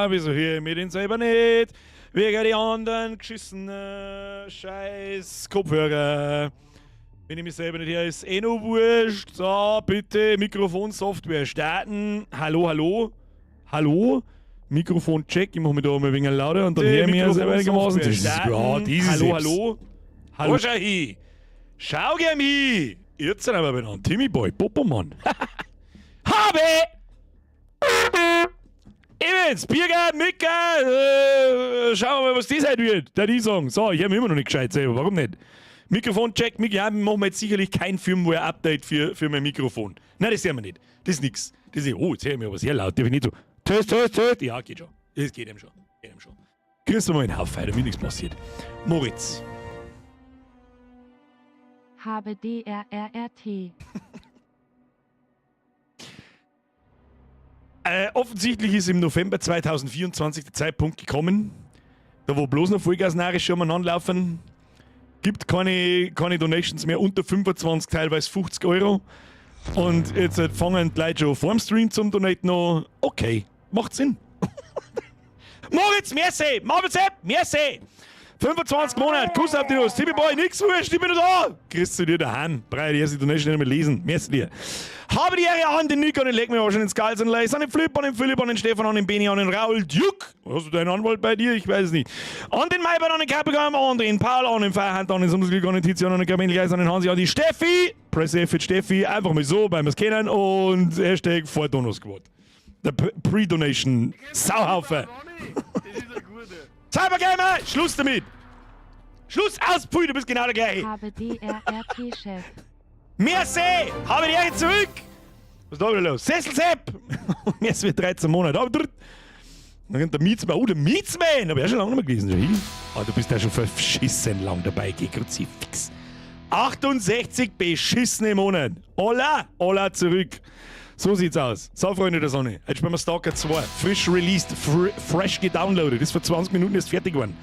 wieso höre ich mir den selber nicht? Wegen die anderen geschissenen scheiß Kopfhörer. Wenn ich mich selber nicht höre, ist eh noch wurscht. So, bitte Mikrofonsoftware starten. Hallo, hallo? Hallo? Mikrofon-Check. Ich mache mich da mal ein wenig lauter und dann höre ich mich selber einigermaßen. Ja, Hallo, hallo? Hallo, schau hin. Schau gern hin. Jetzt sind wir benannt. Timmy Boy, Popomann. Habe! Evans, Biergarten, Micker, schauen wir mal, was das heute wird. Der die sagen. So, ich habe mich immer noch nicht gescheit selber. Warum nicht? Mikrofon-Check, ja, machen wir jetzt sicherlich kein Firmware-Update für mein Mikrofon. Nein, das sehen wir nicht. Das ist nix. Das ist, oh, jetzt höre ich mir aber sehr laut. Darf ich nicht so. Töst. Ja, geht schon. Das geht ihm schon. Grüß mal einen Haufen, da mir nichts passiert. Moritz. Habe DRRRT. Offensichtlich ist im November 2024 der Zeitpunkt gekommen, da wo bloß noch Vollgasnarisch umeinander laufen. Gibt keine Donations mehr unter 25, teilweise 50 €. Und jetzt fangen die Leute schon vor dem Stream zum Donaten an. Okay, macht Sinn. Moritz, merci! Merci! 25 Monate, Kuss auf die Nuss. Timmy Boy, nix wurscht, ich bin noch da! Grüß zu dir daheim. Brauche die erste Donation nicht mehr lesen. Merci dir. Habe die Ehre an den Nick, an den Leg mir auch schon ins Gals und Leis, an den Flip, an den Philipp, an den Stefan, an den Benny, an den Raul, Duke. Hast du deinen Anwalt bei dir? Ich weiß es nicht. An den Maibert, an den Capricorn, an den Paul, an den Feierhand, an den Summersglück, an den Tizian, an den Kameligeist, an den Hansi, an die Steffi. Press F für Steffi. Einfach mal so, weil wir es kennen. Und Hashtag Vordonosquad. Der Pre-Donation. Sauhaufen. Cybergamer, Schluss damit! Schluss aus, Pui, du bist genau der gleiche! Habe DRRT-Chef. Merci! Habe die Ehre zurück! Was ist da wieder los? Sesselsepp! Merci für 13 Monate. Aber dann kommt der Mietsman. Oh, der Mietsman! Hab ich ja schon lange nicht mehr gelesen. Oh, du bist ja schon verschissen lang dabei, geh Kruzifix. 68 beschissene Monate. Hola zurück. So sieht's aus. So, Freunde der Sonne. Jetzt spielen wir Stalker 2. Frisch released, fresh gedownloadet. Ist vor 20 Minuten erst fertig geworden.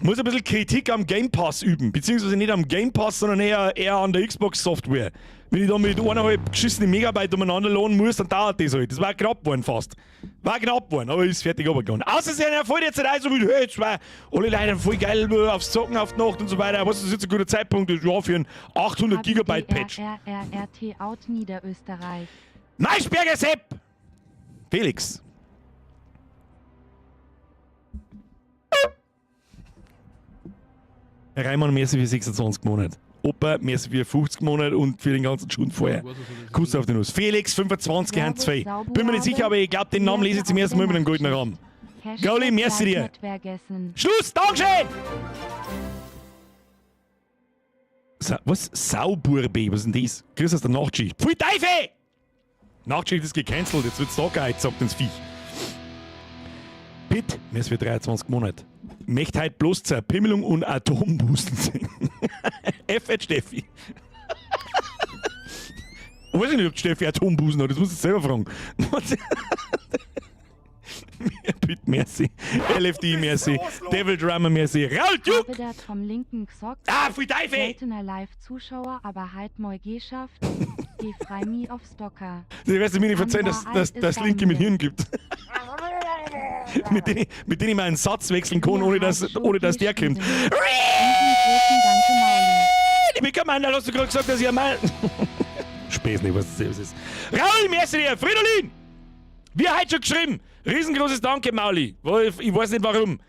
Muss ein bisschen Kritik am Game Pass üben. Beziehungsweise nicht am Game Pass, sondern eher an der Xbox-Software. Wenn ich da mit 1,5 geschissene Megabyte umeinander laden muss, dann dauert das halt. Das war knapp geworden fast. Aber ist fertig runtergegangen. Außer sie haben voll jetzt nicht so wie, hey, jetzt war alle Leute voll geil aufs Zocken auf die Nacht und so weiter. Was ist jetzt ein guter Zeitpunkt? Ja, für einen 800 Gigabyte Patch. DRRRT out Niederösterreich. Maischberger Sepp! Felix. Reimann, merci für 26 Monate. Opa, merci für 50 Monate und für den ganzen Schund vorher. Kuss auf den Nuss. Felix, 25, Hand 2. Bin mir nicht sicher, aber ich glaube, den Namen lese ich zum ersten Mal mit einem goldenen Rahmen. Gauli, merci dir. Schluss, Dankeschön! Was? Sauburbe, was ist denn das? Grüß aus der Nachtschicht. Pfui Teufel! Nachtschicht ist gecancelt, jetzt wird's Tag sagt ins Viech. Pitt, merci für 23 Monate. Möchte heute bloß Zerpimmelung und Atombusen singen. F. Steffi. Ich weiß nicht, ob Steffi Atombusen hat, das musst du selber fragen. Bitte, merci. LFD, merci. Devil Drummer, merci. Raul Duke! Habe der vom linken gesagt. Pfui Teufel! Seltener Live-Zuschauer, aber halt mal geschafft. Geh frei mi auf Stocker. Ich weiß mir nicht verzeihen, dass das Linke mit Hirn gibt. mit denen ich mal einen Satz wechseln kann, ohne dass der kommt. Die Mickermann, da hast du gerade gesagt, dass ich einmal. Späß nicht, was das ist. Raul, merci dir, Fridolin! Wie heute schon geschrieben. Riesengroßes Danke, Mauli. Ich weiß nicht warum.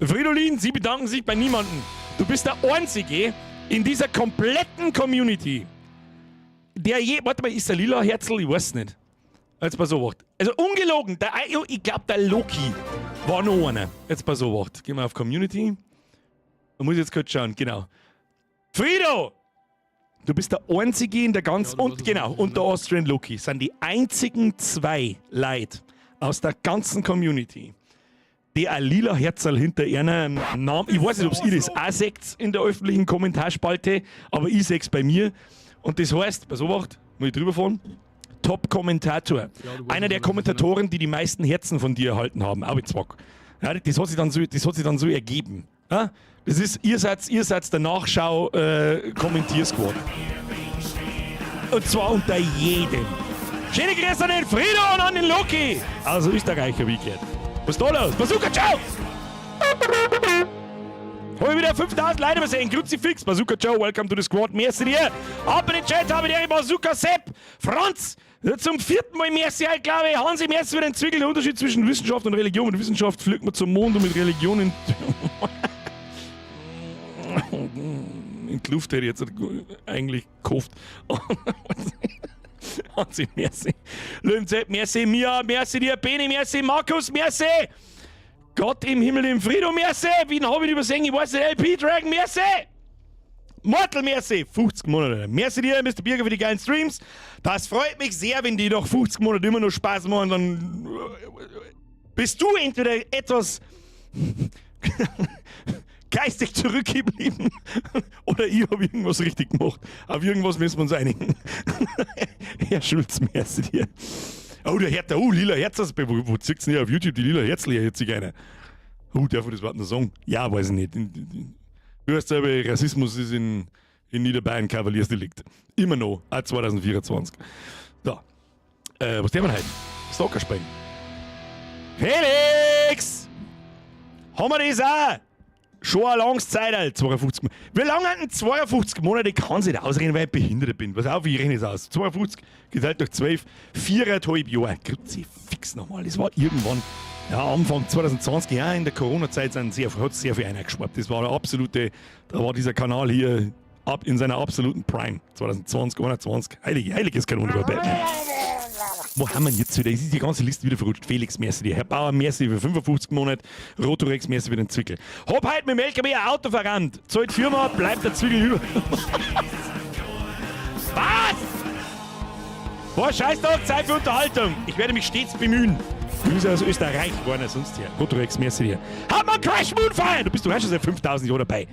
Fridolin, Sie bedanken sich bei niemandem. Du bist der Einzige in dieser kompletten Community, der warte mal, ist der lila Herzl? Ich weiß nicht. Jetzt pass auf, wart. Also ungelogen, ich glaube, der Loki war noch einer. Jetzt pass auf, wart. Gehen wir auf Community. Da muss ich jetzt kurz schauen, genau. Frido! Du bist der Einzige in der ganzen, und der Austrian Loki sind die einzigen 2 Leute aus der ganzen Community, die ein lila Herzl hinter ihrem Namen, ich weiß nicht, ob ihr das auch seht in der öffentlichen Kommentarspalte, aber ich sehe es bei mir. Und das heißt, pass auf, wart, muss ich drüber fahren? Top-Kommentator. Ja, einer der Kommentatoren, die die meisten Herzen von dir erhalten haben. Arbeitswack. Ja, das hat sich dann so ergeben. Ja? Das ist, ihr seid der Nachschau-Kommentiersquad. Und zwar unter jedem. Schöne Grüße an den Frido und an den Loki. Also Österreicher, wie gehört. Was ist da los? Bazooka, ciao! Habe ich wieder 5000 Leute gesehen. Kruzifix, Bazooka Joe, welcome to the squad. Merci dir. Ab in den Chat habe ich dir Bazooka Sepp. Franz, zum 4. Mal merci halt, glaube ich. Hansi, merci für den Zwickel. Der Unterschied zwischen Wissenschaft und Religion. Mit Wissenschaft fliegt man zum Mond und mit Religion in die Luft hätte ich jetzt eigentlich gekauft. Hansi, merci. Löwenzepp, merci. Mia, merci dir. Beni, merci. Markus, merci. Gott im Himmel, im Frieden, merci! Wen habe ich übersehen? Ich weiß nicht, LP Dragon, merci! Mortal, merci! 50 Monate. Merci dir, Mr. Birger, für die geilen Streams. Das freut mich sehr, wenn die nach 50 Monaten immer noch Spaß machen. Dann bist du entweder etwas geistig zurückgeblieben oder ich habe irgendwas richtig gemacht. Auf irgendwas müssen wir uns einigen. Herr Schulz, merci dir. Oh, der Herz, lila Herz, wo zieht's denn auf YouTube die lila Herzl her, jetzt einer? Darf ich das Wort noch sagen? Ja, weiß ich nicht. Du hast selber, Rassismus ist in Niederbayern Kavaliersdelikt. Immer noch, auch 2024. Da. Was tun wir heute? Stalker springen. Felix! Haben wir das auch? Schon ein langes Zeitalter, 52 Monate. Wie lange hatten 52 Monate? Ich kann es nicht ausrechnen, weil ich behindert bin. Pass auf, ich rechne es aus. 52 geteilt durch 12, 4,5 Jahre. Fix nochmal. Das war irgendwann, ja, Anfang 2020, ja, in der Corona-Zeit hat sehr viel eingespart. Das war der absolute, da war dieser Kanal hier in seiner absoluten Prime. 2020, 2021. Heiliges Kanone. Wo haben wir jetzt wieder? Ist die ganze Liste wieder verrutscht? Felix, merci dir. Herr Bauer, merci für 55 Monate. Rotorex, merci für den Zwickel. Hab heute mit dem LKW ein Auto verrannt. Zahlt Firma, bleibt der Zwickel über. Was? Boah, Scheißtag, Zeit für Unterhaltung. Ich werde mich stets bemühen. Du bist ja aus Österreich geworden als sonst hier. Rotorex, merci dir. Hat man Crash Moon feiern? Du bist schon seit 5000 Jahren dabei.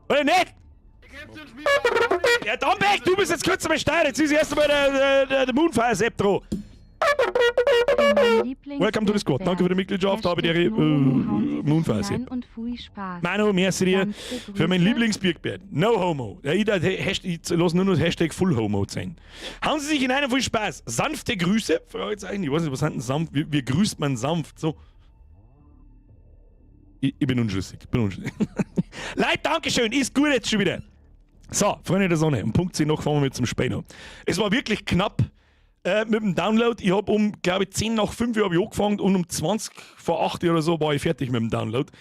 Oder nicht? Ja, Dombeck, du bist jetzt kurz am Stein. Jetzt ist erst einmal der Moonfire-Septro. Welcome to the squad. Danke für die Mitgliedschaft. Habe ich dir Moonfire-Sept. Manu, merci dir für mein Lieblingsbirgbär. No homo. Ja, ich lasse nur noch das Hashtag Full Homo sein. Haben Sie sich in einem viel Spaß. Sanfte Grüße. Fragezeichen. Ich weiß nicht, was sind denn sanft? Wie grüßt man sanft? So. Ich bin unschlüssig. Leute, Dankeschön. Ist gut jetzt schon wieder. So, Freunde der Sonne, um Punkt 10 noch fahren wir mit zum Später. Es war wirklich knapp mit dem Download. Ich habe glaube ich, 10 nach 5 habe ich angefangen und um 20 vor 8 oder so war ich fertig mit dem Download.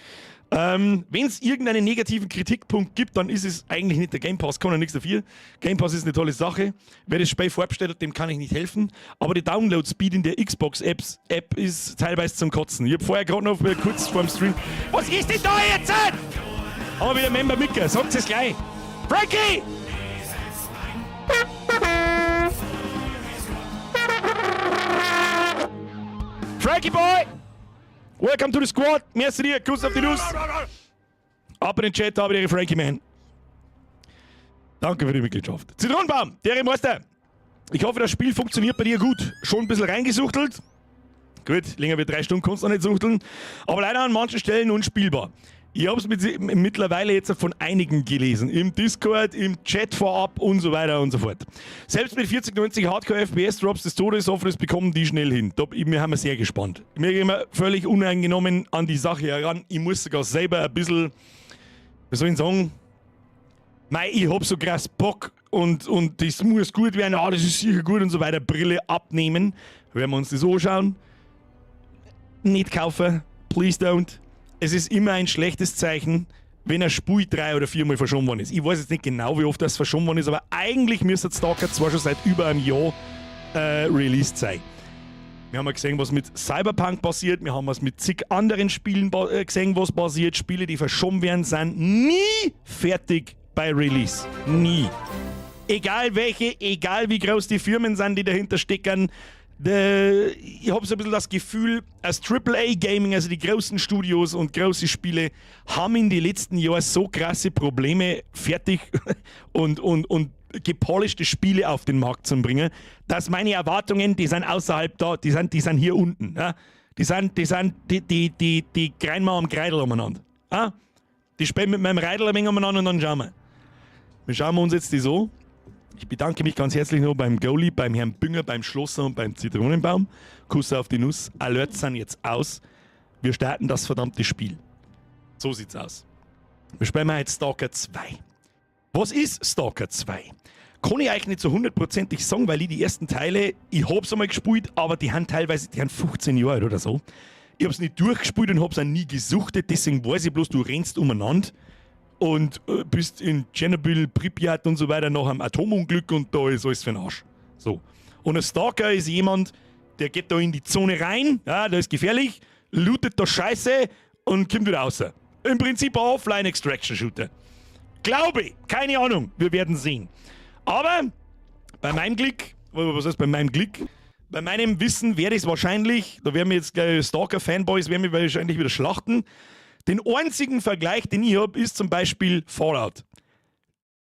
Wenn es irgendeinen negativen Kritikpunkt gibt, dann ist es eigentlich nicht der Game Pass, kann ja nichts dafür. Game Pass ist eine tolle Sache. Wer das Spiel vorbestellt hat, dem kann ich nicht helfen. Aber die Download-Speed in der Xbox-App ist teilweise zum Kotzen. Ich habe vorher gerade noch kurz vor dem Stream... Was ist denn da jetzt? Haben wir wieder Member mitgehört, sagt es gleich. Frankie! Frankie Boy! Welcome to the squad. Merci dir, Kuss auf die Nuss. Ab in den Chat, habe ich ihre Frankie Man. Danke für die Mitgliedschaft. Zitronenbaum, der Meister. Ich hoffe, das Spiel funktioniert bei dir gut. Schon ein bisschen reingesuchtelt. Gut, länger wie 3 Stunden kannst du noch nicht suchteln. Aber leider an manchen Stellen unspielbar. Ich habe es mittlerweile jetzt von einigen gelesen. Im Discord, im Chat vorab und so weiter und so fort. Selbst mit 4090 Hardcore FPS Drops des Todes hoffe, das bekommen die schnell hin. Wir haben sehr gespannt. Mir gehen wir völlig uneingenommen an die Sache heran. Ich muss sogar selber ein bisschen, wie soll ich sagen, ich hab so krass Bock und das muss gut werden, das ist sicher gut und so weiter. Brille abnehmen. Werden wir uns das anschauen. Nicht kaufen. Please don't. Es ist immer ein schlechtes Zeichen, wenn ein Spiel 3 oder 4 Mal verschoben worden ist. Ich weiß jetzt nicht genau, wie oft das verschoben worden ist, aber eigentlich müsste Stalker zwar schon seit über einem Jahr released sein. Wir haben ja gesehen, was mit Cyberpunk passiert, wir haben was mit zig anderen Spielen gesehen, was passiert. Spiele, die verschoben werden, sind nie fertig bei Release. Nie. Egal welche, egal wie groß die Firmen sind, die dahinter stecken. Ich habe so ein bisschen das Gefühl, als AAA-Gaming, also die großen Studios und große Spiele, haben in den letzten Jahren so krasse Probleme fertig und gepolischte Spiele auf den Markt zu bringen, dass meine Erwartungen, die sind außerhalb da, die sind hier unten. Ja? Die greien mal am Kreidel umeinander. Ja? Die spielen mit meinem Reidel ein wenig umeinander und dann schauen wir. Wir schauen uns jetzt die so. Ich bedanke mich ganz herzlich noch beim Goalie, beim Herrn Bünger, beim Schlosser und beim Zitronenbaum. Kuss auf die Nuss. Alerts sind jetzt aus. Wir starten das verdammte Spiel. So sieht's aus. Wir spielen jetzt Stalker 2. Was ist Stalker 2? Kann ich euch nicht so hundertprozentig sagen, weil ich die ersten Teile, ich hab's einmal gespielt, aber die haben teilweise, die haben 15 Jahre alt oder so. Ich hab's nicht durchgespielt und hab's auch nie gesuchtet, deswegen weiß ich bloß, du rennst umeinander und bist in Tschernobyl, Pripyat und so weiter nach einem Atomunglück und da ist alles für den Arsch. So. Und ein Stalker ist jemand, der geht da in die Zone rein, ja, da ist gefährlich, lootet da Scheiße und kommt wieder raus. Im Prinzip ein Offline-Extraction-Shooter. Glaube ich, keine Ahnung, wir werden sehen. Aber bei meinem Glück, was heißt bei meinem Glück? Bei meinem Wissen werde ich es wahrscheinlich, da werden wir jetzt gleich Stalker-Fanboys, werden wir wahrscheinlich wieder schlachten. Den einzigen Vergleich, den ich habe, ist zum Beispiel Fallout.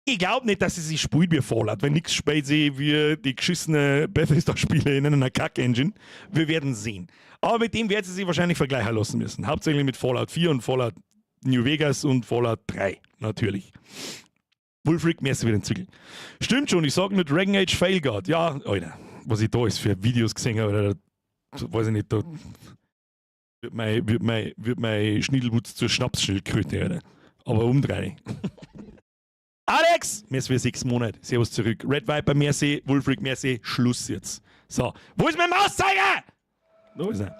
Ich glaube nicht, dass sie sich spielt wie Fallout, weil nichts spielt sie wie die geschissene Bethesda-Spiele in einer Kack-Engine. Wir werden sehen. Aber mit dem werden sie sich wahrscheinlich vergleichen lassen müssen. Hauptsächlich mit Fallout 4 und Fallout New Vegas und Fallout 3, natürlich. Wolfric, merci für den Zügel. Stimmt schon, ich sage nur Dragon Age Fail God. Ja, Alter, was ich da ist für Videos gesehen habe, weiß ich nicht, da wird mein Schnittelwutz zur Schnapsschildkröte, Alter. Aber umdrehen. Alex, merci für 6 Monate. Servus zurück. Red Viper, merci. Wolfric, merci. Schluss jetzt. So, wo ist mein Mauszeiger? Da ist er.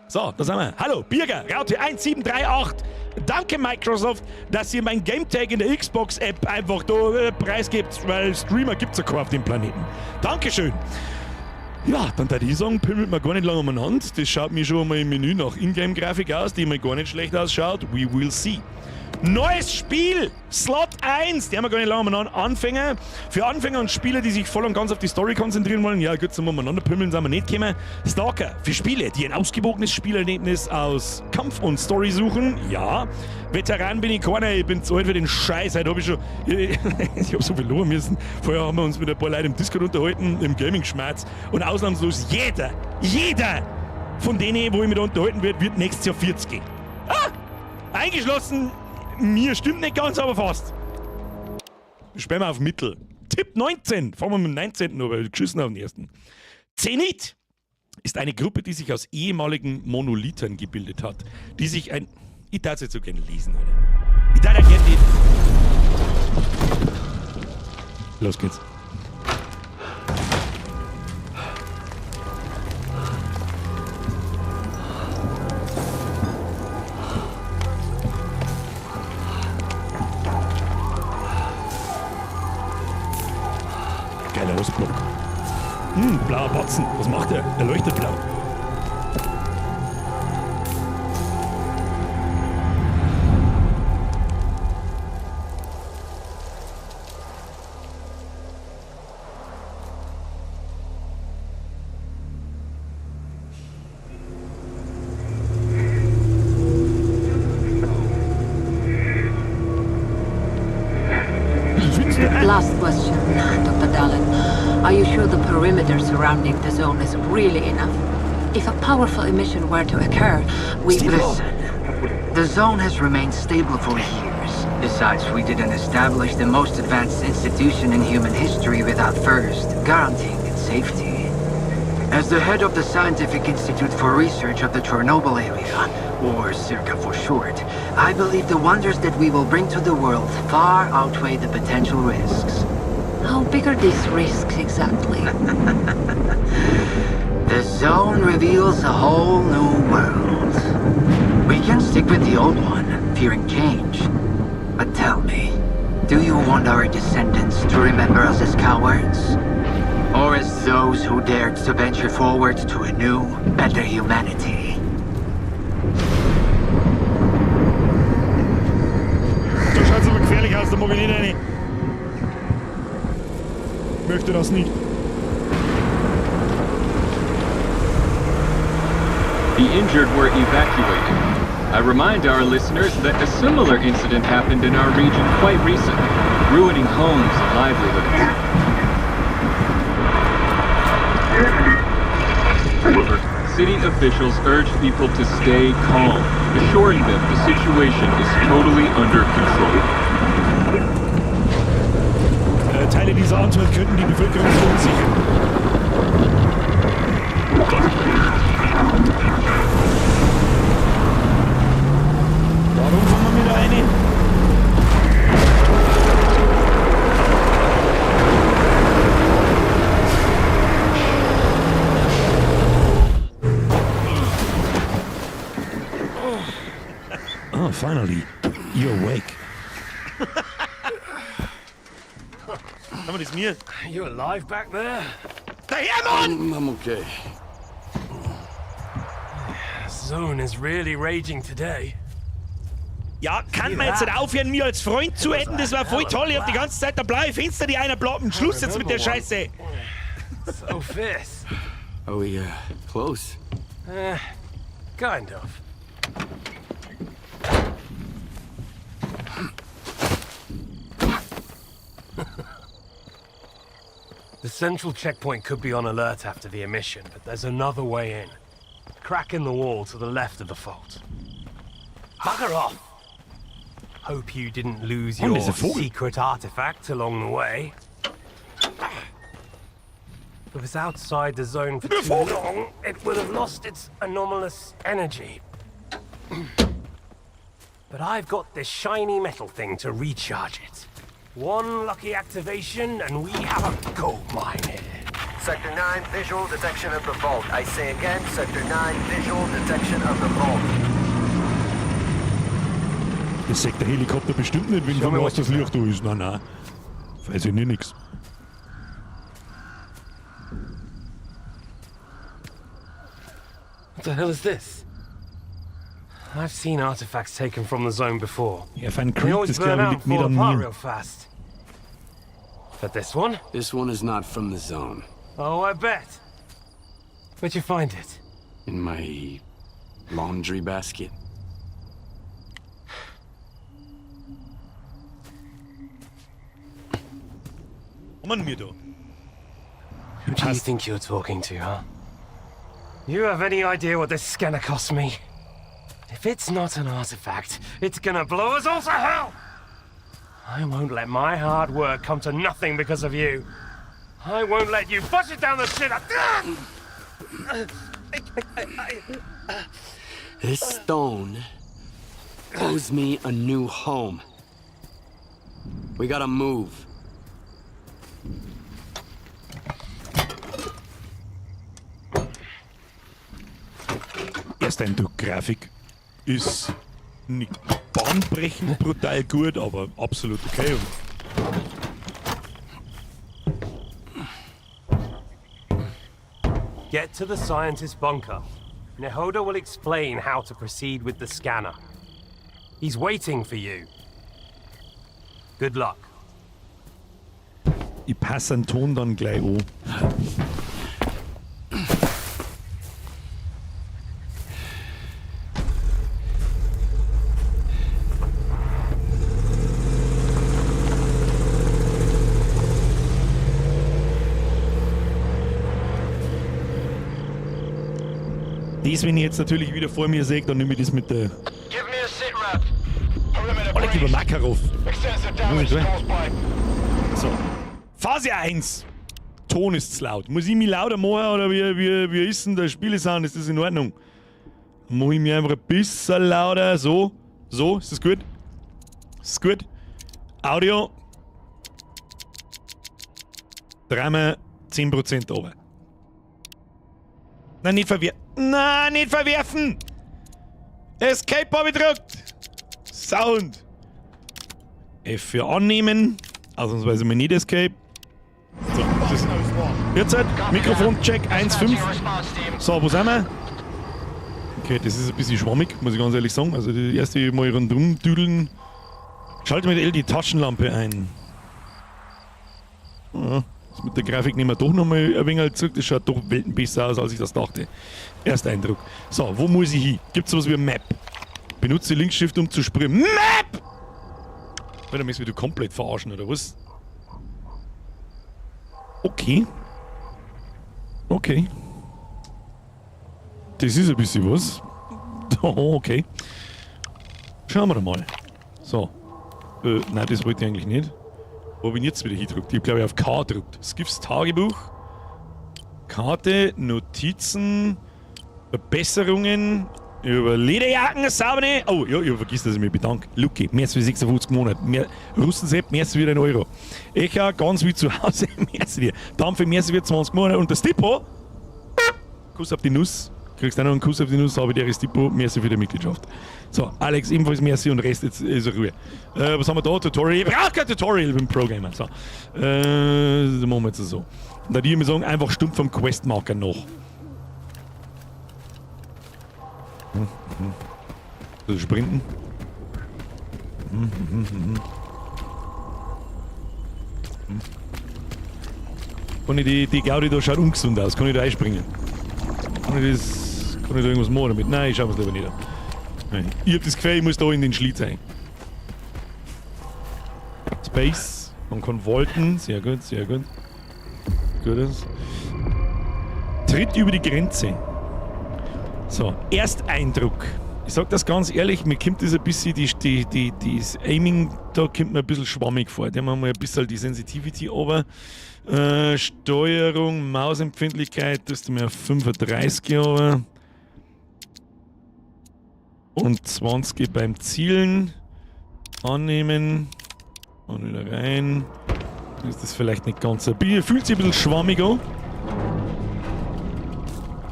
So, da sind wir. Hallo, Birger, Raute 1738. Danke Microsoft, dass ihr mein Gametag in der Xbox-App einfach da preisgebt, weil Streamer gibt's ja keinen auf dem Planeten. Dankeschön. Ja, dann würde ich sagen, pimmelt mir gar nicht lange umeinander. Das schaut mir schon mal im Menü nach Ingame-Grafik aus, die mir gar nicht schlecht ausschaut. We will see. Neues Spiel, Slot 1, die haben wir gar nicht lange umeinander. Anfänger, für Anfänger und Spieler, die sich voll und ganz auf die Story konzentrieren wollen, ja gut, zum umeinander pimmeln sind wir nicht gekommen. Stalker, für Spiele, die ein ausgewogenes Spielerlebnis aus Kampf und Story suchen, ja. Veteran bin ich keiner, ich bin zu alt für den Scheiß, heute habe ich schon, ich habe so verloren müssen. Vorher haben wir uns mit ein paar Leuten im Discord unterhalten, im Gaming-Schmerz und ausnahmslos jeder von denen, wo ich mich da unterhalten werde, wird nächstes Jahr 40 gehen. Ah, eingeschlossen. Mir stimmt nicht ganz, aber fast. Spielen wir auf Mittel. Tipp 19. Fangen wir mit dem 19. an, weil wir geschissen auf den ersten. Zenit ist eine Gruppe, die sich aus ehemaligen Monolithen gebildet hat. Die sich ein... Ich darf es jetzt so gerne lesen, Alter. Ich darf ja gerne die... Los geht's. Geiler Ausblock. Blauer Batzen. Was macht er? Er leuchtet blau. Last question, Dr. Dallin. Are you sure the perimeter surrounding the zone is really enough? If a powerful emission were to occur, we would... Listen, the zone has remained stable for years. Besides, we didn't establish the most advanced institution in human history without first guaranteeing its safety. As the head of the Scientific Institute for Research of the Chernobyl area, or CIRCA for short, I believe the wonders that we will bring to the world far outweigh the potential risks. How big are these risks exactly? The zone reveals a whole new world. We can stick with the old one, fearing change. But tell me, do you want our descendants to remember us as cowards? Or as those who dared to venture forward to a new, better humanity? Du schaust aber gefährlich aus, da mag ich nicht rein. Ich möchte das nicht. The injured were evacuated. I remind our listeners that a similar incident happened in our region quite recently, ruining homes and livelihoods. City officials urge people to stay calm, assuring them the situation is totally under control. Teile dieser Antwort könnten die Bevölkerung verunsichern. Oh, finally. You're awake. Aber das ist mir. You alive back there? Daher, Mann! I'm okay. The zone is really raging today. Ja, kann man jetzt nicht aufhören, mir als Freund zu enden? Das war voll toll. Ich hab die ganze Zeit der blaue Fenster, die einer blocken. Schluss jetzt mit der Scheiße. So fierce. Are we, close? Kind of. The central checkpoint could be on alert after the emission, but there's another way in. Crack in the wall to the left of the fault. Bugger off! Hope you didn't lose Oh, your there's a fault. secret artifact along the way. If it was outside the zone for too long, it would have lost its anomalous energy. But I've got this shiny metal thing to recharge it. One lucky activation and we have a gold mine here. Sector 9, visual detection of the vault. I say again, Sector 9, visual detection of the vault. Das sagt der Helikopter bestimmt nicht, wenn Schau von mir, was was das Licht da ist. Nein, nein. Weiß ich nicht nix. What the hell is this? I've seen artifacts taken from the zone before. Ja, für einen They Creep, always das burn glaube ich out liegt and nicht fall an apart mir. real fast. But this one? This one is not from the zone. Oh, I bet. Where'd you find it? In my laundry basket. Komm an mir da. Who do you think you're talking to, huh? You have any idea what this scanner cost me? If it's not an artifact, it's gonna blow us all to hell! I won't let my hard work come to nothing because of you. I won't let you push it down the shit. This stone owes me a new home. We gotta move. Erster Eindruck, Grafik ist nicht bahnbrechend brutal gut, aber absolut okay. Get to the scientist's bunker. Nehoda will explain how to proceed with the scanner. He's waiting for you. Good luck. Ich passe den Ton dann gleich an. Das, wenn ich jetzt natürlich wieder vor mir sehe, dann nehme ich das mit der... Give me a sit rep. Perimeter Oleg über Makarov. Extensive damage caused by... So. Phase 1. Ton ist zu laut. Muss ich mich lauter machen oder wie ist denn der Spielesound? Ist das in Ordnung? Mach ich mich einfach ein bisschen lauter. So. So. Ist das gut? Ist das gut? Audio. Drehen wir 10% runter. Nein, nicht verwerfen. Nein, nicht verwerfen! Escape habe ich gedrückt. Sound. F für annehmen. Ausnahmsweise mal nicht Escape. So, das jetzt halt. Mikrofoncheck 1.5. So, wo sind wir? Okay, das ist ein bisschen schwammig, muss ich ganz ehrlich sagen. Also die erste Mal rundum düdeln. Schalte mit L die Taschenlampe ein. Ja, das mit der Grafik nehmen wir doch nochmal ein wenig zurück. Das schaut doch welten besser aus, als ich das dachte. Erster Eindruck. So, wo muss ich hin? Gibt es sowas wie eine Map? Benutze die Linksstift, um zu springen. Map! Weil dann müssen wir du komplett verarschen, oder was? Okay. Okay. Das ist ein bisschen was. Oh, okay. Schauen wir mal. So. Nein, das wollte ich eigentlich nicht. Wo bin ich jetzt wieder hingedrückt? Ich habe, glaube ich, auf K gedrückt. Skiffs Tagebuch. Karte, Notizen, Verbesserungen, über Lederjacken, saubere. Oh, ja, ich vergiss, dass ich mich bedanke. Lucky, mehr als für 56 Monate. Mehr Russensepp, mehr als wieder ein Euro. Echa, ganz wie zu Hause, mehr als wieder. Dampfe, mehr als wieder 20 Monate. Und das Tipo, Kuss auf die Nuss, Kriegst auch noch einen Kuss auf die Nuss, habe der ist Tipo. Merci für die Mitgliedschaft. So, Alex ebenfalls merci und Rest jetzt ist Ruhe. Was haben wir da? Tutorial. Ich brauche kein Tutorial, ich bin Pro-Gamer. So, das machen wir jetzt so. Und da würde ich mir sagen, einfach stumpf vom Questmarker noch. Also sprinten. Kann ich die Gaudi da schaut ungesund aus, kann ich da einspringen? Kann ich da irgendwas machen damit? Nein, ich schau mir's lieber nicht an. Nein. Ich hab das Gefühl, ich muss da in den Schlitz ein. Space, man kann volten, sehr gut, sehr gut. Gutes. Tritt über die Grenze. So, Ersteindruck. Ich sag das ganz ehrlich, mir kommt das ein bisschen, das Aiming, da kommt mir ein bisschen schwammig vor. Da haben wir mal ein bisschen die Sensitivity over. Steuerung, Mausempfindlichkeit, das ist mir auf 35 over. Und 20 beim Zielen. Annehmen. Und wieder rein. Ist das vielleicht nicht ganz so. Fühlt sich ein bisschen schwammig an.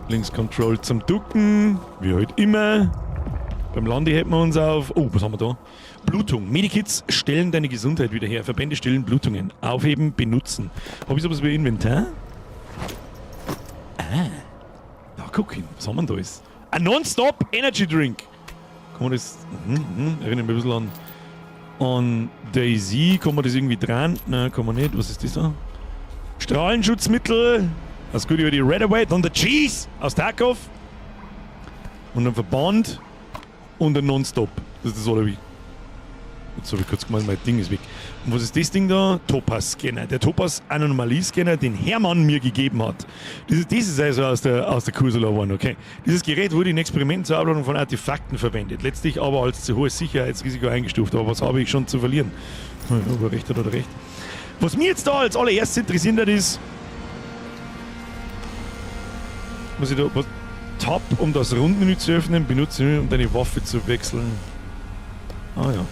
Links Control zum Ducken. Wie halt immer. Beim Lande hätten wir uns auf. Oh, was haben wir da? Blutung. Medikits stellen deine Gesundheit wieder her. Verbände stillen Blutungen. Aufheben, benutzen. Habe ich sowas wie Inventar? Ah. Da guck hin. Was haben wir da alles? Ein Non-Stop Energy Drink. Kann man das. Erinnert mich ein bisschen an Daisy. Kann man das irgendwie dran? Nein, kann man nicht. Was ist das da? Strahlenschutzmittel. Das gut über die Red Away. Dann der Cheese aus Tarkov. Und ein Verband. Und ein Non-Stop. Das ist das alle wie. Jetzt habe ich kurz gemeint, mein Ding ist weg. Und was ist das Ding da? Topaz-Scanner. Der Topaz-Anomalie-Scanner, den Hermann mir gegeben hat. Das ist also aus der Cursula One, okay. Dieses Gerät wurde in Experimenten zur Abladung von Artefakten verwendet. Letztlich aber als zu hohes Sicherheitsrisiko eingestuft. Aber was habe ich schon zu verlieren? Aber recht oder recht. Was mir jetzt da als allererstes interessiert hat, ist. Was ich da. Was, Tab, um das Rundenmenü zu öffnen, benutze um deine Waffe zu wechseln. Ah ja.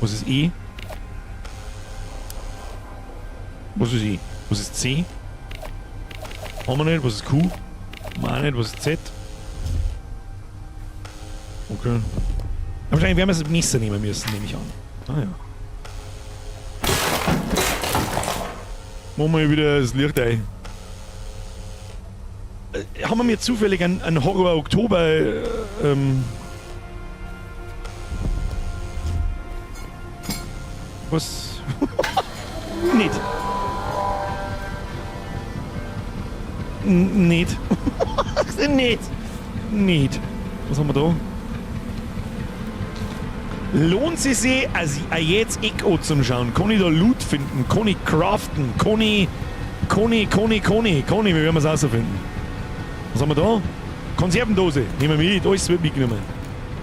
Was ist E? Was ist E? Was ist C? Haben wir nicht. Was ist Q? Haben wir auch nicht. Was ist Z? Okay. Wahrscheinlich werden wir das Messer nehmen müssen, nehme ich an. Ah ja. Machen wir wieder das Licht ein. Haben wir mir zufällig einen Horror-Oktober was? Nicht. Nicht. Nicht. Was haben wir da? Lohnt es sich, also jetzt Echo zum Schauen? Kann ich da Loot finden? Kann ich craften? Kann ich, wie werden wir es rausfinden? Was haben wir da? Konservendose. Nehmen wir mit, alles wird mitgenommen.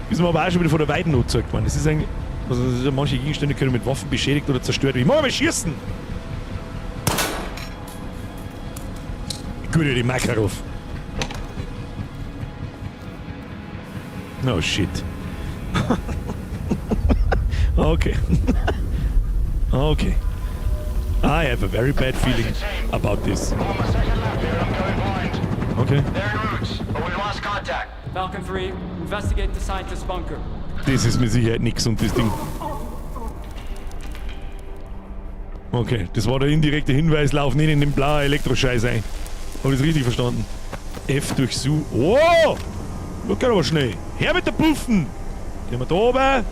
Ist mir aber auch schon wieder von der Weiden gezeigt worden. Das ist eigentlich. Also manche Gegenstände können mit Waffen beschädigt oder zerstört werden. Ich muss aber schießen! Gut, die Makarov. Oh shit. Okay. Okay. I have a very bad feeling about this. Okay. Falcon 3, investigate the scientist's bunker. Das ist mit Sicherheit nix und das Ding. Okay, das war der indirekte Hinweis, lauf nicht in den blauen Elektroscheiß ein. Hab ich das richtig verstanden? F durchsuchen. Oh! Das geht aber schnell. Her mit der Puffen! Gehen wir da oben. Ja,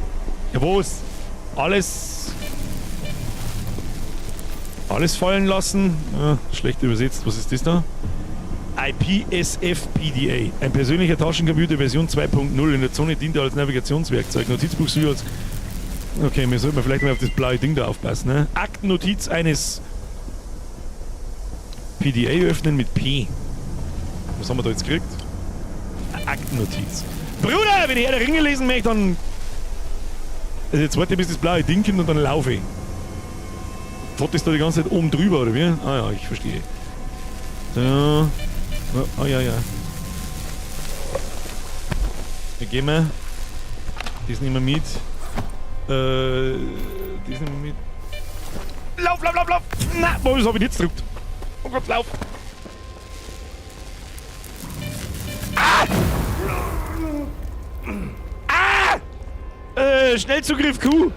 was? Alles fallen lassen. Ja, schlecht übersetzt. Was ist das da? IPSF-PDA. Ein persönlicher Taschencomputer Version 2.0 in der Zone dient als Navigationswerkzeug. Notizbuch sowie als. Okay, wir sollten vielleicht mal auf das blaue Ding da aufpassen. Ne? Aktennotiz eines PDA öffnen mit P. Was haben wir da jetzt gekriegt? Aktennotiz. Bruder, wenn ich der Ringe lesen möchte, dann. Also jetzt warte, bis das blaue Ding kommt und dann laufe ich. Fährt das da die ganze Zeit oben drüber, oder wie? Ah ja, ich verstehe. So. Oh ja, ja. Hier gehen wir. Das nehmen wir mit. Das nehmen wir mit. Lauf! Na, was habe ich jetzt gedrückt? Oh Gott, lauf! Ah! Schnellzugriff Q.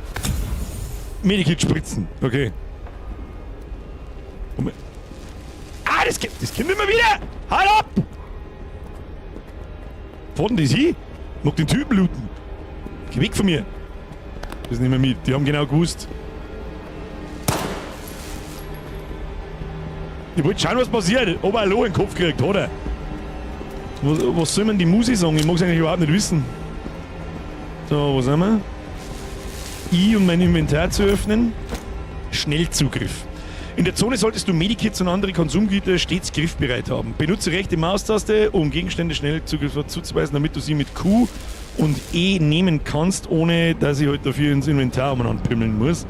Medikit spritzen. Okay. Moment. Ah, das kommt immer wieder. Halt ab! Wo denn das hin? Ich mag den Typen looten. Geh weg von mir. Das nehmen wir mit. Die haben genau gewusst. Ich wollte schauen, was passiert. Ob er ein Loh in den Kopf kriegt, oder? Was soll man die Musi sagen? Ich mag es eigentlich überhaupt nicht wissen. So, wo sind wir? I, um mein Inventar zu öffnen. Schnellzugriff. In der Zone solltest du Medikits und andere Konsumgüter stets griffbereit haben. Benutze rechte Maustaste, um Gegenstände schnell Zugriff zuzuweisen, damit du sie mit Q und E nehmen kannst, ohne dass ich halt dafür ins Inventar umeinander pimmeln muss.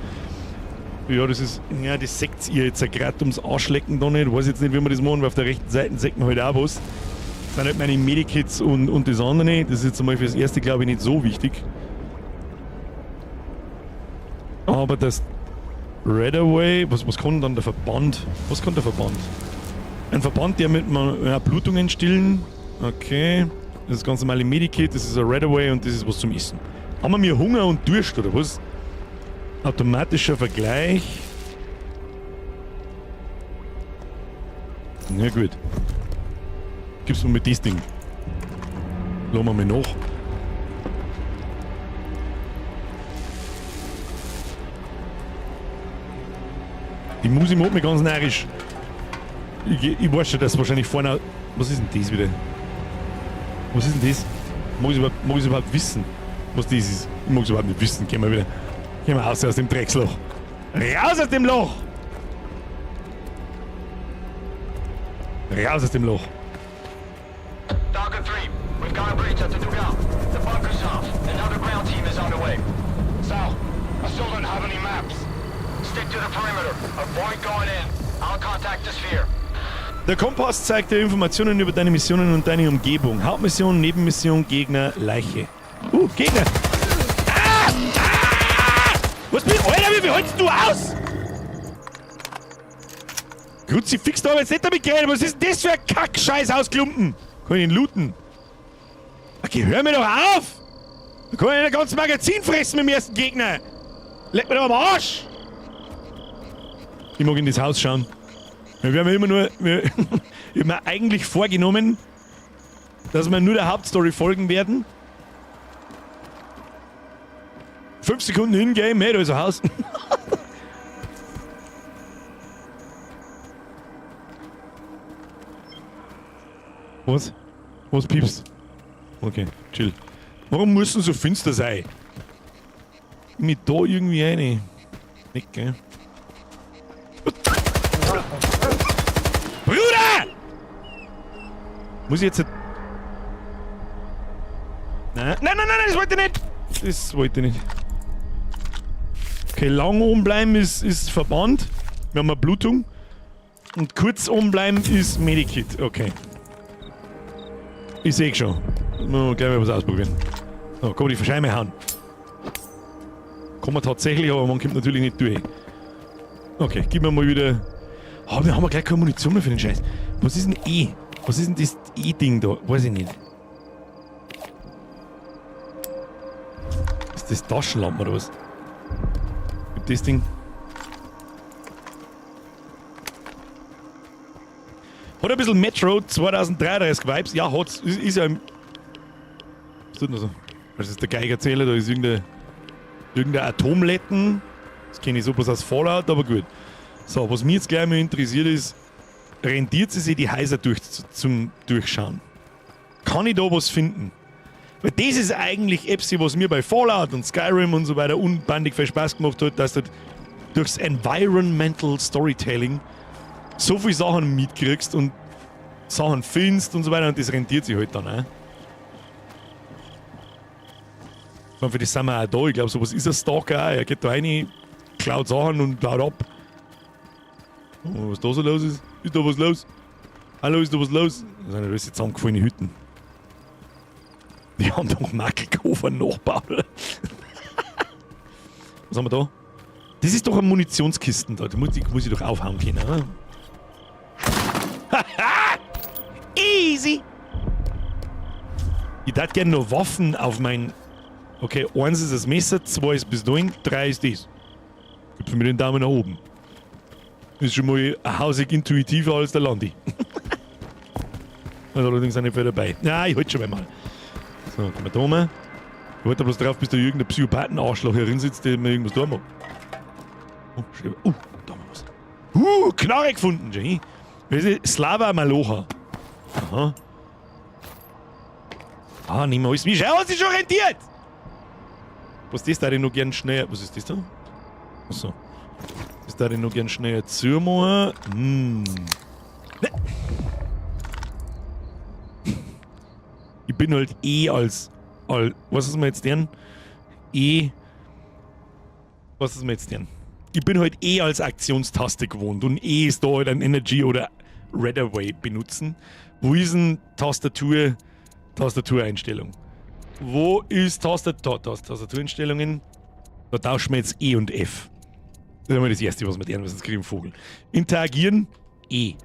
Ja, das ist... Ja, das seht ihr jetzt gerade ums Arschlecken da nicht. Ich weiß jetzt nicht, wie wir das machen, weil auf der rechten Seite sieht man halt auch was. Das sind halt meine Medikits und das andere. Das ist jetzt einmal fürs Erste, glaube ich, nicht so wichtig. Aber das Redaway, was kann dann der Verband? Was kann der Verband? Ein Verband, der mit Blutungen stillen. Okay. Das ist ganz normale Medikit, das ist ein Redaway und das ist was zum Essen. Haben wir Hunger und Durst oder was? Automatischer Vergleich. Na gut. Gib's mir mit das Ding. Lassen wir mal nach. Die Musi macht mich ganz narrisch. Ich weiß schon, dass wahrscheinlich vorne... Was ist denn das wieder? Was ist denn das? Mag ich es überhaupt wissen, was das ist? Ich mag es überhaupt nicht wissen. Gehen wir wieder. Gehen wir raus aus dem Drecksloch. Raus aus dem Loch! Raus aus dem Loch. Darker 3, we've got a breach at the dugout. The bunker's off. Another ground team is on the way. Sal, I still don't have any maps. Stick to the perimeter. Avoid going in. I'll contact the sphere. Der Kompass zeigt dir Informationen über deine Missionen und deine Umgebung. Hauptmission, Nebenmission, Gegner, Leiche. Gegner! Ah! Ah! Was bist du? Alter, wie viel holst du aus? Kruzifix, da aber jetzt nicht damit geredet. Was ist denn das für ein Kack-Scheiß ausklumpen? Kann ich ihn looten? Okay, hör mir doch auf! Da kann ich ein ganzes Magazin fressen mit dem ersten Gegner. Leck mir doch am Arsch! Ich mag in das Haus schauen. Wir haben immer nur... Ich habe mir eigentlich vorgenommen, dass wir nur der Hauptstory folgen werden. 5 Sekunden in-game, hey, da ist ein Haus. Was? Was piepst? Okay, chill. Warum muss es so finster sein? Mit da irgendwie eine. Nicht, gell? Bruder! Muss ich jetzt... Nein, das wollte ich nicht! Das wollte ich nicht. Okay, lang oben bleiben ist Verband. Wir haben eine Blutung. Und kurz oben bleiben ist Medikit. Okay. Ich sehe schon. Mal gleich mal was ausprobieren. So, kann man die Verscheibe hauen. Kann man tatsächlich, aber man kommt natürlich nicht durch. Okay, gib mir mal wieder... Oh, wir haben gleich keine Munition mehr für den Scheiß. Was ist denn E? Was ist denn das E-Ding da? Weiß ich nicht. Ist das Taschenlampe oder was? Gibt das Ding? Hat ein bisschen Metro 2033 Vibes. Ja, hat's. Ist ja im... Was tut denn so? Das ist der Geigerzähler, da ist irgendein Atomletten. Das kenne ich so bloß aus Fallout, aber gut. So, was mich jetzt gleich mal interessiert ist, rentiert es sich die Häuser zum Durchschauen? Kann ich da was finden? Weil das ist eigentlich etwas, was mir bei Fallout und Skyrim und so weiter unbandig viel Spaß gemacht hat, dass du durchs Environmental Storytelling so viele Sachen mitkriegst und Sachen findest und so weiter und das rentiert sich halt dann auch. Und für das sind wir auch da. Ich glaube, sowas ist ein Stalker auch. Er geht da rein, klaut Sachen und haut ab. Oh, was da so los ist? Ist da was los? Hallo, ist da was los? Das sind ja alles zusammengefallene Hütten. Die haben doch Makelkofer nachgebaut, oder? Was haben wir da? Das ist doch eine Munitionskisten da. Die muss ich doch aufhauen können, oder? Haha! Easy! Ich hätte gerne noch Waffen auf mein Okay, 1 ist das Messer, 2 ist Pistolen, 3 ist das. Gib's mir den Daumen nach oben. Ist schon mal ein hausig intuitiver als der Landi. Also allerdings auch nicht viel dabei. Ja, ich halte schon mal. So, kommen wir da mal. Ich warte bloß drauf, bis da irgendein Psychopathen-Arschloch herin sitzt, der mir irgendwas da macht. Oh, schön. Da haben wir was. Knarre gefunden, Jenny. Das ist Slava Malocha. Aha. Ah, nicht mehr alles. Wie schau, hast du schon rentiert? Was ist das da denn noch gern schnell? Was ist das da? Achso. Das da denn noch gern schnell zumachen? Ne. Ich bin halt als was ist mir jetzt denn? Was ist mir jetzt denn? Ich bin halt als Aktionstaste gewohnt und ist da halt ein Energy oder Red Away benutzen. Wo ist denn Tastatureinstellung? Wo ist Tastatureinstellungen? Da tauschen wir jetzt E und F. Das ist immer das Erste, was wir lernen, sonst kriegen wir einen Vogel. Interagieren, E.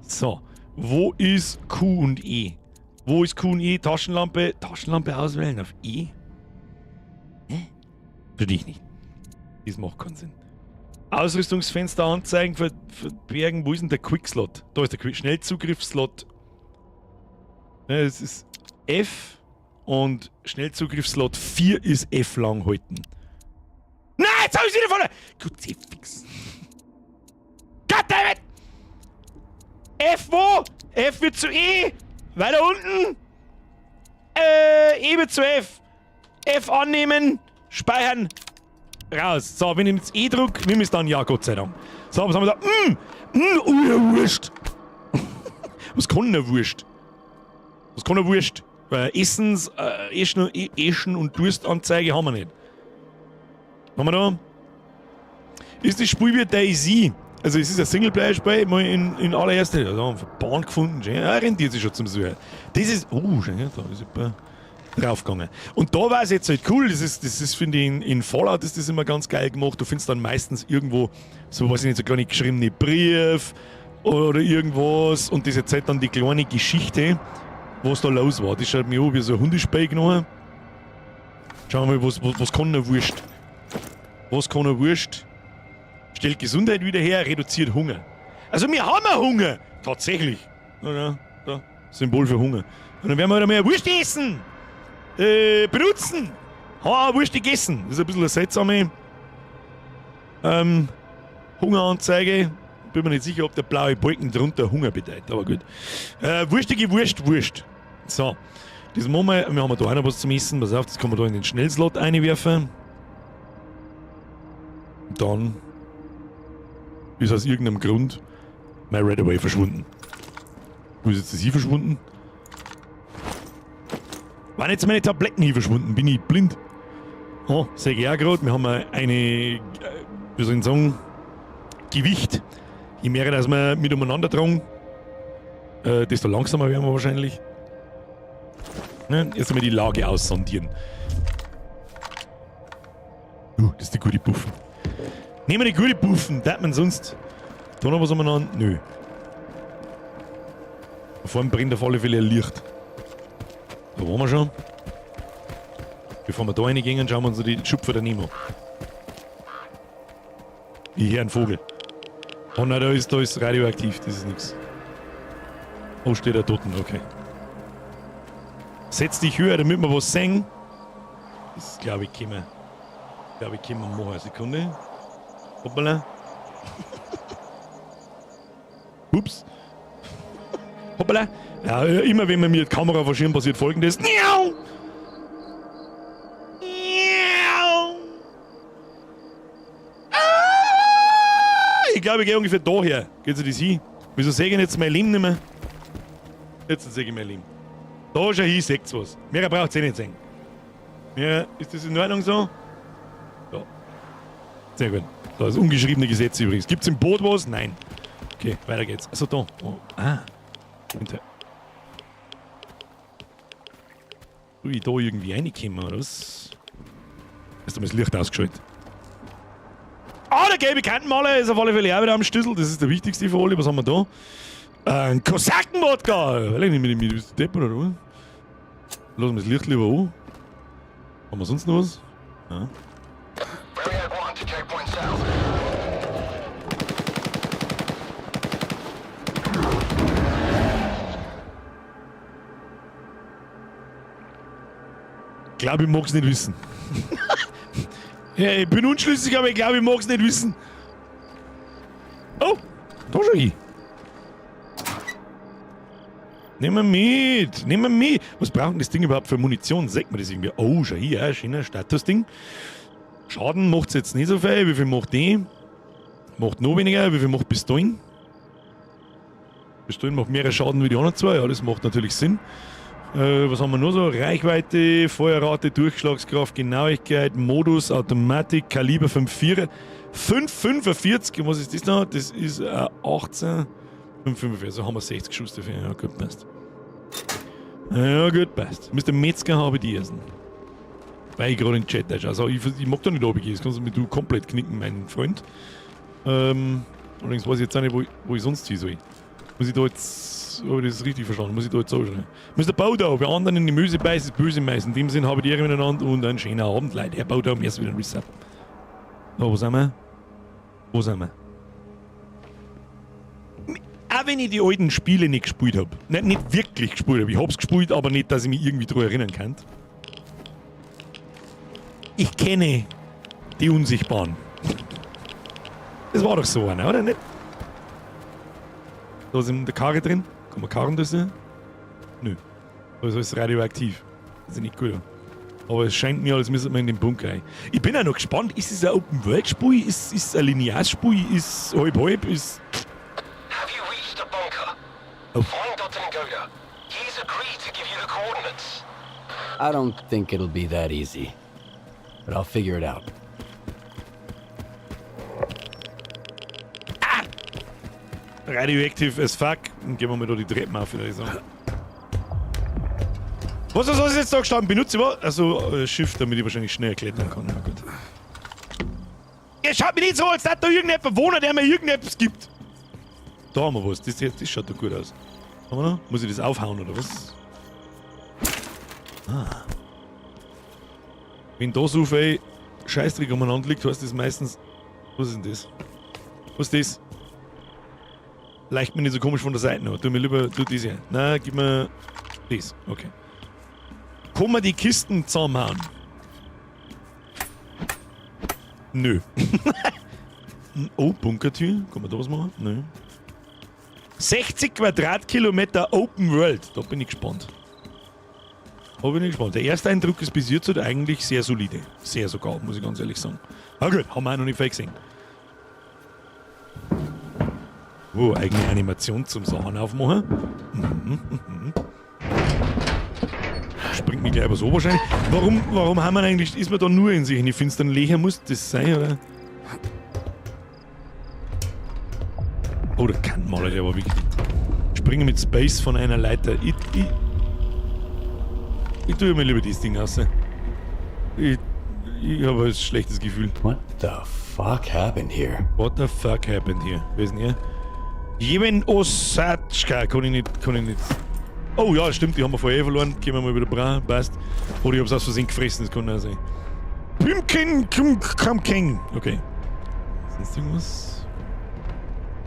So, wo ist Q und E? Wo ist Q und E? Taschenlampe. Taschenlampe auswählen auf E? Hä? Für dich nicht. Das macht keinen Sinn. Ausrüstungsfenster anzeigen, verbergen. Wo ist denn der Quickslot? Da ist der Schnellzugriffslot. Ja, es ist F und Schnellzugriffslot 4 ist F lang halten. Nein, jetzt hab ich wieder voll! Gut, fix. Goddammit! F wo? F wird zu E. Weiter unten. E wird zu F. F annehmen. Speichern. Raus. So, wenn ich jetzt E drücke, nimm es dann ja, Gott sei Dank. So, was haben wir da? Wurst. Was kann denn Wurst? Was kann eine Wurst? Essen und Durstanzeige haben wir nicht. Was haben wir da? Ist das Spiel wie DayZ? Also es ist ein Singleplayer-Spiel, mal in allererster. Also haben wir Bahn gefunden. Ja, rentiert sich schon zum Suchen. Das ist. Schön, ja, da ist jemand draufgegangen. Und da war es jetzt halt cool. Das ist finde ich, in Fallout ist das immer ganz geil gemacht. Du findest dann meistens irgendwo, so weiß ich nicht, so kleine geschriebene Brief oder irgendwas. Und das erzählt dann die kleine Geschichte, was da los war. Das schaut mir an wie so ein Hundespiel genommen. Schauen wir mal, was kann eine Wurst? Was kann eine Wurst? Stellt Gesundheit wieder her, reduziert Hunger. Also wir haben ja Hunger! Tatsächlich. Ja, da, Symbol für Hunger. Und dann werden wir wieder mehr Wurst essen! Benutzen! Wurst gegessen. Das ist ein bisschen eine seltsame Hungeranzeige. Bin mir nicht sicher, ob der blaue Balken drunter Hunger bedeutet, aber gut. Wurstige Wurst. So. Das machen wir haben da auch noch was zum Essen. Pass auf, das kann man da in den Schnellslot einwerfen. Und dann ist aus irgendeinem Grund mein Red Away verschwunden. Wo ist jetzt das hier verschwunden? Waren jetzt meine Tabletten hier verschwunden? Bin ich blind? Oh, sehe ich auch gerade. Wir haben eine, wie soll ich sagen, Gewicht. Je mehr, dass wir mit umeinander tragen, desto langsamer werden wir wahrscheinlich. Ne? Jetzt einmal die Lage aussondieren. Das ist die gute Puffen. Nehmen wir die gute Puffen, darf man sonst da noch was umeinander? Nö. Da vorne brennt auf alle Fälle ein Licht. Da waren wir schon. Bevor wir da reingehen, schauen wir uns die Schupfer daneben an. Ich höre einen Vogel. Oh nein, da ist radioaktiv, das ist nichts. Oh, steht der Toten, okay. Setz dich höher, damit wir was sehen. Das glaube ich, können wir machen. Eine Sekunde. Hoppala. Ups. Hoppala. Ja, immer wenn man mit der Kamera verschirmt, passiert Folgendes. Miau! Miau! Ich glaube, ich gehe ungefähr daher. Geht sich das hin? Wieso sehe ich jetzt mein Leben nicht mehr? Jetzt sehe ich mein Leben. Da schon hin, seht ihr was. Mehr braucht es eh nicht sehen. Ja, ist das in Ordnung so? Ja. Sehr gut. Da ist ungeschriebene Gesetz übrigens. Gibt es im Boot was? Nein. Okay, weiter geht's. Also da. Oh. Soll ich da irgendwie reinkommen, oder was? Hast du mal das Licht ausgeschaltet? Der gelbe Kantenmaler ist auf alle Fälle auch wieder am Schlüssel. Das ist der wichtigste von alle. Was haben wir da? Ein Kosakenwodka! Weil ich nicht mit dem Depp oder was? Lassen wir das Licht lieber an. Haben wir sonst noch was? Ja. Barrier 1 to checkpoint south. Ich glaube, ich mag's nicht wissen. Ja, ich bin unschlüssig, aber ich glaube, ich mag's nicht wissen. Oh, da schon ich. Nehmen wir mit. Was braucht denn das Ding überhaupt für Munition? Sagt man das irgendwie? Oh, schau hier, schöner Statusding. Schaden macht's jetzt nicht so viel. Wie viel macht die? Macht noch weniger. Wie viel macht Pistolen? Pistolen macht mehr Schaden wie die anderen zwei. Ja, das macht natürlich Sinn. Was haben wir noch so? Reichweite, Feuerrate, Durchschlagskraft, Genauigkeit, Modus, Automatik, Kaliber 5,4. 5,45. Was ist das da? Das ist 18. 5,45. Also haben wir 60 Schuss dafür. Ja, gut, passt. Ja, gut, passt. Müsste Metzger haben die ersten. Weil ich gerade in den Chat da schaue. Also, ich mag da nicht runtergehen. Das kannst du mit du komplett knicken, mein Freund. Allerdings weiß ich jetzt auch nicht, wo ich sonst hin soll. Muss ich da jetzt. Habe ich das richtig verstanden? Muss ich da jetzt so schreiben? Muss der Baudau, bei anderen in die Möse beißen, ist böse meisten. In dem Sinn habe ich die Ehre miteinander und einen schönen Abend, Leute. Herr Baudau, mir ist wieder ein Reset. So, wo sind wir? Wo sind wir? Auch wenn ich die alten Spiele nicht gespielt habe. Nicht wirklich gespielt habe. Ich habe es gespielt, aber nicht, dass ich mich irgendwie daran erinnern kann. Ich kenne die Unsichtbaren. Das war doch so einer, oder nicht? Da ist in der Karre drin. Kann man Karren das sehen? Nö. Also ist radioaktiv. Das ist nicht gut. Aber es scheint mir, als müsste man in den Bunker rein. Ich bin auch noch gespannt. Ist es ein Open-World-Spiel? Ist es ein Linear-Spiel? Ist halb-halb? Ist... Have you reached the bunker? Oh. Find Dr. Ngoda. He's agreed to give you the coordinates. I don't think it'll be that easy. But I'll figure it out. Radioactive as fuck. Dann gehen wir mal da die Treppen auf, würde ich sagen. Was ist jetzt da gestanden? Benutze was? Also Shift, damit ich wahrscheinlich schnell klettern kann. Na gut. Ihr schaut mich nicht so, als hätte da irgendjemand wohnen, der mir irgendetwas gibt. Da haben wir was. Das schaut doch gut aus. Haben wir noch? Muss ich das aufhauen oder was? Ah. Wenn da so viel Scheißdreck umeinander liegt, heißt das meistens... Was ist denn das? Was ist das? Leicht mir nicht so komisch von der Seite noch. Tu mir lieber das hier. Nein, gib mir das. Okay. Kann man die Kisten zusammenhauen? Nö. Oh, Bunkertür. Kann man da was machen? Nö. 60 Quadratkilometer Open World. Da bin ich gespannt. Da bin ich gespannt. Der erste Eindruck ist bis jetzt eigentlich sehr solide. Sehr sogar, muss ich ganz ehrlich sagen. Aber gut, haben wir auch noch nicht viel gesehen. Oh, eigene Animation zum Sachen aufmachen. Springt mich gleich aber so wahrscheinlich. Warum haben wir eigentlich, ist man da nur in sich in die finsteren Löcher? Muss das sein, oder? Oh, der kann mal, der war wichtig. Springen mit Space von einer Leiter. Ich tue mir lieber das Ding aus. Ich habe ein schlechtes Gefühl. What the fuck happened here? What the fuck happened here? Wer ist denn hier? Jemen Osatschka, kann ich nicht. Oh ja, stimmt, die haben wir vorher verloren. Gehen wir mal wieder braun, passt. Oder ich hab's aus Versehen gefressen, das kann auch sein. Pümken, Kamking. Okay. Sonst irgendwas?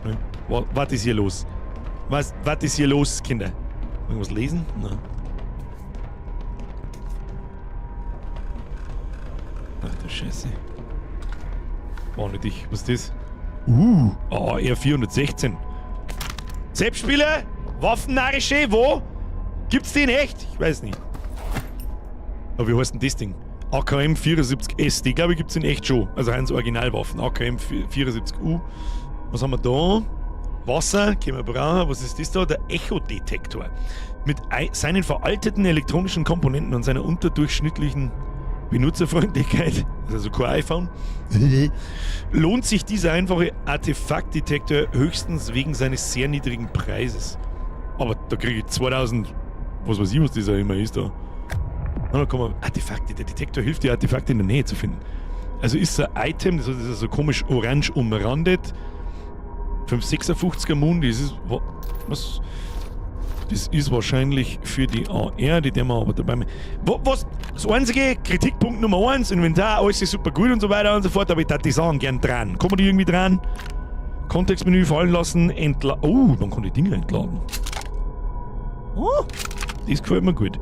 Nein. Was ist hier los? Was ist hier los, Kinder? Irgendwas lesen? Nein. Ach du Scheiße. War nicht ich. Was ist das? R416. Selbstspieler? Waffennarrische? Wo? Gibt's die in echt? Ich weiß nicht. Aber wie heißt denn das Ding? AKM 74S. Die glaube ich gibt's in echt schon. Also eins Originalwaffen. AKM 74U. Was haben wir da? Wasser. Gehen wir braun. Was ist das da? Der Echo-Detektor. Mit seinen veralteten elektronischen Komponenten und seiner unterdurchschnittlichen Benutzerfreundlichkeit, also kein iPhone, lohnt sich dieser einfache Artefaktdetektor höchstens wegen seines sehr niedrigen Preises. Aber da kriege ich 2000, was weiß ich, was dieser immer ist da. Und dann kann man, Artefakte, der Detektor hilft dir, Artefakte in der Nähe zu finden. Also ist ein Item, das ist so komisch orange umrandet, 556er Mund, das ist, was? Das ist wahrscheinlich für die AR, die wir aber dabei... Was? das einzige Kritikpunkt Nummer 1, Inventar, alles ist super gut und so weiter und so fort, aber ich darf die Sachen gern dran. Kann man die irgendwie dran? Kontextmenü fallen lassen, entladen. Oh, man kann die Dinger entladen. Oh, das gefällt mir gut.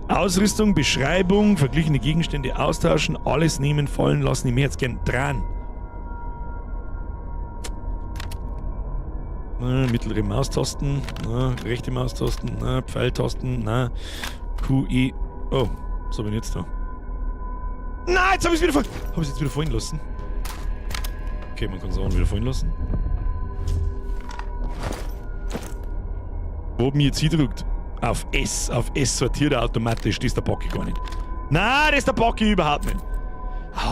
Ausrüstung, Beschreibung, verglichene Gegenstände austauschen, alles nehmen, fallen lassen. Ich mir jetzt gern dran. Mittlere Maustasten, rechte Maustasten, Pfeiltasten, QI. Oh, was habe ich jetzt da? Nein, jetzt habe ich es jetzt wieder fallen lassen. Okay, man kann es auch wieder fallen lassen. Wo hab ich jetzt hingedrückt? Auf S sortiert er automatisch, das ist der Pocky gar nicht. Nein, das ist der Pocky überhaupt nicht.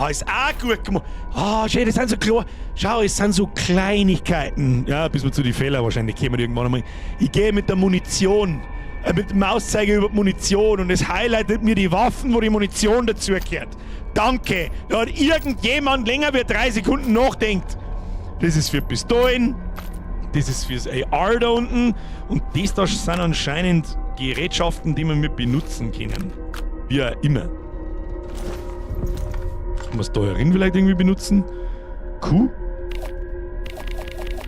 Ist auch gut gemacht. Schau, das sind so klar. Schau, es sind so Kleinigkeiten. Ja, bis wir zu den Fehlern wahrscheinlich kommen irgendwann einmal. Ich gehe mit der Munition, mit dem Mauszeiger über die Munition und es highlightet mir die Waffen, wo die Munition dazugehört. Danke. Da hat irgendjemand länger wie 3 Sekunden nachdenkt. Das ist für Pistolen, das ist fürs AR da unten und das da sind anscheinend Gerätschaften, die man mit benutzen können. Wie auch immer. Kann man es da herin vielleicht irgendwie benutzen? Q?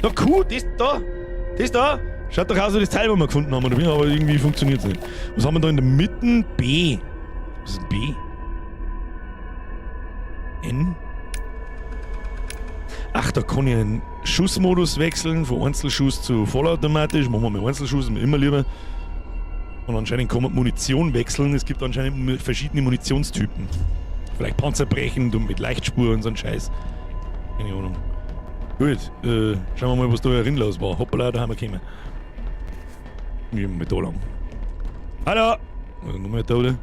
Da Q, das da. Schaut doch aus wie das Teil, was wir gefunden haben, oder wie? Aber irgendwie funktioniert es nicht. Was haben wir da in der Mitte? B. Was ist B? N? Ach, da kann ich einen Schussmodus wechseln, von Einzelschuss zu vollautomatisch. Machen wir mit Einzelschuss, ist mir immer lieber. Und anscheinend kann man Munition wechseln. Es gibt anscheinend verschiedene Munitionstypen. Vielleicht panzerbrechend und mit Leichtspur und so ein Scheiß. Keine Ahnung. Gut, schauen wir mal, was da herin los war. Hoppala, da haben wir gekommen. Ich bin mit da lang. Hallo! Nochmal da, oder?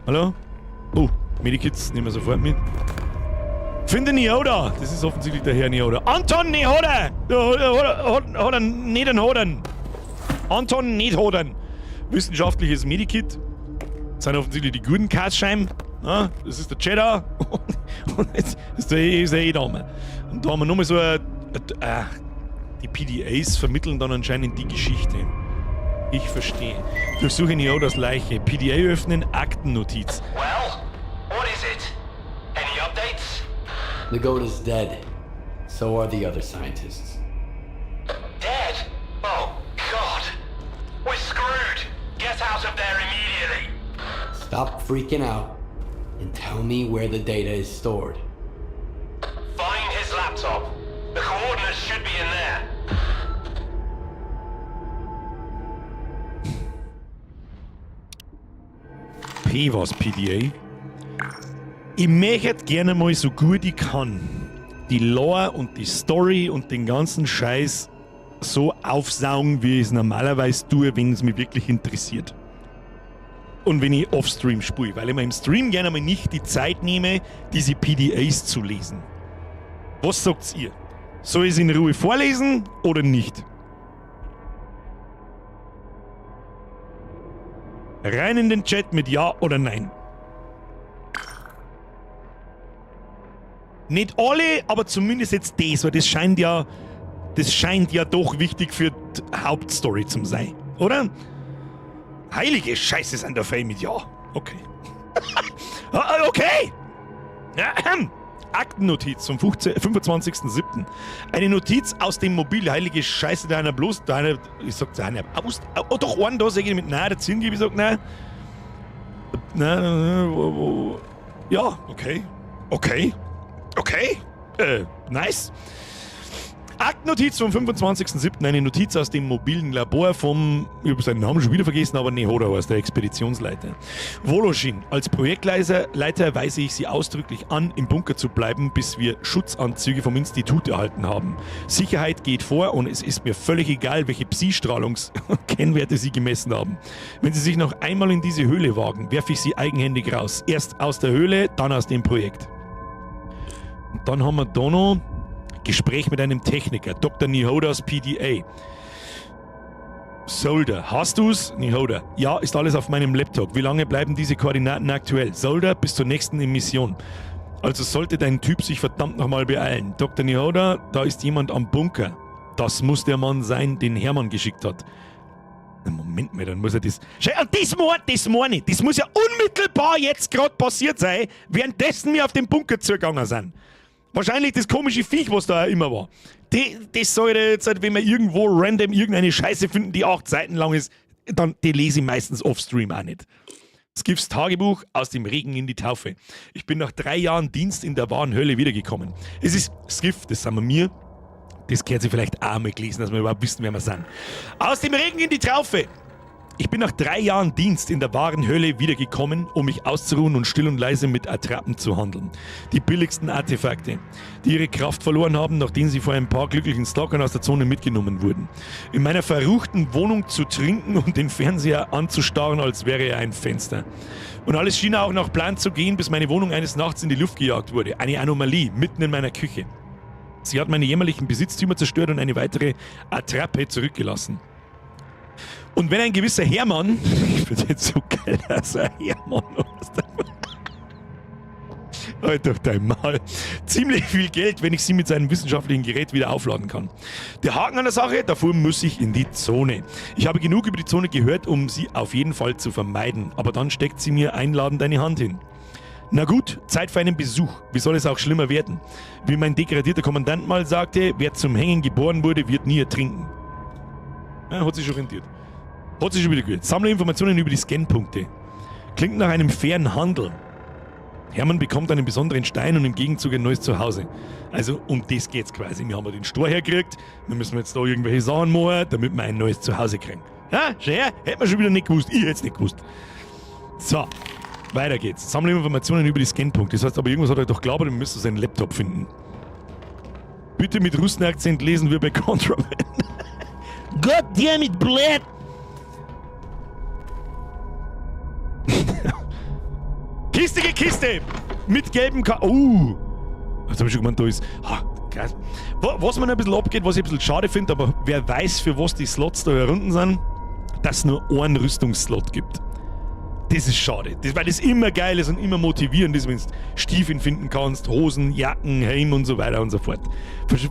Hallo? Oh, Medikits nehmen wir sofort mit. Finde Nehoda! Das ist offensichtlich der Herr Nehoda. Anton Nehoda! Hodern, nicht einen Hodern! Anton nicht Hodern! Wissenschaftliches Medikit. Das sind offensichtlich die guten Kassscheiben. Ja, das ist der Cheddar und jetzt ist der E-Dame. Und da haben wir nochmal so die PDAs vermitteln dann anscheinend die Geschichte. Ich verstehe. Durchsuche Nehodas Leiche. PDA öffnen, Aktennotiz. Well, what is it? Any updates? Nagoda's dead. So are the other scientists. Dead? Oh, God. We're screwed. Get out of there immediately. Stop freaking out and tell me where the data is stored. Find his laptop. The coordinates should be in there. P was PDA. Ich möchte gerne mal so gut ich kann die Lore und die Story und den ganzen Scheiß so aufsaugen, wie ich es normalerweise tue, wenn es mich wirklich interessiert. Und wenn ich offstream spiele, weil ich mir im Stream gerne mal nicht die Zeit nehme, diese PDAs zu lesen. Was sagt ihr? Soll ich es in Ruhe vorlesen oder nicht? Rein in den Chat mit Ja oder Nein. Nicht alle, aber zumindest jetzt das, weil das scheint ja doch wichtig für die Hauptstory zu sein, oder? Heilige Scheiße sind da fein mit Ja. Okay. Okay! Aktennotiz vom 25.07. Eine Notiz aus dem Mobil. Heilige Scheiße, da einer bloß, da einer, ich sag da einer, oh doch, einen da, sag ich mit Nein, der Zinn gebe ich, sag Nein. Nein, ja, okay. Okay. Okay. Nice. Aktennotiz vom 25.07. Eine Notiz aus dem mobilen Labor vom, ich habe seinen Namen schon wieder vergessen, aber Nehoda war es, der Expeditionsleiter. Voloshin, als Projektleiter weise ich Sie ausdrücklich an, im Bunker zu bleiben, bis wir Schutzanzüge vom Institut erhalten haben. Sicherheit geht vor und es ist mir völlig egal, welche Psi-Strahlungskennwerte Sie gemessen haben. Wenn Sie sich noch einmal in diese Höhle wagen, werfe ich Sie eigenhändig raus. Erst aus der Höhle, dann aus dem Projekt. Und dann haben wir da noch Gespräch mit einem Techniker, Dr. Nehodas PDA. Soldier, hast du's? Nehoda. Ja, ist alles auf meinem Laptop. Wie lange bleiben diese Koordinaten aktuell? Soldier, bis zur nächsten Emission. Also sollte dein Typ sich verdammt nochmal beeilen. Dr. Nehoda, da ist jemand am Bunker. Das muss der Mann sein, den Hermann geschickt hat. Moment mal, dann muss er das... Schau, und das meine ich. Das muss ja unmittelbar jetzt gerade passiert sein, währenddessen wir auf den Bunker zugegangen sind. Wahrscheinlich das komische Viech, was da immer war. Das sollte jetzt, halt, wenn wir irgendwo random irgendeine Scheiße finden, die 8 Seiten lang ist, dann die lese ich meistens offstream auch nicht. Skiffs Tagebuch aus dem Regen in die Taufe. Ich bin nach 3 Jahren Dienst in der wahren Hölle wiedergekommen. Es ist Skiff, das sind wir. Das gehört sich vielleicht auch mal gelesen, dass wir überhaupt wissen, wer wir sind. Aus dem Regen in die Taufe. Ich bin nach 3 Jahren Dienst in der wahren Hölle wiedergekommen, um mich auszuruhen und still und leise mit Attrappen zu handeln. Die billigsten Artefakte, die ihre Kraft verloren haben, nachdem sie vor ein paar glücklichen Stalkern aus der Zone mitgenommen wurden. In meiner verruchten Wohnung zu trinken und den Fernseher anzustarren, als wäre er ein Fenster. Und alles schien auch nach Plan zu gehen, bis meine Wohnung eines Nachts in die Luft gejagt wurde. Eine Anomalie mitten in meiner Küche. Sie hat meine jämmerlichen Besitztümer zerstört und eine weitere Attrappe zurückgelassen. Und wenn ein gewisser Hermann, ich finde jetzt so geil, dass ein Hermann halt doch dein Maul, ziemlich viel Geld, wenn ich sie mit seinem wissenschaftlichen Gerät wieder aufladen kann. Der Haken an der Sache, davor muss ich in die Zone. Ich habe genug über die Zone gehört, um sie auf jeden Fall zu vermeiden, aber dann steckt sie mir einladend eine Hand hin. Na gut, Zeit für einen Besuch. Wie soll es auch schlimmer werden? Wie mein degradierter Kommandant mal sagte, wer zum Hängen geboren wurde, wird nie ertrinken. Ja, hat sich schon rentiert. Hat sich schon wieder gehört. Sammle Informationen über die Scanpunkte. Klingt nach einem fairen Handel. Hermann bekommt einen besonderen Stein und im Gegenzug ein neues Zuhause. Also um das geht's quasi. Wir haben den Stor hergekriegt, dann müssen wir jetzt da irgendwelche Sachen machen, damit wir ein neues Zuhause kriegen. Ja, schau her, hätten wir schon wieder nicht gewusst. Ich hätte es nicht gewusst. So, weiter geht's. Sammle Informationen über die Scanpunkte. Das heißt aber, irgendwas hat er doch glaubt, wir müssen seinen Laptop finden. Bitte mit Russenakzent lesen wir bei Contraband. God damn it, blöd! Kistige Kiste! Mit gelbem jetzt hab ich schon gemeint, da ist... Krass. Was mir noch ein bisschen abgeht, was ich ein bisschen schade finde, aber wer weiß, für was die Slots da herunten sind, dass es nur einen Rüstungsslot gibt. Das ist schade. Weil das immer geil ist und immer motivierend ist, wenn du Stiefeln finden kannst, Hosen, Jacken, Helm und so weiter und so fort.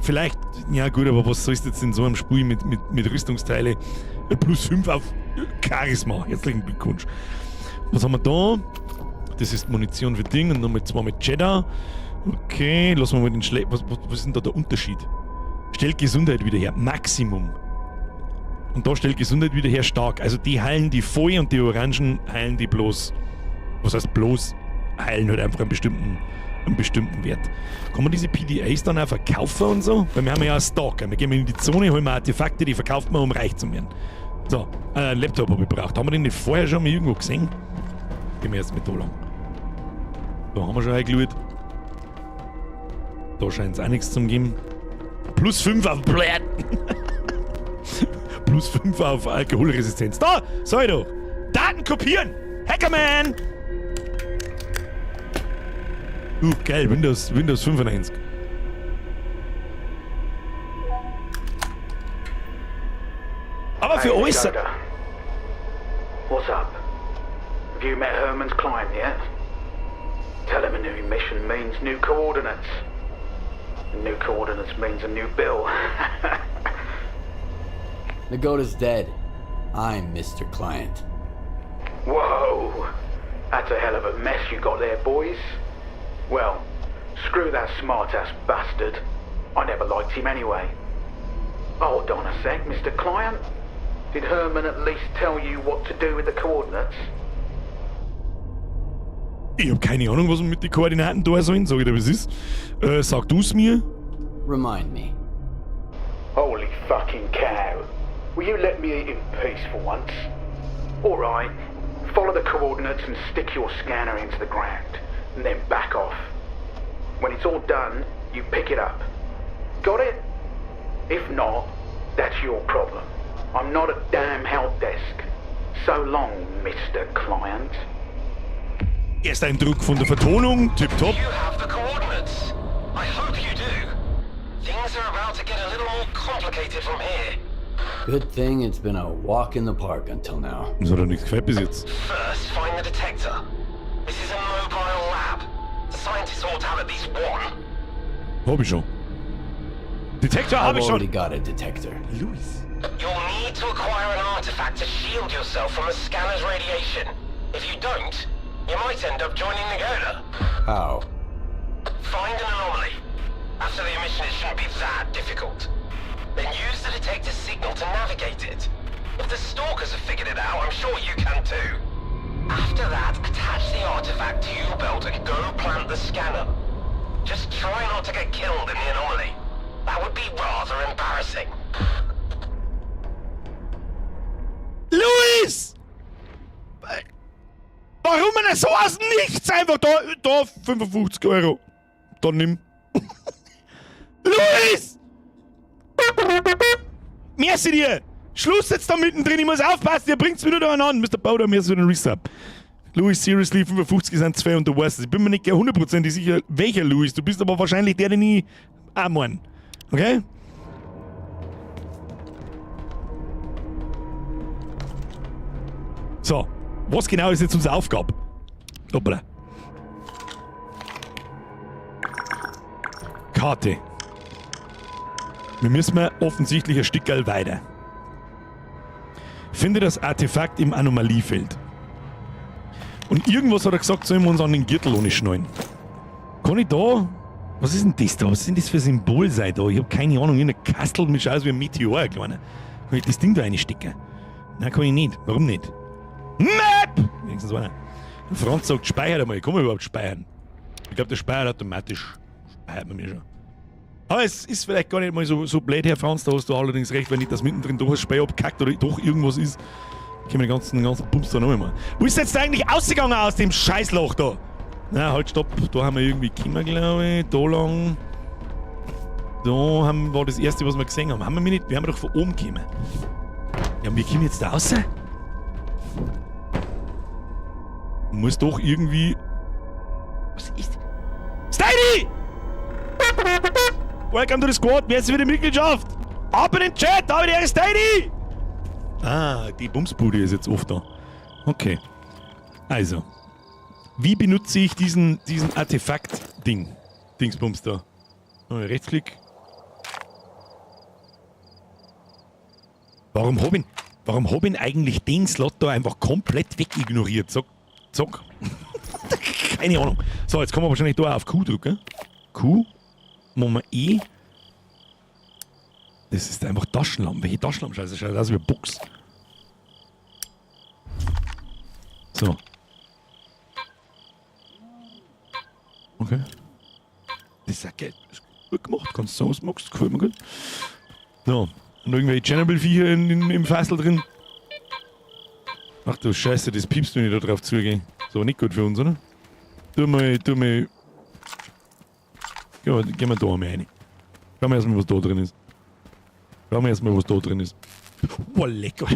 Vielleicht, ja gut, aber was sollst du jetzt in so einem Spiel mit Rüstungsteile +5 auf Charisma? Herzlichen Glückwunsch. Was haben wir da? Das ist Munition für Ding und nochmal 2 mit Cheddar. Okay, lassen wir mal den was ist denn da der Unterschied? Stellt Gesundheit wieder her. Maximum. Und da stellt Gesundheit wieder her stark. Also die heilen die voll und die Orangen heilen die bloß. Was heißt bloß? Heilen halt einfach einen bestimmten Wert. Kann man diese PDAs dann auch verkaufen und so? Weil wir haben ja einen Stalker. Wir gehen in die Zone, holen wir Artefakte, die verkauft man, um reich zu werden. So, einen Laptop habe ich gebraucht. Haben wir den nicht vorher schon mal irgendwo gesehen? Gehen wir erst mit da lang. Da haben wir schon eingelüht. Da scheint es auch nichts zu geben. +5 auf Blät. +5 auf Alkoholresistenz. Da! Sag ich doch! Daten kopieren! Hackerman! Geil, Windows 95. Aber für euch... What's up? Have you met Herman's client yet? Tell him a new mission means new coordinates. And new coordinates means a new bill. Nagoda's dead. I'm Mr. Client. Whoa! That's a hell of a mess you got there, boys. Well, screw that smart-ass bastard. I never liked him anyway. Hold on a sec, Mr. Client. Did Herman at least tell you what to do with the coordinates? Ich hab keine Ahnung, was wir mit den Koordinaten da sollen. Sag ich dir, was ist. Sag du's mir. Remind me. Holy fucking cow. Will you let me eat in peace for once? Alright. Follow the coordinates and stick your scanner into the ground. And then back off. When it's all done, you pick it up. Got it? If not, that's your problem. I'm not a damn help desk. So long, Mr. Client. Ersteindruck von der Vertonung, tipptopp. You have the coordinates. I hope you do. Things are about to get a little more complicated from here. Good thing it's been a walk in the park until now. Das hat doch nichts gefällt bis jetzt. First, find the detector. This is a mobile lab. The scientists ought to have at least one. Hab ich schon. Detektor hab ich I've schon. already got a detector. Luis. You'll need to acquire an artifact to shield yourself from the scanner's radiation. If you don't, you might end up joining Nagoda. How? Find an anomaly. After the emission, it shouldn't be that difficult. Then use the detector signal to navigate it. If the stalkers have figured it out, I'm sure you can too. After that, attach the artifact to your belt and go plant the scanner. Just try not to get killed in the anomaly. That would be rather embarrassing. Luis! Warum denn so aus nichts einfach da 55 Euro? Dann nimm. Luis! Merci dir! Schluss jetzt da mittendrin, ich muss aufpassen, ihr bringt's wieder durcheinander. Mr. Bauder, mir ist wieder ein Resub. Louis, seriously, 55 sind 2 und du weißt es. Ich bin mir nicht 100% sicher, welcher Louis. Du bist aber wahrscheinlich der, den ich auch mein. Okay? So, was genau ist jetzt unsere Aufgabe? Hoppla. Karte. Wir müssen offensichtlich ein Stückchen weiter. Finde das Artefakt im Anomaliefeld. Und irgendwas hat er gesagt, sollen wir uns an den Gürtel anschnallen. Kann ich da... Was ist denn das da? Was sind das für Symbol sein da? Ich hab keine Ahnung. Eine Kastel mit aus wie ein Meteor, ein kleiner. Kann ich das Ding da reinstecken? Nein, kann ich nicht. Warum nicht? Map! Wenigstens einer. Franz sagt, speichert einmal. Kann man überhaupt speichern? Ich glaube, der speichert automatisch. Speichert man mir schon. Aber es ist vielleicht gar nicht mal so blöd, Herr Franz. Da hast du allerdings recht, wenn nicht das mittendrin doch ein Speicher abkackt oder doch irgendwas ist. Können wir den ganzen Pumps da noch mal. Wo ist jetzt eigentlich ausgegangen aus dem Scheißloch da? Na, halt, stopp. Da haben wir irgendwie gekommen, glaube ich. Da lang. Da war das erste, was wir gesehen haben. Haben wir nicht? Wir haben doch von oben gekommen. Ja, und wir kommen jetzt da raus? Muss doch irgendwie... Was ist... Steady! Welcome to the squad. Wer ist wieder Mitgliedschaft? Ab in den Chat, da der ist Steady! Ah, die Bumsbude ist jetzt oft da. Okay. Also. Wie benutze ich diesen Artefakt-Ding? Dingsbums da. Rechtsklick. Warum hab ich eigentlich den Slot da einfach komplett wegignoriert? Zack. Keine Ahnung. So, jetzt kann man wahrscheinlich da auf Q drücken. Q. Machen wir E. Das ist einfach Taschenlampe. Welche Taschenlampe? Scheiße, schaut aus wie eine Box. So. Okay. Das ist ja gut gemacht. Kannst du so was magst, gefällt mir gut. So. Und irgendwelche Chernobyl-Viecher im Fassel drin. Ach du Scheiße, das piepst, wenn ich da drauf zugehe. So, nicht gut für uns, oder? Tu mal. Gehen wir da einmal rein. Schauen wir erstmal, was da drin ist. Oh, lecker.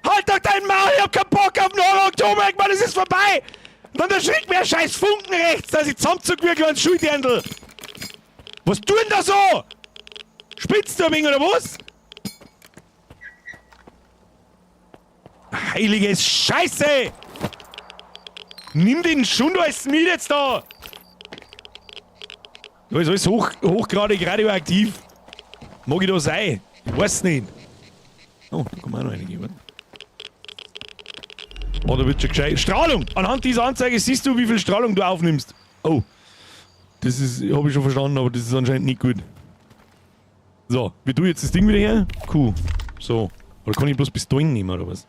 Halt doch deinen Maul, ich hab keinen Bock auf einen Oktober, Mann, es ist vorbei! Und dann erschrickt mir ein scheiß Funken rechts, dass ich zusammenzuck wie ein kleines Schuldirndl. Was tun da so? Spitzt du ein wenig oder was? Heiliges Scheiße! Nimm den Schundo als Miet jetzt da! Da ist alles hochgradig radioaktiv. Mag ich da sein? Ich weiß nicht. Oh, da kann man auch noch reingehen. Oh, da wird schon gescheit. Strahlung! Anhand dieser Anzeige siehst du, wie viel Strahlung du aufnimmst. Oh. Das ist, habe ich schon verstanden, aber das ist anscheinend nicht gut. So, wie tue ich jetzt das Ding wieder her? Q. So. Oder kann ich bloß Pistolen nehmen, oder was?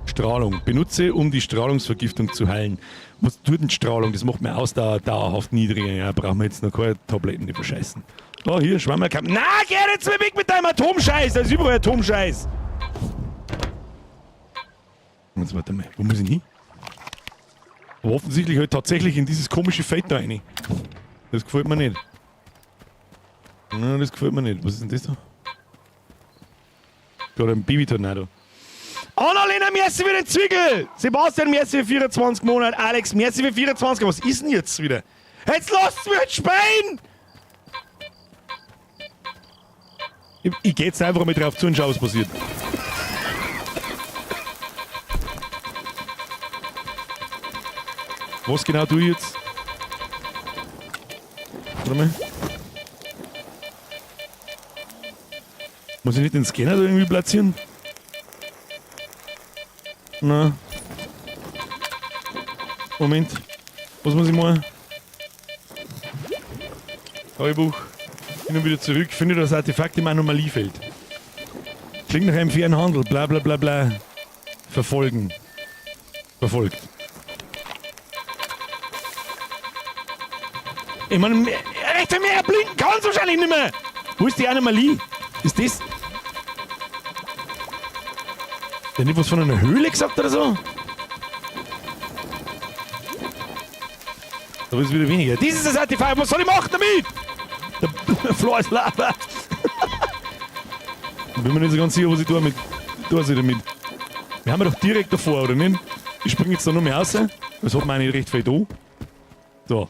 Strahlung. Benutze, um die Strahlungsvergiftung zu heilen. Was tut denn Strahlung? Das macht mir Ausdauer dauerhaft niedriger. Ja, brauchen wir jetzt noch keine Tabletten, die verscheißen. Oh, hier, Schwammerkamm. Na, geh jetzt mal weg mit deinem Atomscheiß! Da ist überall Atomscheiß! Jetzt warte mal, wo muss ich hin? Aber offensichtlich halt tatsächlich in dieses komische Feld da rein. Das gefällt mir nicht. Na, das gefällt mir nicht. Was ist denn das da? Gerade ein Baby-Tornado. Annalena, merci für den Zwickel! Sebastian, merci für 24 Monate. Alex, merci für 24. Was ist denn jetzt wieder? Jetzt lasst mich jetzt spielen! Ich geh jetzt einfach mal drauf zu und schau, was passiert. Was genau tue ich jetzt? Warte mal. Muss ich nicht den Scanner da irgendwie platzieren? Na. Moment. Was muss ich machen? Tagebuch. Hin und wieder zurück. Finde das Artefakt im Anomaliefeld. Klingt nach einem fairen Handel. Bla bla bla bla. Verfolgen. Verfolgt. Ich meine, recht mehr blinken kann es wahrscheinlich nicht mehr. Wo ist die Anomalie? Ist das? Der nicht was von einer Höhle gesagt oder so? Da ist es wieder weniger. Dies ist das Artefakt. Was soll ich machen damit? Der Floor ist Lava. Ich bin mir nicht so ganz sicher, was ich damit damit. Wir haben ja doch direkt davor, oder nicht? Ich springe jetzt da noch mehr raus. Das hat man nicht recht viel da. So.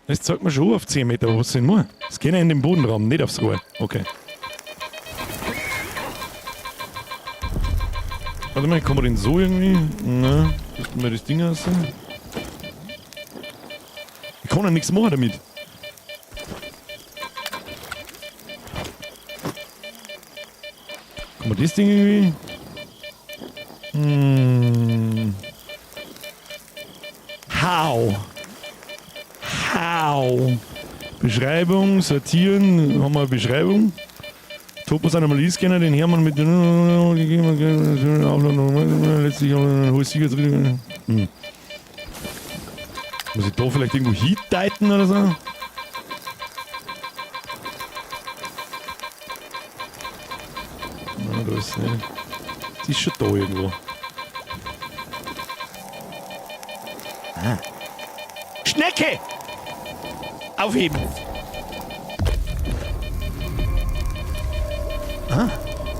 Das zeigt man schon auf 10 Meter, aber was sind wir? Das geht ja in den Bodenraum, nicht aufs Rohr. Okay. Warte mal, kann man den so irgendwie? Na, lassen wir das Ding aus. Ich kann ja nichts machen damit. Kann man das Ding irgendwie? How? Beschreibung, sortieren, haben wir eine Beschreibung. Topos Anomalie-Scanner, den Hermann mit letztlich hohes Sieger. Muss ich da vielleicht irgendwo hindeuten oder so? Na, da ist nicht. Sie ist schon da irgendwo. Ah. Schnecke! Aufheben! Ah.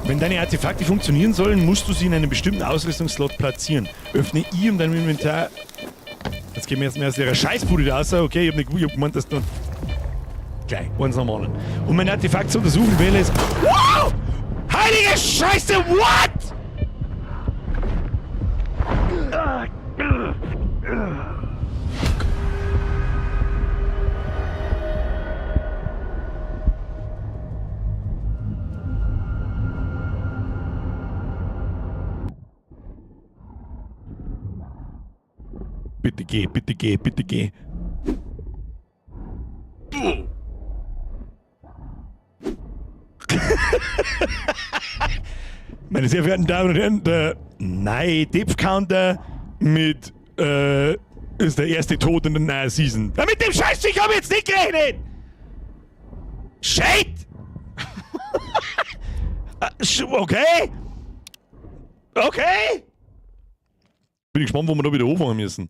Wenn deine Artefakte funktionieren sollen, musst du sie in einem bestimmten Ausrüstungsslot platzieren. Öffne I, um deinem Inventar... Jetzt gehen wir jetzt mehr aus der Scheißbude da raus. Okay, ich hab gemeint, dass du... Gleich, eins nochmal. Um mein Artefakt zu untersuchen, wähle es... Wow! Heilige Scheiße, what? Bitte geh, bitte geh, bitte geh. Meine sehr verehrten Damen und Herren, der Depth-Counter mit, ist der erste Tod in der neuen Season. Ja, mit dem Scheiß, ich habe jetzt nicht gerechnet! Shit! Okay? Okay? Bin ich gespannt, wo wir da wieder anfangen müssen.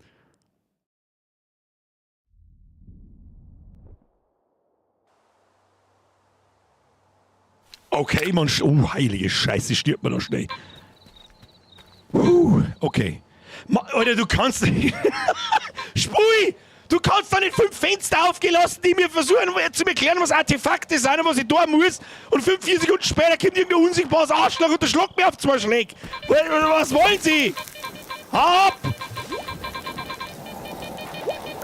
Okay, man. Oh, heilige Scheiße, stirbt man da schnell. Okay. Alter, du kannst nicht. Spui! Du kannst da nicht 5 Fenster aufgelassen, die mir versuchen zu erklären, was Artefakte sind und was ich da muss. Und 4 Sekunden später kommt irgendein unsichtbares Arschloch und der schlägt mir auf 2 Schläge. Was wollen sie? Ab!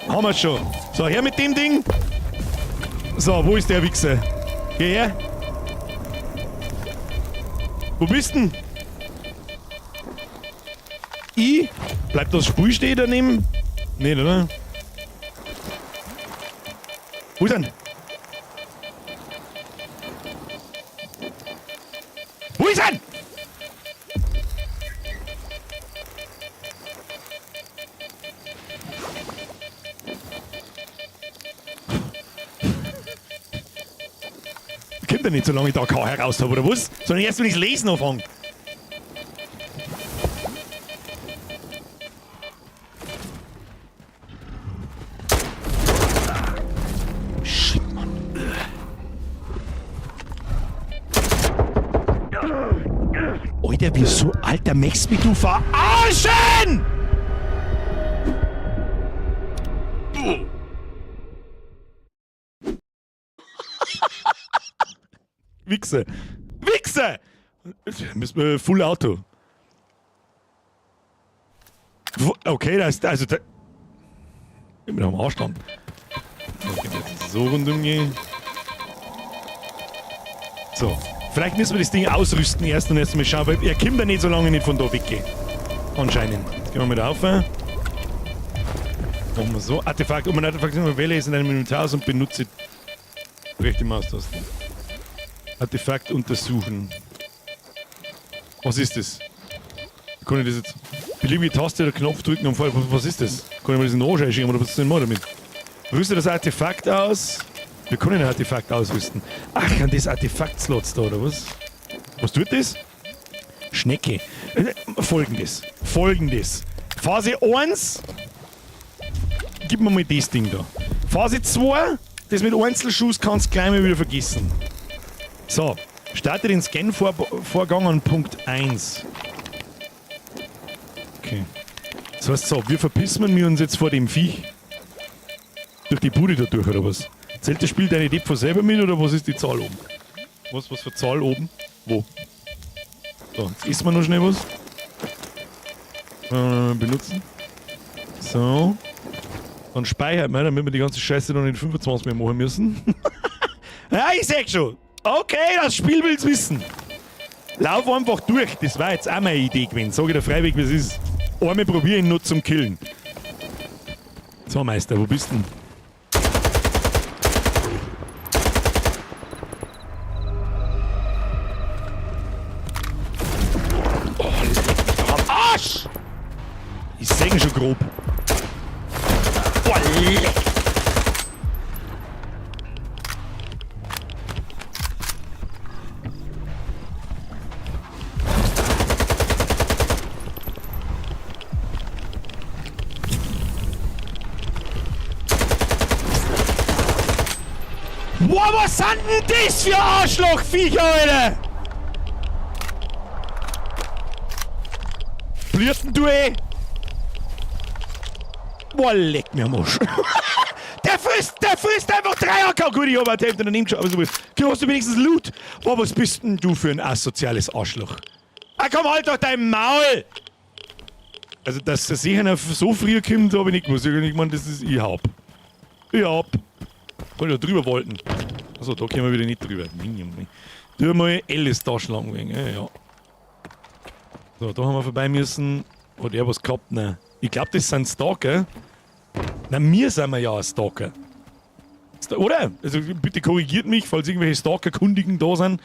Haben wir schon. So, her mit dem Ding. So, wo ist der Wichser? Geh her. Wo bist denn? Bleibt das Spiel stehen daneben? Nicht, oder? Wo ist denn? Wo ist denn? Kommt ja nicht, solange ich da K heraus habe, oder was? Sondern erst, wenn ich das Lesen anfange. Shit, Mann. Alter, wieso? Alter, möchtest mich du verarschen? Wichse! Wichse! Müssen wir Full Auto. Okay, da ist. Also. Da, ich bin am Arsch dran. Okay, so rundum gehen. So. Vielleicht müssen wir das Ding ausrüsten erst und erst mal schauen, weil er kommt ja nicht so lange nicht von da weggehen. Anscheinend. Jetzt gehen wir mit auf. Machen wir so. Artefakt. Um ein Artefakt zu wähle es in einem Inventar aus und benutze rechte Maustaste. Artefakt untersuchen. Was ist das? Kann ich das jetzt? Beliebige Taste oder Knopf drücken und voll. Was ist das? Kann ich mir das in den Arsch einschieben oder was ist denn mal damit? Rüste das Artefakt aus. Wir können ein Artefakt ausrüsten. Ach, an das Artefakt-Slots da, oder was? Was tut das? Schnecke. Folgendes. Phase 1. Gib mir mal das Ding da. Phase 2. Das mit Einzelschuss kannst du gleich mal wieder vergessen. So. Starte den Scan-Vorgang an Punkt 1. Okay. Das heißt so, wir verpissen wir uns jetzt vor dem Viech. Durch die Bude da durch, oder was? Zählt das Spiel deine Depot selber mit, oder was ist die Zahl oben? Was für Zahl oben? Wo? So, jetzt isst man noch schnell was. Benutzen. So. Dann speichert man, damit wir die ganze Scheiße dann in 25 mehr machen müssen. Ja, ich sag schon. Okay, das Spiel will's wissen. Lauf einfach durch. Das war jetzt auch meine Idee gewesen. Sag ich dir freiwillig, wie es ist. Einmal probieren, nur zum Killen. So, Meister, wo bist du denn? Arsch! Ich säge schon grob. Boah, leck! Wow, was sind denn das für Arschlochviecher, Alter? Blüten du, ey! Boah, leck mir am Arsch. der frisst einfach 3 AK. Gut, ich hab eine Hälfte daneben geschaut, aber so was. Du hast du wenigstens Loot. Boah, was bist denn du für ein asoziales Arschloch? Ah, komm, halt doch dein Maul! Also, dass der Seher so früh kommt, habe ich nicht gewusst. Ich meine, das ist ich hab. Wollte ja drüber wollten. Achso, da können wir wieder nicht drüber. Tu mal Alice da schlagen wegen. Ja. So, da haben wir vorbei müssen. Hat er was gehabt? Nein. Ich glaube, das sind Stalker. Nein, wir sind ja ein Stalker. Oder? Also bitte korrigiert mich, falls irgendwelche Stalker-Kundigen da sind.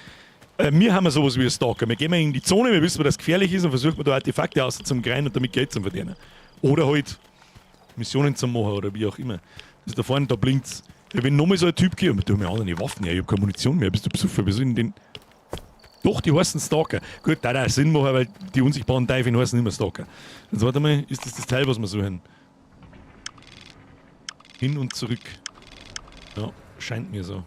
Wir haben ja sowas wie ein Stalker. Wir gehen mal in die Zone, wir wissen, dass es gefährlich ist und versuchen da Artefakte auszugreifen und damit Geld zu verdienen. Oder halt Missionen zu machen oder wie auch immer. Also da vorne, da blinkt's. Ja, wenn nochmal so ein Typ geht, du hast mir andere Waffen, ja, ich hab keine Munition mehr, bist du besoffen, wir sind den... Doch, die heißen Stalker. Gut, da hat Sinn machen, weil die unsichtbaren Teufel heißen immer Stalker. Jetzt warte mal, ist das Teil, was wir suchen? Hin und zurück. Ja, scheint mir so.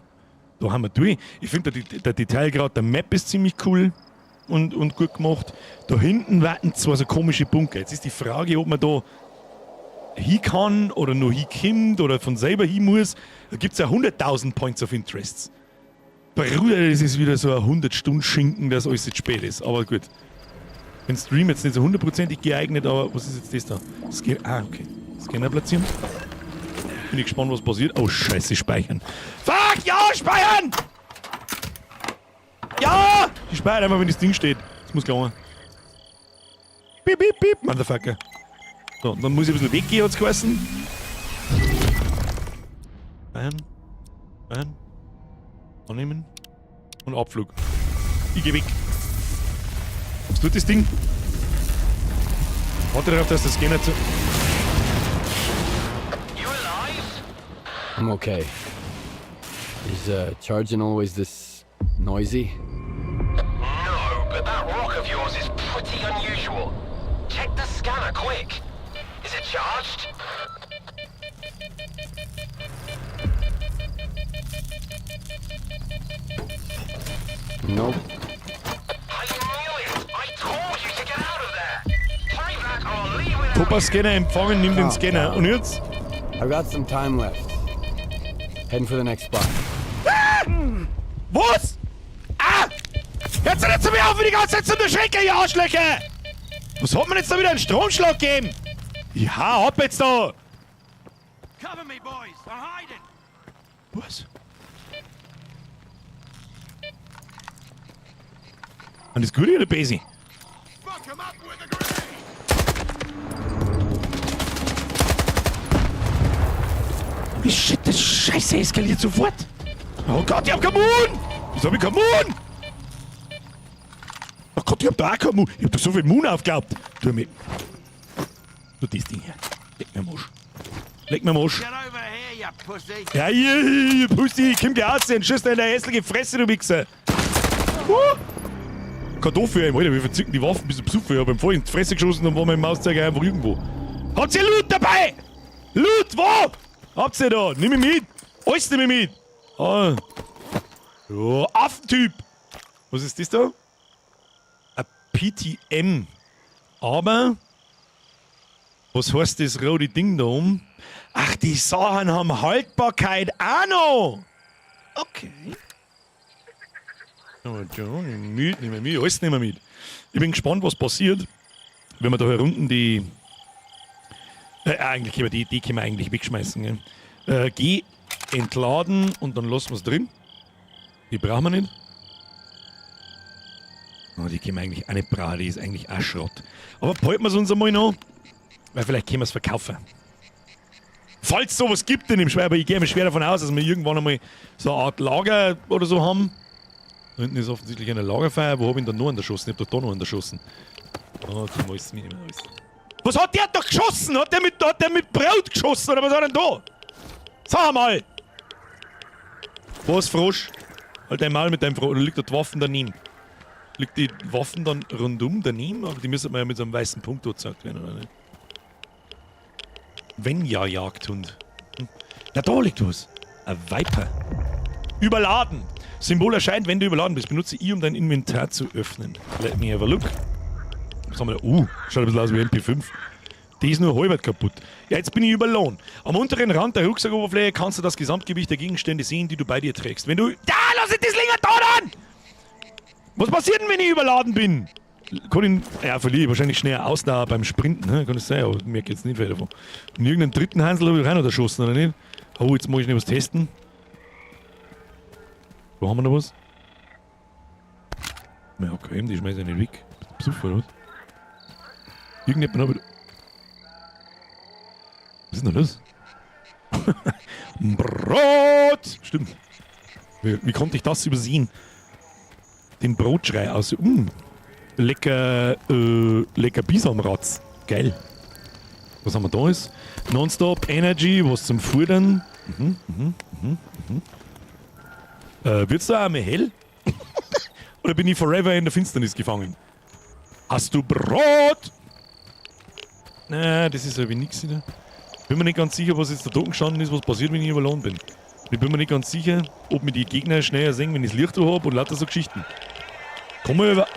Da haben wir durch. Ich finde, der Detail gerade, der Map ist ziemlich cool und gut gemacht. Da hinten warten zwar so komische Bunker. Jetzt ist die Frage, ob man da hin kann oder nur hinkommt oder von selber hin muss. Da gibt es ja 100.000 Points of Interests. Bruder, das ist wieder so ein 100-Stunden-Schinken, dass alles jetzt spät ist. Aber gut. Den Stream jetzt nicht so hundertprozentig geeignet, aber was ist jetzt das da? Okay. Scanner platzieren. Bin ich gespannt, was passiert. Oh, scheiße, speichern. Fuck, ja, speichern! Ja! Ich speichere einfach, wenn das Ding steht. Das muss klar. Piep, piep, piep, Motherfucker. So, dann muss ich ein bisschen weggehen, hat's geheißen. Speichern. Annehmen. Und Abflug. Ich geh weg. Was tut das Ding? Warte darauf, dass das Scanner zu... I'm okay. Is charging always this noisy? No, but that rock of yours is pretty unusual. Check the scanner quick. Is it charged? Nope. I knew it! I told you to get out of there! Hurry back or leave without... Topper-Scanner empfangen, nimm den Scanner. Und jetzt? I've got some time left. Heading for the next spot. Was? Ah! Jetzt sind jetzt mir auf, wie die ganze Zeit zu erschrecken, ihr Arschlöcher! Was hat man jetzt da wieder einen Stromschlag gegeben? Ja, ab jetzt da! Cover me, boys. They're hiding. Was? Und das Gute oder Basi? Wie shit, das Scheiße eskaliert sofort. Oh Gott, ich hab keinen Mund! Wieso hab ich keinen Mund? Oh Gott, ich hab da auch keinen Mund. Ich hab da so viel Mund aufgehabt. Tu mir. Tu das Ding her. Leg mir Mosch. Leg mir Mosch. Ja, ihr Pussy, komm dir aus, schieß dir in der hässliche Fresse, du Wichser. Kartoffel, Alter, wir verzücken die Waffen bis zum Besuch. Ich hab ihm voll in die Fresse geschossen, dann war mein Mauszeiger einfach irgendwo. Habt ihr Loot dabei? Loot, wo? Habt ihr da? Nimm mich mit. Alles nimm mich mit. Ah. Ja, Affentyp. Was ist das da? Ein PTM. Aber, was heißt das rote Ding da oben? Ach, die Sachen haben Haltbarkeit auch noch. Okay. Nimm mit, alles nehmen wir mit. Ich bin gespannt, was passiert, wenn wir da herunten die... eigentlich können wir die können wir eigentlich wegschmeißen. Gell? Geh, entladen und dann lassen wir es drin. Die brauchen wir nicht. Oh, die können wir eigentlich auch nicht brauchen, die ist eigentlich auch Schrott. Aber behalten wir es uns einmal noch, weil vielleicht können wir es verkaufen. Falls es sowas gibt in dem Schwer, aber ich gehe mir schwer davon aus, dass wir irgendwann einmal so eine Art Lager oder so haben. Da hinten ist offensichtlich eine Lagerfeuer. Wo hab ich ihn dann noch erschossen? Ich hab doch da noch erschossen. Oh, die muss mitnehmen. Alles. Was hat der da geschossen? Hat der mit Brot geschossen oder was hat er denn da? Sag mal! Was, Frosch? Halt dein Maul mit deinem Frosch. Oder liegt da die Waffen daneben? Liegt die Waffen dann rundum daneben? Aber die müssen ja mit so einem weißen Punkt dort gezeigt werden, oder nicht? Wenn ja, Jagdhund. Na, da liegt was. Ein Viper. Überladen. Symbol erscheint, wenn du überladen bist. Benutze I, um dein Inventar zu öffnen. Let me have a look. Was haben wir da? Schaut ein bisschen aus wie MP5. Die ist nur halb kaputt. Ja, jetzt bin ich überladen. Am unteren Rand der Rucksackoberfläche kannst du das Gesamtgewicht der Gegenstände sehen, die du bei dir trägst. Wenn du... Da, lass ich das Linger da dann! Was passiert denn, wenn ich überladen bin? Kann ich... Ja, verliere ich wahrscheinlich schnell Ausdauer beim Sprinten. Ne? Kann das sein, aber ich merke jetzt nicht viel davon. Und irgendeinen dritten Hansel habe ich rein oder erschossen, oder nicht? Oh, jetzt muss ich nicht was testen. Wo haben wir noch was? Ja, okay, die schmeiße ich nicht weg. Besuch oder was? Irgendjemand habe ich... Was ist denn das? Brot! Stimmt. Wie konnte ich das übersehen? Den Brotschrei aus... lecker... lecker Bisamratz. Geil. Was haben wir da ist? Nonstop Energy, was zum Futtern. Wird's da einmal hell? Oder bin ich forever in der Finsternis gefangen? Hast du Brot? Das ist irgendwie nix wieder. Bin mir nicht ganz sicher, was jetzt da oben gestanden ist, was passiert, wenn ich überladen bin. Ich bin mir nicht ganz sicher, ob mir die Gegner schneller sehen, wenn ich das Licht habe und lauter so Geschichten. Komm mal über.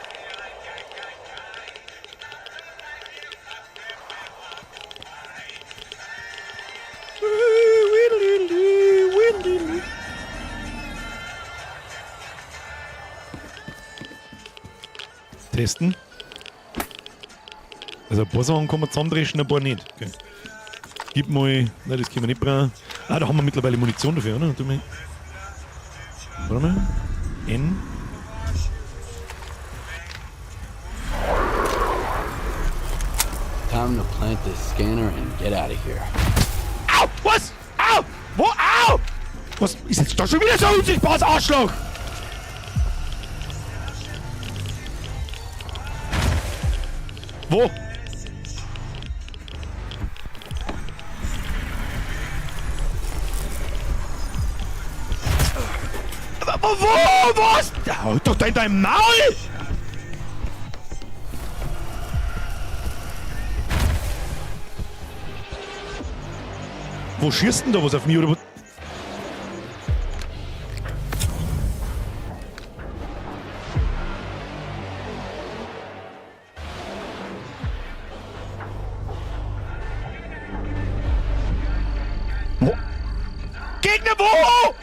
Testen. Also ein paar Sachen kann man zusammendreschen, ein paar nicht. Okay. Gib mal... Nein, das können wir nicht brauchen. Ah, da haben wir mittlerweile Munition dafür, oder? Warte mal. N. Time to plant this scanner and get out of here. Au! Was? Au! Wo? Au! Was? Ist jetzt doch schon wieder so ein unsichtbares Arschloch? Wo? Wo? Was? Halt doch dein Maul! Wo schießt denn da was auf mich, oder was? Wo? Gegner, wo?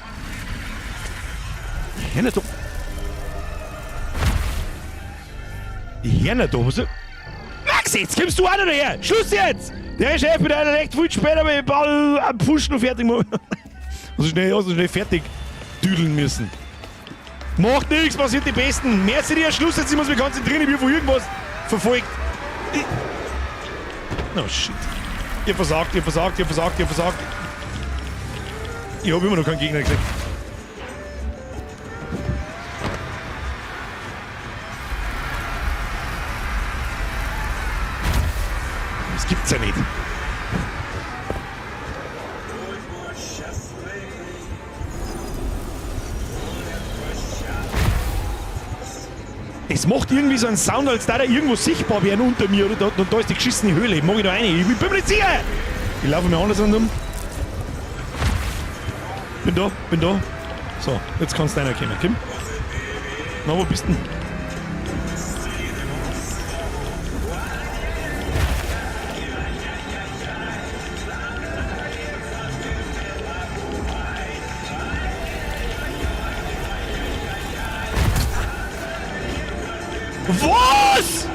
Die Hände doch. Die Hände doch, was? Max, jetzt kommst du auch noch her! Schluss jetzt! Der Chef mit einer recht viel später mit dem Ball am Pushen und fertig machen. Also schnell fertig düdeln müssen. Macht nichts, passiert die Besten. Merci dir, Schluss, jetzt ich muss mich konzentrieren, ich bin von irgendwas verfolgt. Oh shit. Ihr versagt. Ich hab immer noch keinen Gegner gesehen. Das gibt's ja nicht. Es macht irgendwie so einen Sound, als da irgendwo sichtbar wäre unter mir, oder? Da ist die geschissene Höhle. Mag ich da rein? Ich bin nicht sicher! Ich laufe mir anders um. Bin da. So, jetzt kannst du einer kommen. Kim? Na, wo bist du denn? Was?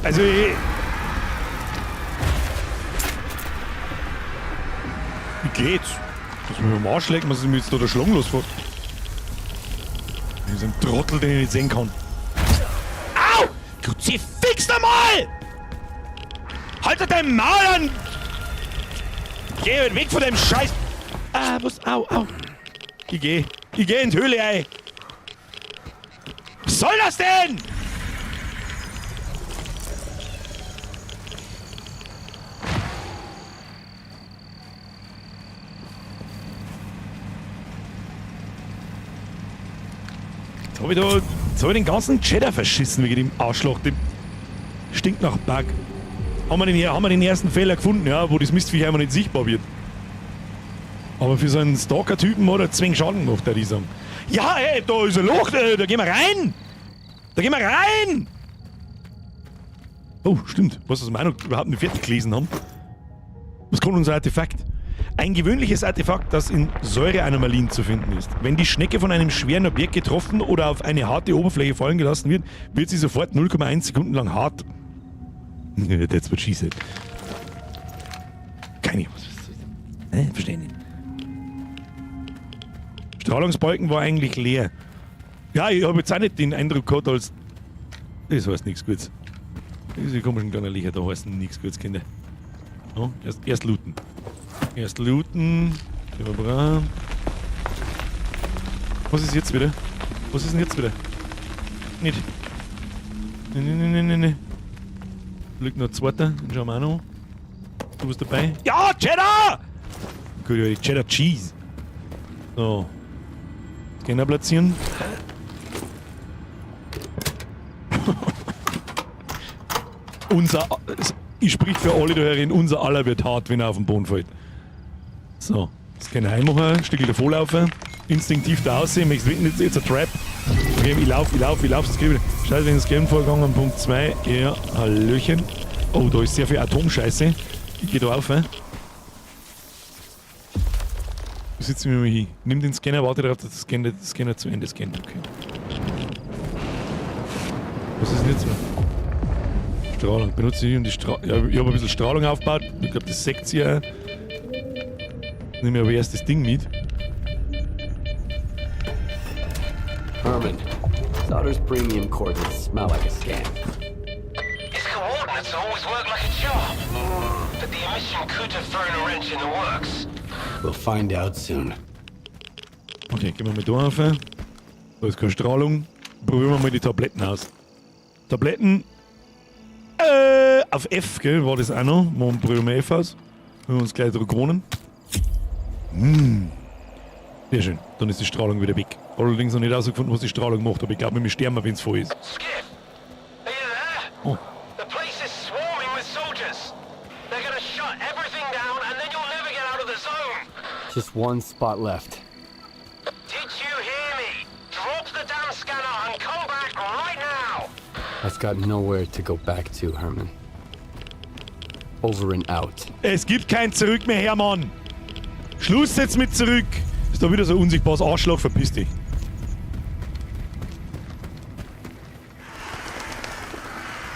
Also wie geht's? Dass man mit dem Arsch legt, man sich jetzt da der Schlangen losfährt. Das ist ein Trottel, den ich nicht sehen kann. Au! Kruzifix nochmal! Haltet dein Maul an! Geh halt weg von dem Scheiß! Ah, was? Au! Ich geh in die Höhle, ey! Was soll das denn? Jetzt hab ich den ganzen Cheddar verschissen wegen dem Arschloch. Dem stinkt nach Bug. Haben wir den ersten Fehler gefunden, ja, wo das Mistviech einmal nicht sichtbar wird. Aber für so einen Stalker-Typen hat er 2 Schaden gemacht, der die sagen. Ja, ey, da ist ein Loch, da gehen wir rein! Oh, stimmt. Was wir auch noch überhaupt nicht fertig gelesen haben. Was kann unser Artefakt? Ein gewöhnliches Artefakt, das in Säureanomalien zu finden ist. Wenn die Schnecke von einem schweren Objekt getroffen oder auf eine harte Oberfläche fallen gelassen wird, wird sie sofort 0,1 Sekunden lang hart. That's what she said. Keine Ahnung. Verstehe nicht. Strahlungsbalken war eigentlich leer. Ja, ich habe jetzt auch nicht den Eindruck gehabt, als... Das heißt nichts Gutes. Diese komischen kleinen Lichter da heißen nichts Gutes, Kinder. Ja, erst looten. Was ist jetzt wieder? Nicht. Nee. Liegt noch ein zweiter, den schauen wir auch noch. Du bist dabei? Ja, Cheddar! Gut, ja, Cheddar Cheese. So. Scanner platzieren. Ich sprich für alle da herin, unser aller wird hart, wenn er auf den Boden fällt. So, Scanner einmachen, ein Stückchen davor laufen, instinktiv da aussehen, jetzt ein Trap. Okay, ich lauf, sonst krieg ich wieder. Scheiße, wenn das Game vorgegangen an Punkt 2. Ja, Hallöchen. Oh, da ist sehr viel Atomscheiße. Ich geh da auf, Wo sitzen wir mal hin? Nimm den Scanner, warte darauf, dass der Scanner zu Ende scannt. Okay. Was ist denn jetzt noch? Strahlung. Benutze ich und die Strahlung. Ja, ich habe ein bisschen Strahlung aufgebaut. Ich glaube, das seht ihr. Nehme aber erst das Ding mit. Herman, Sauter's premium coordinates smell like a scam. His coordinates always work like a charm. But the emission could have thrown a wrench in the works. We'll find out soon. Okay, gehen wir mal da rauf. Da ist keine Strahlung. Probieren wir mal die Tabletten aus. Tabletten. Auf F, gell, war das auch noch. Morgen probieren wir F aus. Hören wir uns gleich Drogonen. Sehr schön. Dann ist die Strahlung wieder weg. Allerdings noch nicht herausgefunden, was die Strahlung macht, aber ich glaube, wir sterben, wenn es voll ist. Skip, are you there? Oh. The place is swarming with soldiers. They're gonna shut everything down and then you'll never get out of the zone. Just one spot left. Did you hear me? Drop the damn scanner and come back right now. I've got nowhere to go back to, Herman. Over and out. Es gibt kein Zurück mehr, Hermann. Schluss jetzt mit zurück! Ist da wieder so ein unsichtbares Arschloch, verpiss dich.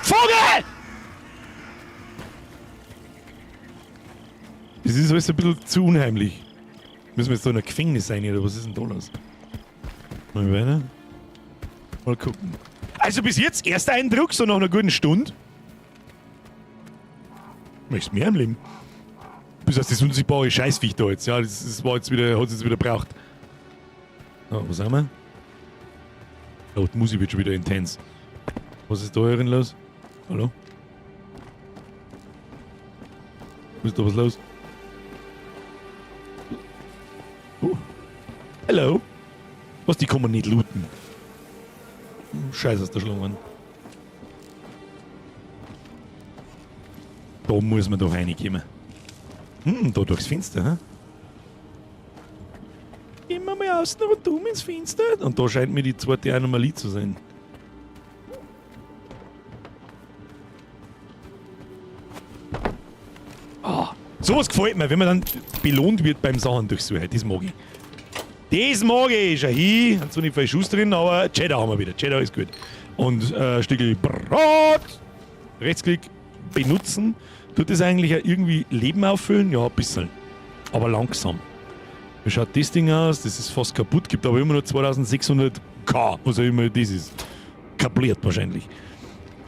Vogel! Das ist alles ein bisschen zu unheimlich. Müssen wir jetzt da in einem Gefängnis sein, oder was ist denn da los? Mal weiter. Mal gucken. Also bis jetzt, erster Eindruck, so nach einer guten Stunde. Möchtest mehr im Leben? Bis auf das unsichtbare Scheißviech da jetzt. Ja, das war jetzt wieder, hat es jetzt wieder braucht. Ah, wo sind wir? Oh, die Musik wird schon wieder intens. Was ist da drin los? Hallo? Ist da was los? Oh. Hallo? Was, die kann man nicht looten? Scheiße aus der Schlange. Da muss man doch reinkommen. Da durchs Fenster, hä? Immer mal außen rundum ins Fenster. Und da scheint mir die zweite Anomalie zu sein. Ah, sowas gefällt mir, wenn man dann belohnt wird beim Sachen durchsuchen. Das mag ich. Das mag ich. Schau hin. Hat zwar nicht viel Schuss drin, aber Cheddar haben wir wieder. Cheddar ist gut. Und ein Stückchen Brot. Rechtsklick. Benutzen. Tut das eigentlich auch irgendwie Leben auffüllen? Ja, ein bisschen. Aber langsam. Wie schaut das Ding aus? Das ist fast kaputt. Gibt aber immer noch 2600k. Was auch immer das ist. Kapliert wahrscheinlich.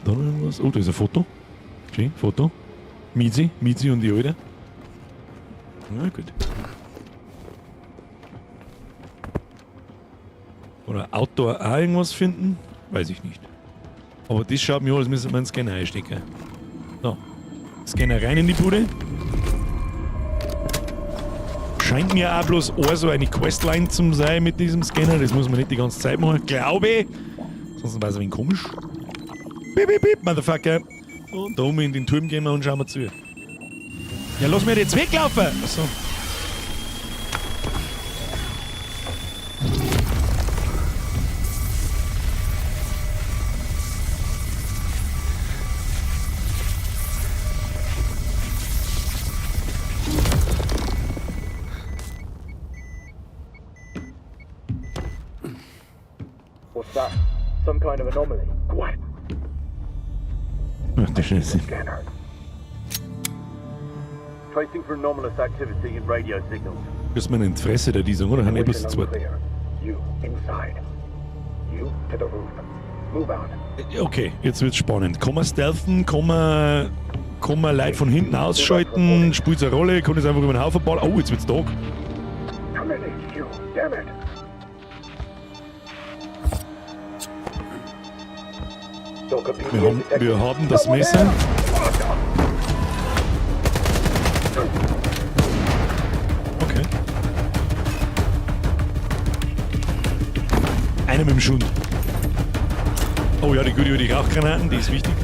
Da noch irgendwas? Oh, da ist ein Foto. Schön, Foto. Mizi und die Alte. Na gut. Oder Outdoor auch irgendwas finden? Weiß ich nicht. Aber das schaut mir an, als müssen wir einen Scanner einstecken. So. Scanner rein in die Bude. Scheint mir auch bloß so eine Questline zu sein mit diesem Scanner. Das muss man nicht die ganze Zeit machen. Glaube ich. Sonst war es ein wenig komisch. Piep, piep, piep, Motherfucker. Und da oben in den Turm gehen wir und schauen wir zu. Ja, lass mir jetzt weglaufen! Achso. What's that? Some kind of anomaly. Quiet. Ach, der Scheiße. Scanner. Tracing for anomalous activity in radio signals. Das ist meine Interesse der dieser, oder? Haben bloß zu zweit. You inside. You to the roof. Move out. Okay, jetzt wird's spannend. Kann man stealthen? Kann man Leute von hinten ausschalten? Spielt eine Rolle? Kann ich es einfach über den Haufen ballen? Oh, jetzt wird's Tag. Come in, HQ. Damn it. Wir haben das Messer. Okay. Einer mit dem Schund. Oh ja, die gute alte Rauchgranaten, die ist wichtig.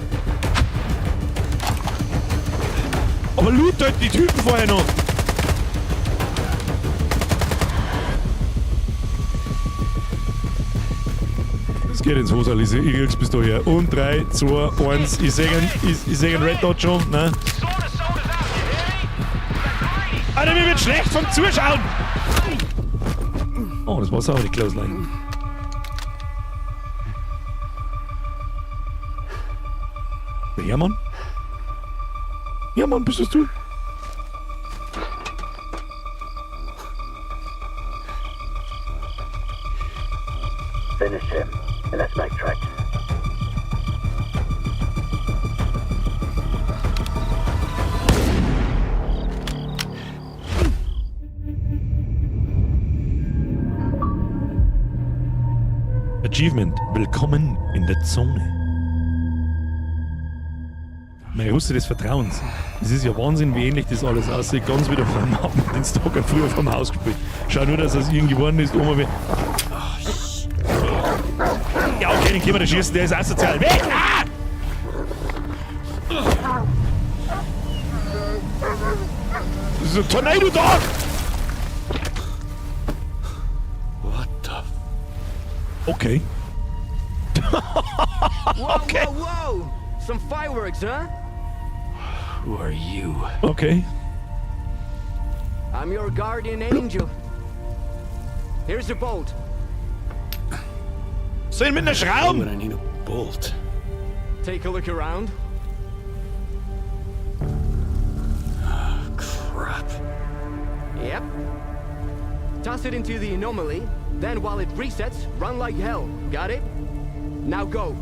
Aber loot halt die Typen vorher noch. Das geht ins Hose, Alice. Ich krieg's bis daher. Und 3, 2, 1. Ich seh einen Red Dot schon. Nein. Alter, mir wird schlecht vom Zuschauen. Oh, das war sauber, die Clothesline. Der Hermann? Hermann, bist das du? Finish him, and let's make tracks. Achievement. Willkommen in der Zone. Mein Russe des Vertrauens. Das ist ja Wahnsinn, wie ähnlich das alles aussieht. Ganz wieder vom Mappen, den Stalker früher vom Haus gespielt. Schau nur, dass das irgendwie geworden ist. Oma will. Ja, okay, den können wir da schießen, der ist asozial. Weg! Ah! Das ist ein Tornado da! What the? Okay. Okay. Whoa, whoa, whoa! Some fireworks, huh? Who are you? Okay. I'm your guardian angel. Here's your bolt. So mit einer Schraube. But I need a bolt. Take a look around. Crap. Yep. Toss it into the anomaly, then while it resets, run like hell. Got it? Now go.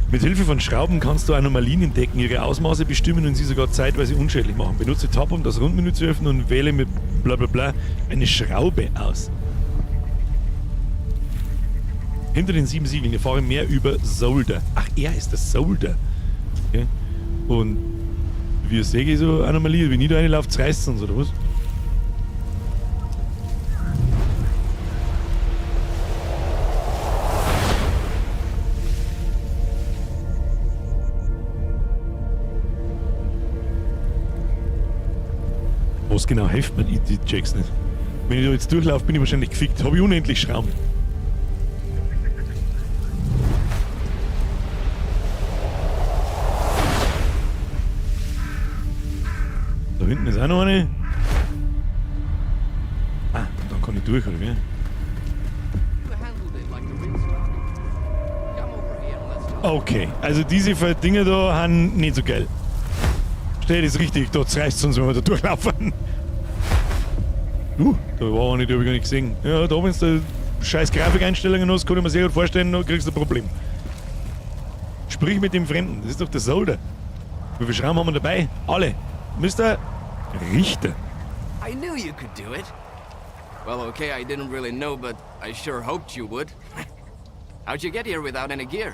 Mit Hilfe von Schrauben kannst du Anomalien entdecken, ihre Ausmaße bestimmen und sie sogar zeitweise unschädlich machen. Benutze Tab, um das Rundmenü zu öffnen und wähle mit bla bla bla eine Schraube aus. Hinter den 7 Siegeln erfahre mehr über Solder. Ach, er ist der Solder. Okay. Und wie ihr seht, so Anomalie, wenn nie da reinlauft, zerreißt es uns, oder was? Was genau hilft mir? Ich check's nicht. Wenn ich da jetzt durchlaufe, bin ich wahrscheinlich gefickt. Habe ich unendlich Schrauben. Da hinten ist auch noch eine. Ah, dann kann ich durch, oder wie? Okay, also diese Dinger da haben nicht so geil. Steht ist richtig, da reißt es uns, wenn wir da durchlaufen. Da war einer, die habe ich gar nicht gesehen. Ja, da wenn du scheiß Grafikeinstellungen hast, kann ich mir sehr gut vorstellen, dann kriegst du ein Problem. Sprich mit dem Fremden, das ist doch der Solder. Wie viele Schrauben haben wir dabei? Alle. Müsst ihr richten. I knew you could do it. Well, okay, I didn't really know, but I sure hoped you would. How'd you get here without any gear?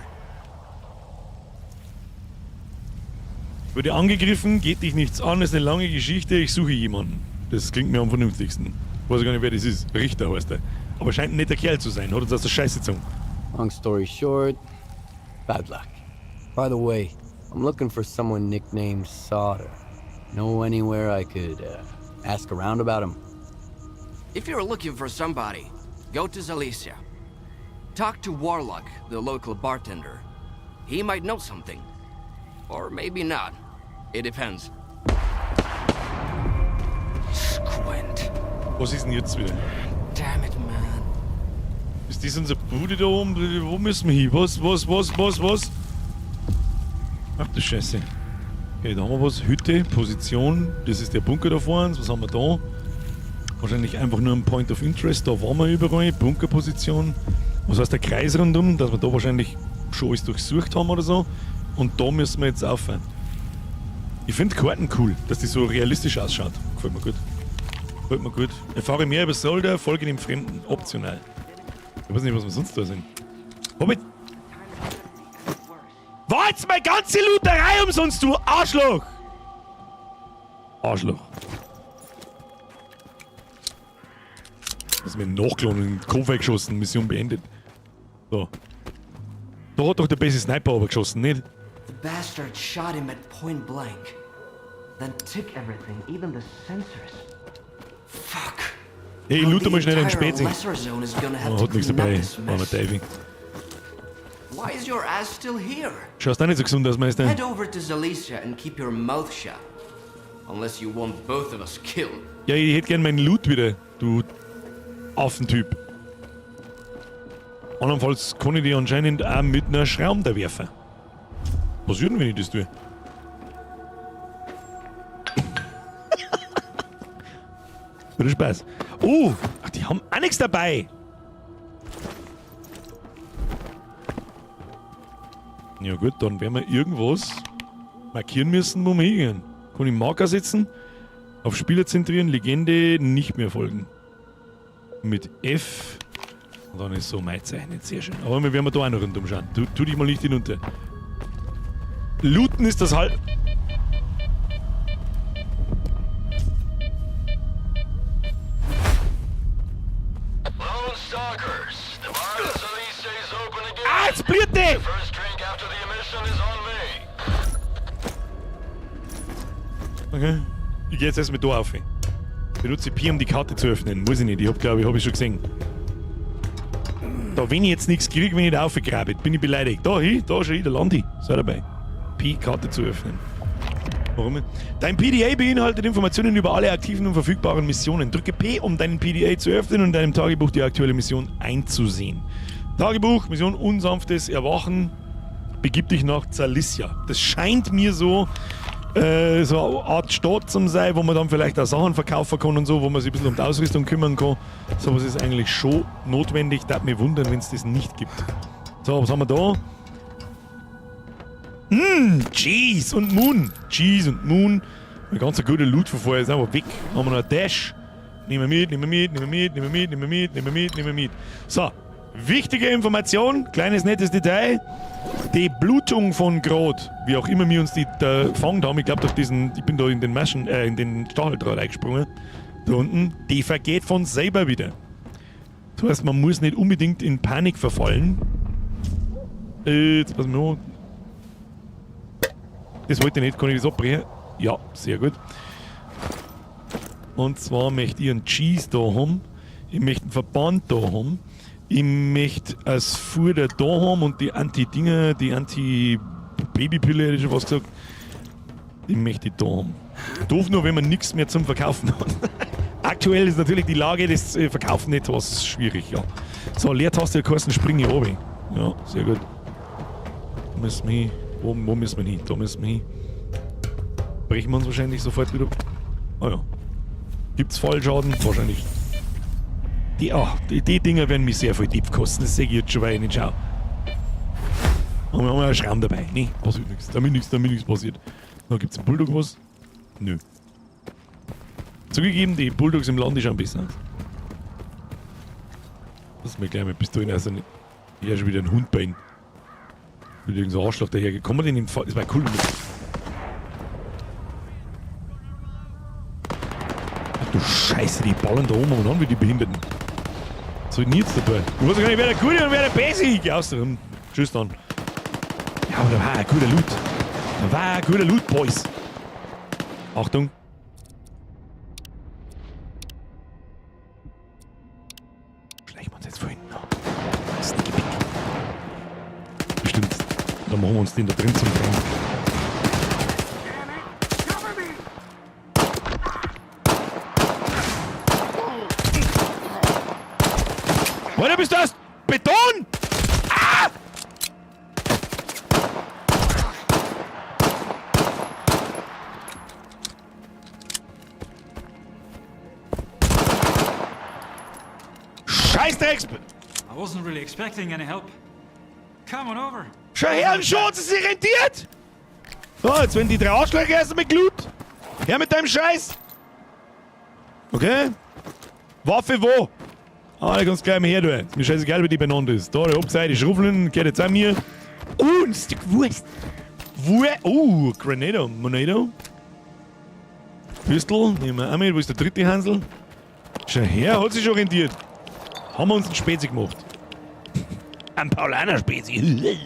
Wurde angegriffen, geht dich nichts an, ist eine lange Geschichte, ich suche jemanden. Das klingt mir am vernünftigsten. Ich weiß gar nicht, wer das ist. Richter heißt er. Aber scheint ein netter Kerl zu sein, hat uns aus der Scheiße gezogen. Long story short, bad luck. By the way, I'm looking for someone nicknamed Sauter. Know anywhere I could ask around about him? If you're looking for somebody, go to Zalicia. Talk to Warlock, the local bartender. He might know something. Or maybe not. It depends. Squint. Was ist denn jetzt wieder? Damn it, man. Ist das unser Bude da oben? Wo müssen wir hin? Was? Ach du Scheiße. Okay, da haben wir was. Hütte, Position. Das ist der Bunker da vorne. Was haben wir da? Wahrscheinlich einfach nur ein Point of Interest. Da waren wir überall. Bunkerposition. Was heißt der Kreis rundum? Dass wir da wahrscheinlich schon alles durchsucht haben oder so. Und da müssen wir jetzt aufhören. Ich finde Karten cool, dass die so realistisch ausschaut. Gefällt mir gut. Gefällt mir gut. Erfahre mehr über Solder, folge dem Fremden. Optional. Ich weiß nicht, was wir sonst da sind. Hobbit! War jetzt meine ganze Looterei umsonst, du Arschloch! Arschloch. Das ist mir nachgeladen und in den Kopf geschossen. Mission beendet. So. Da hat doch der beste Sniper aber geschossen, nicht? The bastard shot him at point blank. Then took everything, even the sensors. Fuck. Hey, loote mal schnell einen Spezi. Lesser zone is gonna have Oh, to hat nichts clean up dabei. this War mess. noch Diving. Why is your ass still here? Schaust auch nicht so gesund aus, Meister. Head over to Zalicia and keep your mouth shut. Unless you want both of us killed. Ja, ich hätte gern meinen Loot wieder, du Affentyp. Andernfalls kann ich die anscheinend auch mit einer Schraube da werfen. Was würde denn, wenn ich das tue? Würde Spaß. Oh, ach, die haben auch nichts dabei. Ja gut, dann werden wir irgendwas markieren müssen, wo wir hingehen. Kann ich Marker setzen? Auf Spieler zentrieren, Legende nicht mehr folgen. Mit F. Und dann ist so mein Zeichen, sehr schön. Aber wir werden da auch noch rundum schauen. Tu dich mal nicht hinunter. Looten ist das halt. Lone Stalkers, the bar in Zalicia is open again. Ah, jetzt blüht die! The first drink after the emission is on me. Okay. Ich gehe jetzt erstmal da auf. Benutze Pi, um die Karte zu öffnen. Muss ich nicht. Ich glaube, ich schon gesehen. Da, wenn ich jetzt nichts kriege, wenn ich da aufgegraben bin ich beleidigt. Da hin, da schon hin, da lande ich. Sei dabei. P-Karte zu öffnen. Warum? Dein PDA beinhaltet Informationen über alle aktiven und verfügbaren Missionen. Drücke P, um deinen PDA zu öffnen und in deinem Tagebuch die aktuelle Mission einzusehen. Tagebuch, Mission Unsanftes Erwachen. Begib dich nach Zalicia. Das scheint mir so eine Art Stadt zu sein, wo man dann vielleicht auch Sachen verkaufen kann und so, wo man sich ein bisschen um die Ausrüstung kümmern kann. So was ist eigentlich schon notwendig. Darf mich wundern, wenn es das nicht gibt. So, was haben wir da? Cheese und Moon. Cheese und Moon. Ein ganz guter Loot von vorher ist einfach weg. Haben wir noch einen Dash. Nehmen wir mit. So, wichtige Information, kleines nettes Detail. Die Blutung von Grad, wie auch immer wir uns die da gefangen haben, ich glaube ich bin da in den Maschen, in den Stacheldraht eingesprungen, da unten, die vergeht von selber wieder. Das heißt, man muss nicht unbedingt in Panik verfallen. Jetzt passen wir noch. Das wollte ich nicht, kann ich das abbrechen? Ja, sehr gut. Und zwar möchte ich einen Cheese da haben, ich möchte einen Verband da haben, ich möchte als Futter da haben und die Anti-Dinger, die Anti-Babypille, hätte ich schon fast gesagt, die möchte ich da haben. Doof nur, wenn man nichts mehr zum Verkaufen hat. Aktuell ist natürlich die Lage des Verkaufen etwas schwierig, ja. So, Leertaste der Kosten springe ich runter. Ja, sehr gut. Müssen wir hin. Wo müssen wir hin? Da müssen wir hin. Brechen wir uns wahrscheinlich sofort wieder. Ah ja. Gibt's Fallschaden? Wahrscheinlich. Die Dinger werden mich sehr viel Tipp kosten, das sehe ich jetzt schon, weil ich nicht schaue. Und wir haben einen Schramm dabei. Nee, passiert nichts. Damit nichts passiert. Da gibt's einen Bulldog was? Nö. Zugegeben, die Bulldogs im Lande schauen besser aus. Lass mir gleich mal Pistolen, also nicht. Hier ist schon wieder ein Hund bei ihnen. Mit irgendeinem so Arschloch dahergekommen. Kann man den im Fall. Das war cool. Ach du Scheiße, die ballern da oben und an wie die Behinderten. So ist nichts dabei. Du weißt gar nicht, wer der Gute und wer der Böse ist. Aus dem. Tschüss dann. Ja, aber da war ein guter Loot. Da war ein guter Loot, Boys. Achtung. Schleichen wir uns jetzt vorhin. Bestimmt. Dann machen wir uns den da drin zum Traum. Woher bist du das? Beton! Ah! Scheißdrecks! I wasn't really expecting any help. Come on over. Schau her, ein Schutz, es sich rentiert! So, jetzt werden die drei Arschlöcher erst mit Glut. Her mit deinem Scheiß! Okay? Waffe wo? Ah, da kannst du gleich mal her, du. Ist mir scheißegal, wie die benannt ist. Da, der Hauptseite, die Schruffeln, geht jetzt an mir. Ein Stück Wurst. Grenado, Monado. Pistol, nehmen wir auch mit. Wo ist der dritte Hansel? Schau her, hat sich schon rentiert. Haben wir uns einen Spezi gemacht. Ein Paulaner Spezi.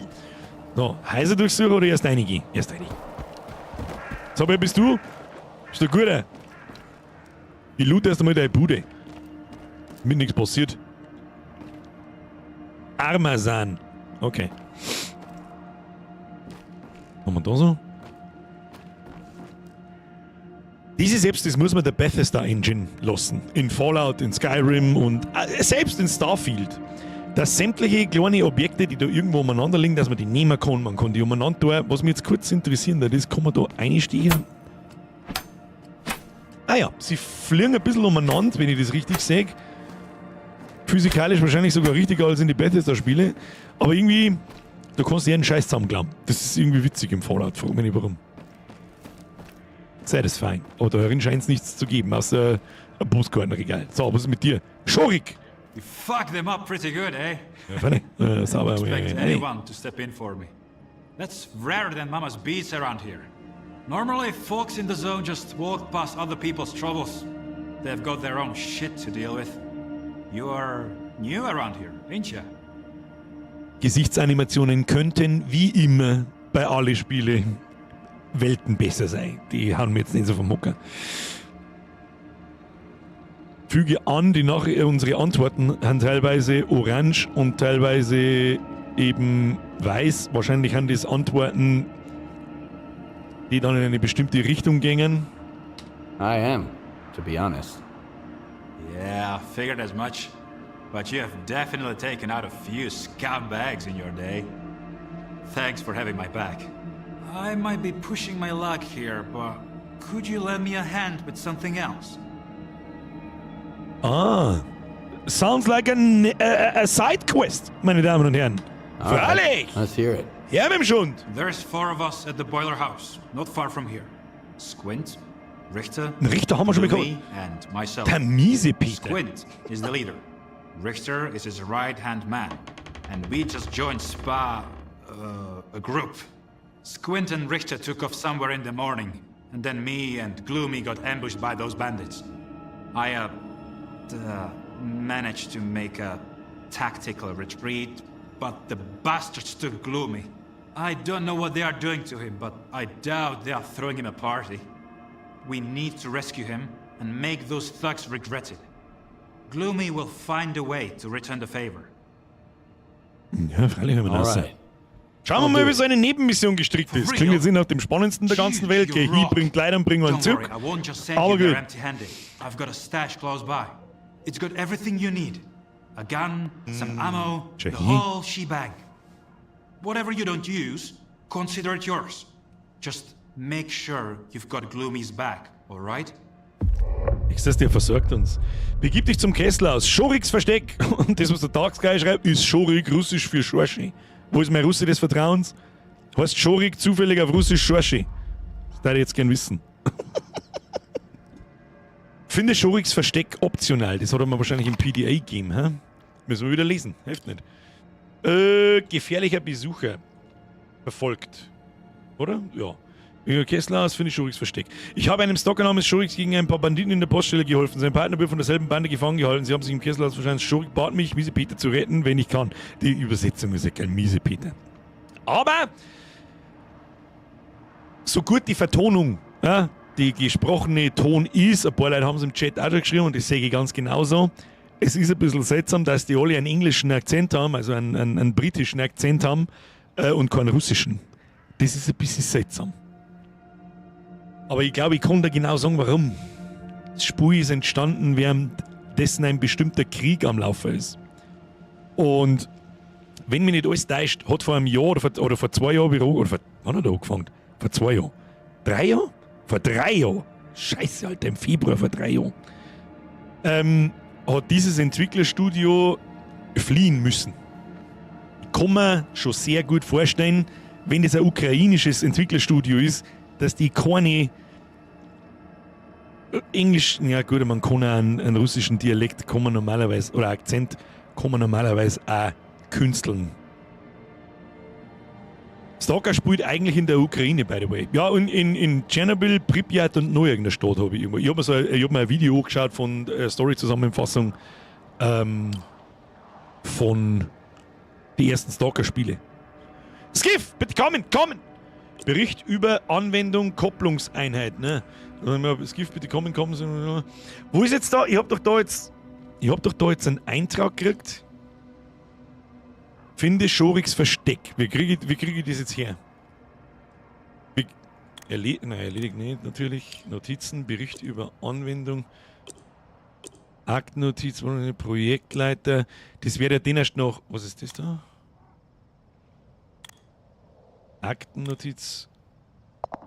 So, heißer Durchsucher oder erst einige? Erst einige. So, wer bist du? Bist du ein Guter? Ich loot erst einmal deine Bude. Mir nichts passiert. Armasan. Okay. Was haben wir da so? Diese selbst, das muss man der Bethesda Engine lassen. In Fallout, in Skyrim und selbst in Starfield. Dass sämtliche kleine Objekte, die da irgendwo umeinander liegen, dass man die nehmen kann. Man kann die umeinander tun. Was mich jetzt kurz interessieren ist, kann man da einstehen? Ah ja, sie fliegen ein bisschen umeinander, wenn ich das richtig sehe. Physikalisch wahrscheinlich sogar richtiger als in die Bethesda-Spiele. Aber irgendwie, da kannst du jeden Scheiß zusammenklappen. Das ist irgendwie witzig im Fallout, frag mich nicht warum. Satisfying. Aber da herin scheint es nichts zu geben, außer ein Postkartenregal. So, was ist mit dir? Schorik! You fucked them up pretty good, eh? Ja, funny. Sauber. Expect anyone to step in for me. That's rarer than Mama's beats around here. Normally, folks in the zone just walk past other people's troubles. They've got their own shit to deal with. You are new around here, ain't ya? Gesichtsanimationen könnten, wie immer, bei alle Spiele Welten besser sein. Die haben mir jetzt nicht so vom Hocker. Füge an, unsere Antworten haben teilweise orange und teilweise eben weiß. Wahrscheinlich haben das Antworten die dann in eine bestimmte Richtung gingen. I am, to be honest. Yeah, figured as much. But you have definitely taken out a few scumbags in your day. Thanks for having my back. I might be pushing my luck here, but could you lend me a hand with something else? Ah, sounds like a side quest, meine Damen und Herren. Freilich! Let's hear it. Ja, mit dem Schund. There's 4 of us at the boiler house, not far from here. Squint, Richter, Richter haben wir schon Louis, bekommen. and myself. Der miese Peter. Squint is the leader. Richter is his right-hand man. And we just joined a group. Squint and Richter took off somewhere in the morning. And then me and Gloomy got ambushed by those bandits. I, managed to make a tactical retreat, but the bastards took Gloomy. I don't know what they are doing to him, but I doubt they are throwing him a party. We need to rescue him and make those thugs regret it. Gloomy will find a way to return the favor. Ja, freilich, wenn wir das sagen. Schauen wir mal, wie so eine Nebenmission gestrickt ist. Klingt jetzt nicht nach dem spannendsten der ganzen Welt. Geh hin, bring Kleider und bring einen Zug. Aber gut. I've got a stash close by. It's got everything you need. A gun, some ammo, the whole shebang. Whatever you don't use, consider it yours. Just make sure you've got Gloomy's back, alright? Nächstes, der versorgt uns. Begib dich zum Kessel aus. Schoriks Versteck. Und das, was der Tagsgeil schreibt, ist Schorik, russisch für Schorschi. Wo ist mein Russe des Vertrauens? Heißt Schorik zufällig auf Russisch Schorschi. Das würde ich jetzt gern wissen. Finde Schoriks Versteck optional. Das hat er mir wahrscheinlich im PDA gegeben. Hä? Müssen wir wieder lesen. Hilft nicht. Gefährlicher Besucher. Verfolgt. Oder? Ja. Kessler aus, finde ich Schoriks Versteck. Ich habe einem Stalker namens Schoriks gegen ein paar Banditen in der Poststelle geholfen. Sein Partner wird von derselben Bande gefangen gehalten. Sie haben sich im Kessler aus wahrscheinlich Schorik bat mich, Miese Peter zu retten, wenn ich kann. Die Übersetzung ist ja kein Miese Peter. Aber so gut die Vertonung, ja, die gesprochene Ton ist, ein paar Leute haben es im Chat auch schon geschrieben und das sehe ich ganz genauso. Es ist ein bisschen seltsam, dass die alle einen englischen Akzent haben, also einen britischen Akzent haben und keinen russischen. Das ist ein bisschen seltsam. Aber ich glaube, ich kann da genau sagen, warum. Das Spiel ist entstanden, währenddessen ein bestimmter Krieg am Laufen ist. Und wenn mich nicht alles täuscht, hat vor einem Jahr oder vor 2 Jahren, wann hat er angefangen? Vor 2 Jahren? 3 Jahren? Vor 3 Jahren? Scheiße, Alter, im Februar vor 3 Jahren. Hat dieses Entwicklerstudio fliehen müssen. Ich kann mir schon sehr gut vorstellen, wenn das ein ukrainisches Entwicklerstudio ist, dass die keine Englisch, ja gut, man kann auch einen russischen Dialekt kann man normalerweise, oder Akzent kann man normalerweise auch künsteln. Stalker spielt eigentlich in der Ukraine, by the way. Ja, und in Tschernobyl, Pripyat und noch irgendeiner Stadt habe ich irgendwo. Ich habe mir ein Video angeschaut von Story-Zusammenfassung von den ersten Stalker-Spiele. Skiff, bitte kommen! Bericht über Anwendung Kopplungseinheit, ne? Skiff, bitte kommen. Wo ist jetzt da? Ich hab doch da jetzt einen Eintrag gekriegt. Finde Schoriks Versteck. Wie kriege ich das jetzt her? Erledigt nicht, natürlich. Notizen, Bericht über Anwendung. Aktnotiz, Projektleiter. Das wäre ja den erst noch. Was ist das da? Aktennotiz.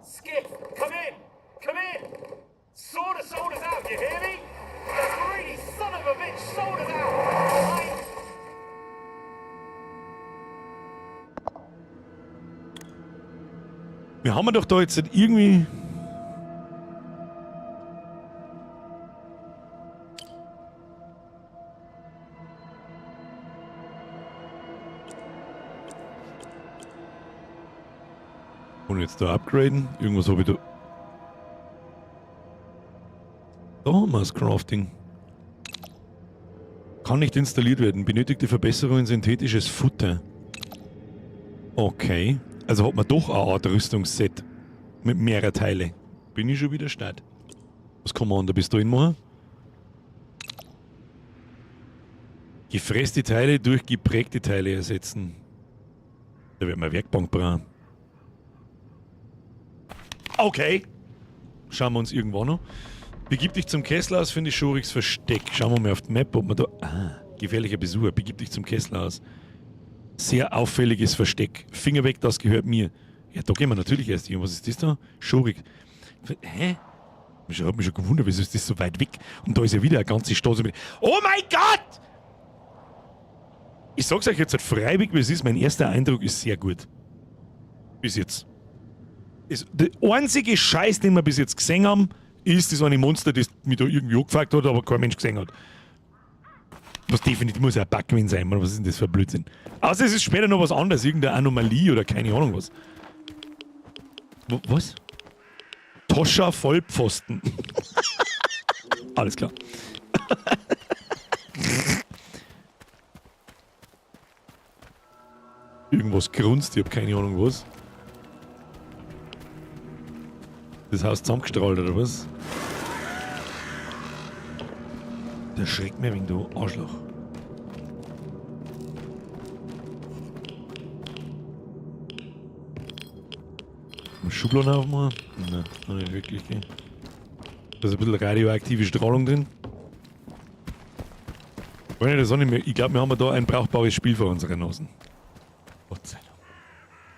Skiff, come in! Come in! Sort us out, you hear me? The greedy son of a bitch sold us out! Wir haben doch da jetzt irgendwie. Und jetzt da upgraden. Irgendwas habe ich da. Da haben wir das Crafting. Kann nicht installiert werden. Benötigte Verbesserung in synthetisches Futter. Okay. Also hat man doch eine Art Rüstungsset. Mit mehreren Teilen. Bin ich schon wieder Start. Was kann man da bis dahin machen? Gefresste Teile durch geprägte Teile ersetzen. Da wird man Werkbank brauchen. Okay. Schauen wir uns irgendwo noch. Begib dich zum Kesselhaus, finde ich Schuriks Versteck. Schauen wir mal auf die Map, ob man da... gefährlicher Besucher. Begib dich zum Kesselhaus. Sehr auffälliges Versteck. Finger weg, das gehört mir. Ja, da gehen wir natürlich erst hin. Was ist das da? Schurik. Hä? Ich hab mich schon gewundert, wieso ist das so weit weg? Und da ist ja wieder eine ganze Straße mit... Oh mein Gott! Ich sag's euch jetzt halt freiwillig, wie es ist. Mein erster Eindruck ist sehr gut. Bis jetzt. Der einzige Scheiß, den wir bis jetzt gesehen haben, ist das eine Monster, das mich da irgendwie angefragt hat, aber kein Mensch gesehen hat. Was definitiv muss ja ein Backwin sein, Mann. Was ist denn das für ein Blödsinn? Außer es ist später noch was anderes, irgendeine Anomalie oder keine Ahnung was. Was? Toscha Vollpfosten. Alles klar. Irgendwas grunzt, ich hab keine Ahnung was. Das Haus zusammengestrahlt oder was? Der schreckt mir wegen du Arschloch. Schubladen aufmachen? Nein, noch nicht wirklich. Gell? Da ist ein bisschen radioaktive Strahlung drin. Ich glaube, wir haben da ein brauchbares Spiel vor unseren Nasen. Gott sei Dank.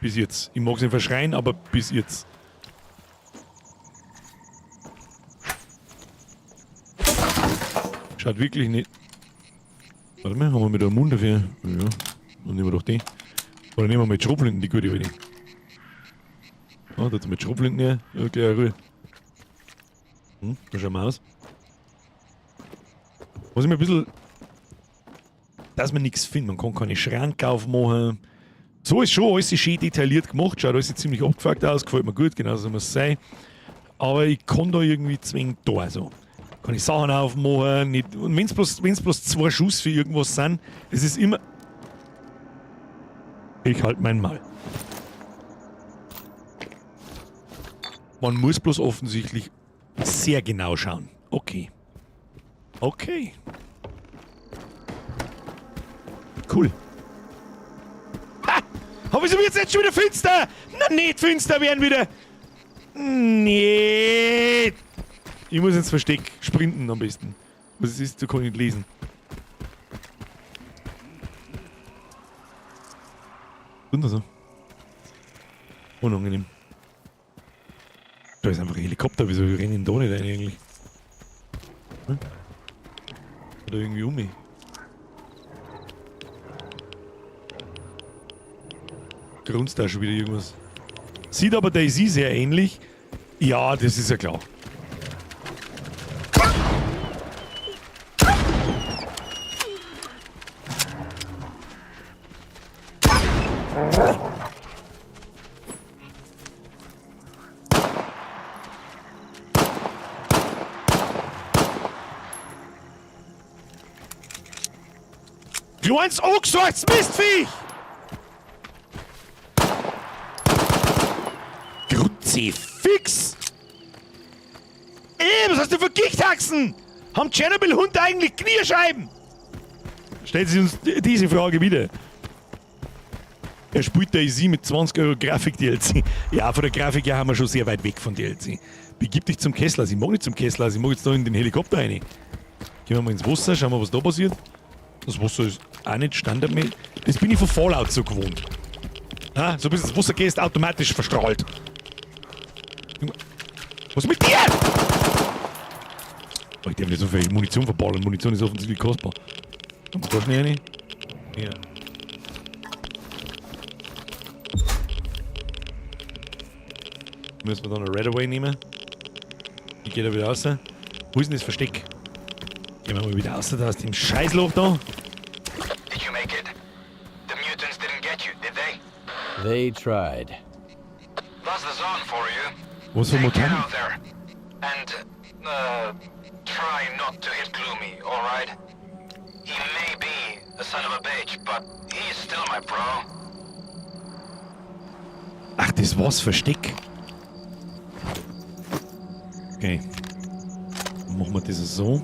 Bis jetzt. Ich mag es nicht verschreien, aber bis jetzt. Schaut wirklich nicht. Warte mal, haben wir mit einem Mund dafür? Ja, dann nehmen wir doch die. Oder nehmen wir mit Schrotflinten, die gute Idee. Ah, da mit Schrotflinten her. Ja, gleich Ruhe. Da schauen wir aus. Was ich mir ein bisschen. Dass man nichts findet. Man kann keine Schrank aufmachen. So ist schon alles schön detailliert gemacht. Schaut alles ziemlich abgefuckt aus. Gefällt mir gut, genauso muss es sein. Aber ich kann da irgendwie zwingend da so. Kann ich Sachen aufmachen. Nicht. Und wenn es bloß 2 Schuss für irgendwas sind, das ist immer. Ich halt mein Maul. Man muss bloß offensichtlich sehr genau schauen. Okay. Okay. Cool. Ha! Aber wieso wird's jetzt schon wieder finster? Na, nicht finster werden wieder. Nee. Ich muss ins Versteck sprinten am besten. Was es ist, so kann ich nicht lesen. Und so. Unangenehm. Da ist einfach ein Helikopter, wieso rennen da nicht rein eigentlich? Hm? Oder irgendwie um mich. Grunzt da schon wieder irgendwas. Sieht aber Daisy sehr ähnlich. Ja, das ist ja klar. Kleines Ochswachs Mistviech! Kruzifix! Was hast du für Gichthaxen? Haben Tschernobyl-Hunde eigentlich Kniescheiben? Stellt sich uns diese Frage wieder. Er spielt Daisy mit 20 € Grafik-DLC. Ja, von der Grafik her haben wir schon sehr weit weg von DLC. Begib dich zum Kessler. Ich mag nicht zum Kessler, ich mag jetzt da in den Helikopter rein. Gehen wir mal ins Wasser, schauen wir, was da passiert. Das Wasser ist auch nicht standardmäßig. Das bin ich von Fallout so gewohnt. Ah, so bis das Wasser gehst, automatisch verstrahlt. Was ist mit dir? Oh, ich darf nicht so viel Munition verballern. Munition ist offensichtlich kostbar. Kommt da schnell rein? Ja. Müssen wir dann eine Redaway nehmen. Ich gehe da wieder raus. Wo ist denn das Versteck? Gehen wir mal wieder raus da aus dem Scheißloch da. Did you make it? The mutants didn't get you, did they? They tried. That's the zone for you. Was für Get Mutanten? out there. And, try not to hit Gloomy, alright? He may be a son of a bitch, but he's still my bro. Ach, das war's Versteck. Okay. Dann machen wir das so.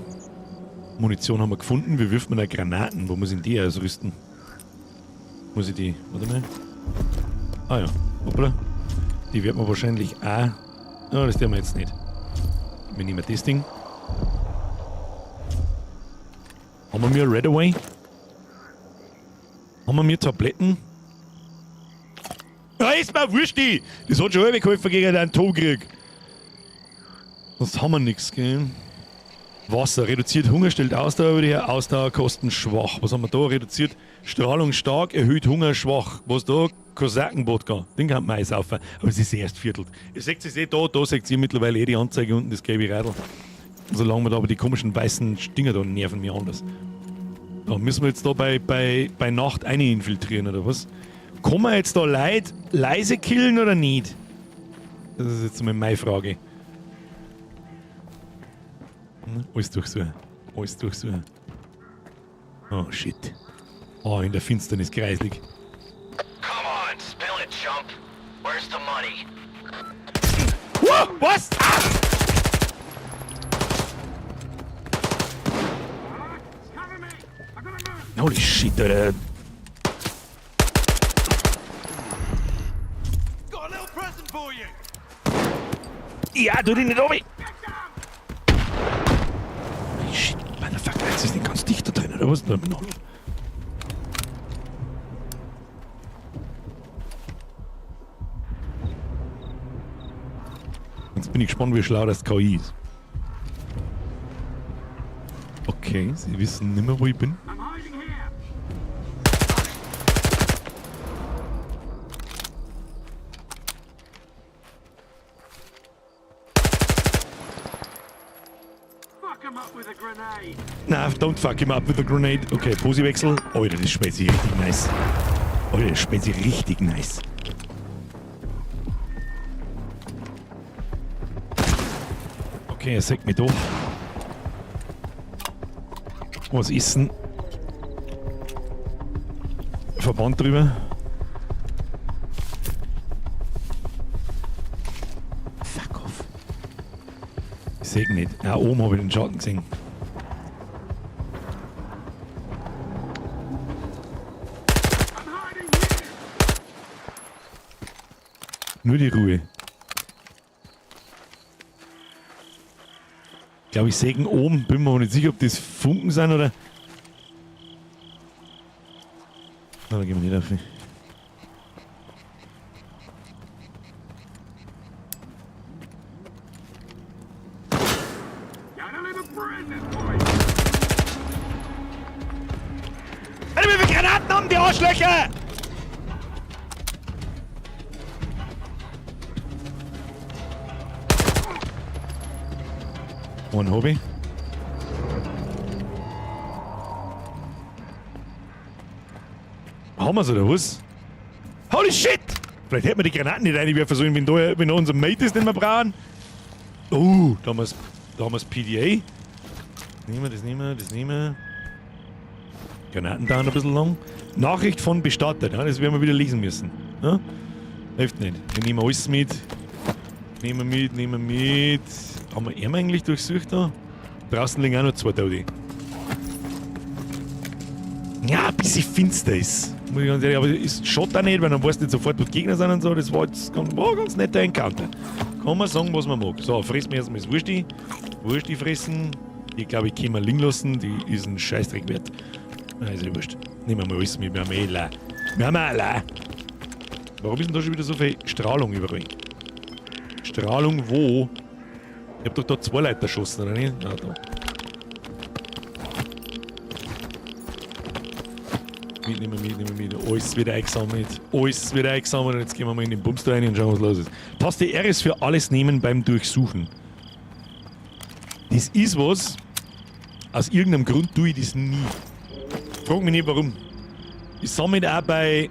Munition haben wir gefunden. Wie wirft man da Granaten? Wo muss ich die ausrüsten? Muss ich die... Warte mal. Ah ja. Hoppla. Die wird man wahrscheinlich auch Ja, das tun wir jetzt nicht. Wir nehmen das Ding. Haben wir Red Away? Haben wir Tabletten? Ja, ist mir wurscht, die! Das hat schon halbe geholfen gegen den Atomkrieg. Sonst haben wir nichts, gell? Wasser. Reduziert Hunger, stellt Ausdauer über die her. Ausdauerkosten schwach. Was haben wir da? Reduziert Strahlung stark, erhöht Hunger schwach. Was da? Kosakenwodka. Den kann man einsaufen. Aber es ist erst viertelt. Ihr seht es da seht ihr mittlerweile die Anzeige unten, das gelbe Radl. Solange wir da aber die komischen weißen Stinger da nerven mir anders. Da müssen wir jetzt da bei Nacht eine infiltrieren, oder was? Kann man jetzt da Leute leise killen oder nicht? Das ist jetzt mal meine Frage. Alles durchsuchen. Alles durchsuchen. Oh shit. Oh, in der Finsternis kreislig. Come on, spill it, chump. Where's the money? Wow, was? Ah! Holy shit, Alter. Got a little present for you. Ja, du den nicht oben. Shit, Motherfucker, jetzt ist nicht ganz dicht da drin, oder was? Jetzt bin ich gespannt, wie schlau das KI ist. Okay, sie wissen nicht mehr, wo ich bin. Na, don't fuck him up with a grenade. Okay, Posiwechsel. Alter, das spielt sich richtig nice. Alter, das spielt sich richtig nice. Okay, er sagt mich doch. Was ist denn? Verband drüber. Fuck off. Ich seh nicht. Ja, oben habe ich den Schatten gesehen. Nur die Ruhe. Ich glaube, ich sehe ihn oben. Bin mir aber nicht sicher, ob das Funken sind oder. Na, da gehen wir nicht auf. Alter, wie viele Granaten haben die Arschlöcher? Ein Hobby. Haben wir's oder was? Holy shit! Vielleicht hätten wir die Granaten nicht reinwerfen sollen, wenn da unser Mate ist, den wir brauchen. Oh, da haben wir's PDA. Das nehmen wir. Granaten dauern ein bisschen lang. Nachricht von bestattet, ja, das werden wir wieder lesen müssen. Ja? Hilft nicht. Wir nehmen alles mit. Nehmen wir mit. Haben wir ihn eigentlich durchsucht da? Draußen liegen auch noch 2 Tote. Ja, ein bisschen finster ist. Muss ich ganz ehrlich, aber es schaut auch nicht, weil dann weißt du nicht sofort, wo die Gegner sind und so. Das war jetzt ein ganz netter Encounter. Kann man sagen, was man mag. So, fressen wir erstmal das Wursti. Wursti fressen. Die, glaube ich, können wir liegen lassen. Die ist ein Scheißdreck wert. Also wurscht. Nehmen wir mal alles mit. Wir haben eh leer. Wir haben auch leer. Warum ist denn da schon wieder so viel Strahlung überall? Strahlung wo? Ich hab doch da 2 Leute erschossen, oder nicht? Ja, da. Nehmen wir mit. Alles wieder eingesammelt. Alles wieder eingesammelt. Und jetzt gehen wir mal in den Bums da rein und schauen, was los ist. Taste R ist für alles nehmen beim Durchsuchen. Das ist was. Aus irgendeinem Grund tue ich das nie. Frag mich nicht warum. Ich sammle auch bei.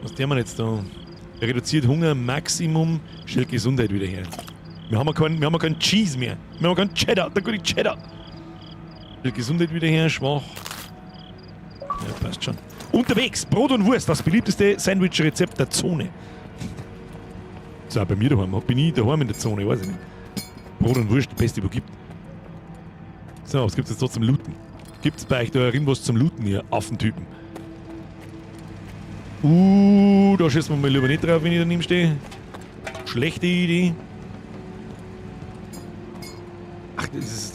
Was tun wir jetzt da? Reduziert Hunger, Maximum, stellt Gesundheit wieder her. Wir haben keinen Cheese mehr. Wir haben keinen Cheddar, der gute Cheddar. Stellt Gesundheit wieder her, schwach. Ja, passt schon. Unterwegs, Brot und Wurst, das beliebteste Sandwich-Rezept der Zone. So, auch bei mir daheim. Bin ich daheim in der Zone, weiß ich nicht. Brot und Wurst, das Beste, was es gibt. So, was gibt es jetzt da zum Looten? Gibt es bei euch da irgendwas zum Looten, ihr Affentypen? Da schießen wir mal lieber nicht drauf, wenn ich daneben stehe. Schlechte Idee.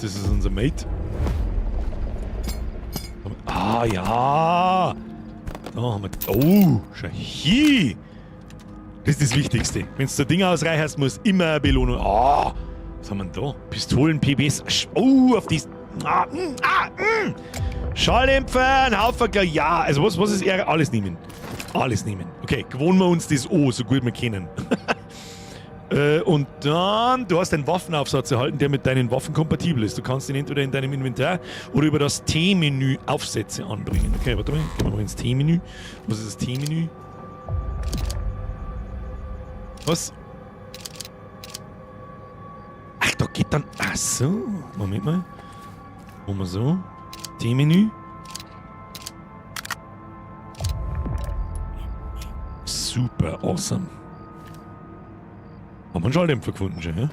das ist unser Mate. Ah, ja. Da haben wir... Oh, schau hier. Das ist das Wichtigste. Wenn du das Ding ausreicherst, muss immer eine Belohnung... Ah, was haben wir denn da? Pistolen, PBs... Oh, auf die... Schalldämpfer, ein Haufen... Ja, also was ist eher... Alles nehmen. Alles nehmen. Okay, gewohnen wir uns das O, so gut wir können. Und dann, du hast einen Waffenaufsatz erhalten, der mit deinen Waffen kompatibel ist. Du kannst ihn entweder in deinem Inventar oder über das T-Menü Aufsätze anbringen. Okay, warte mal, gehen wir mal ins T-Menü. Was ist das T-Menü? Was? Ach, da geht dann... Ach so, Moment mal. Machen wir so. T-Menü. Super awesome. Haben wir einen Schalldämpfer gefunden schon, ja?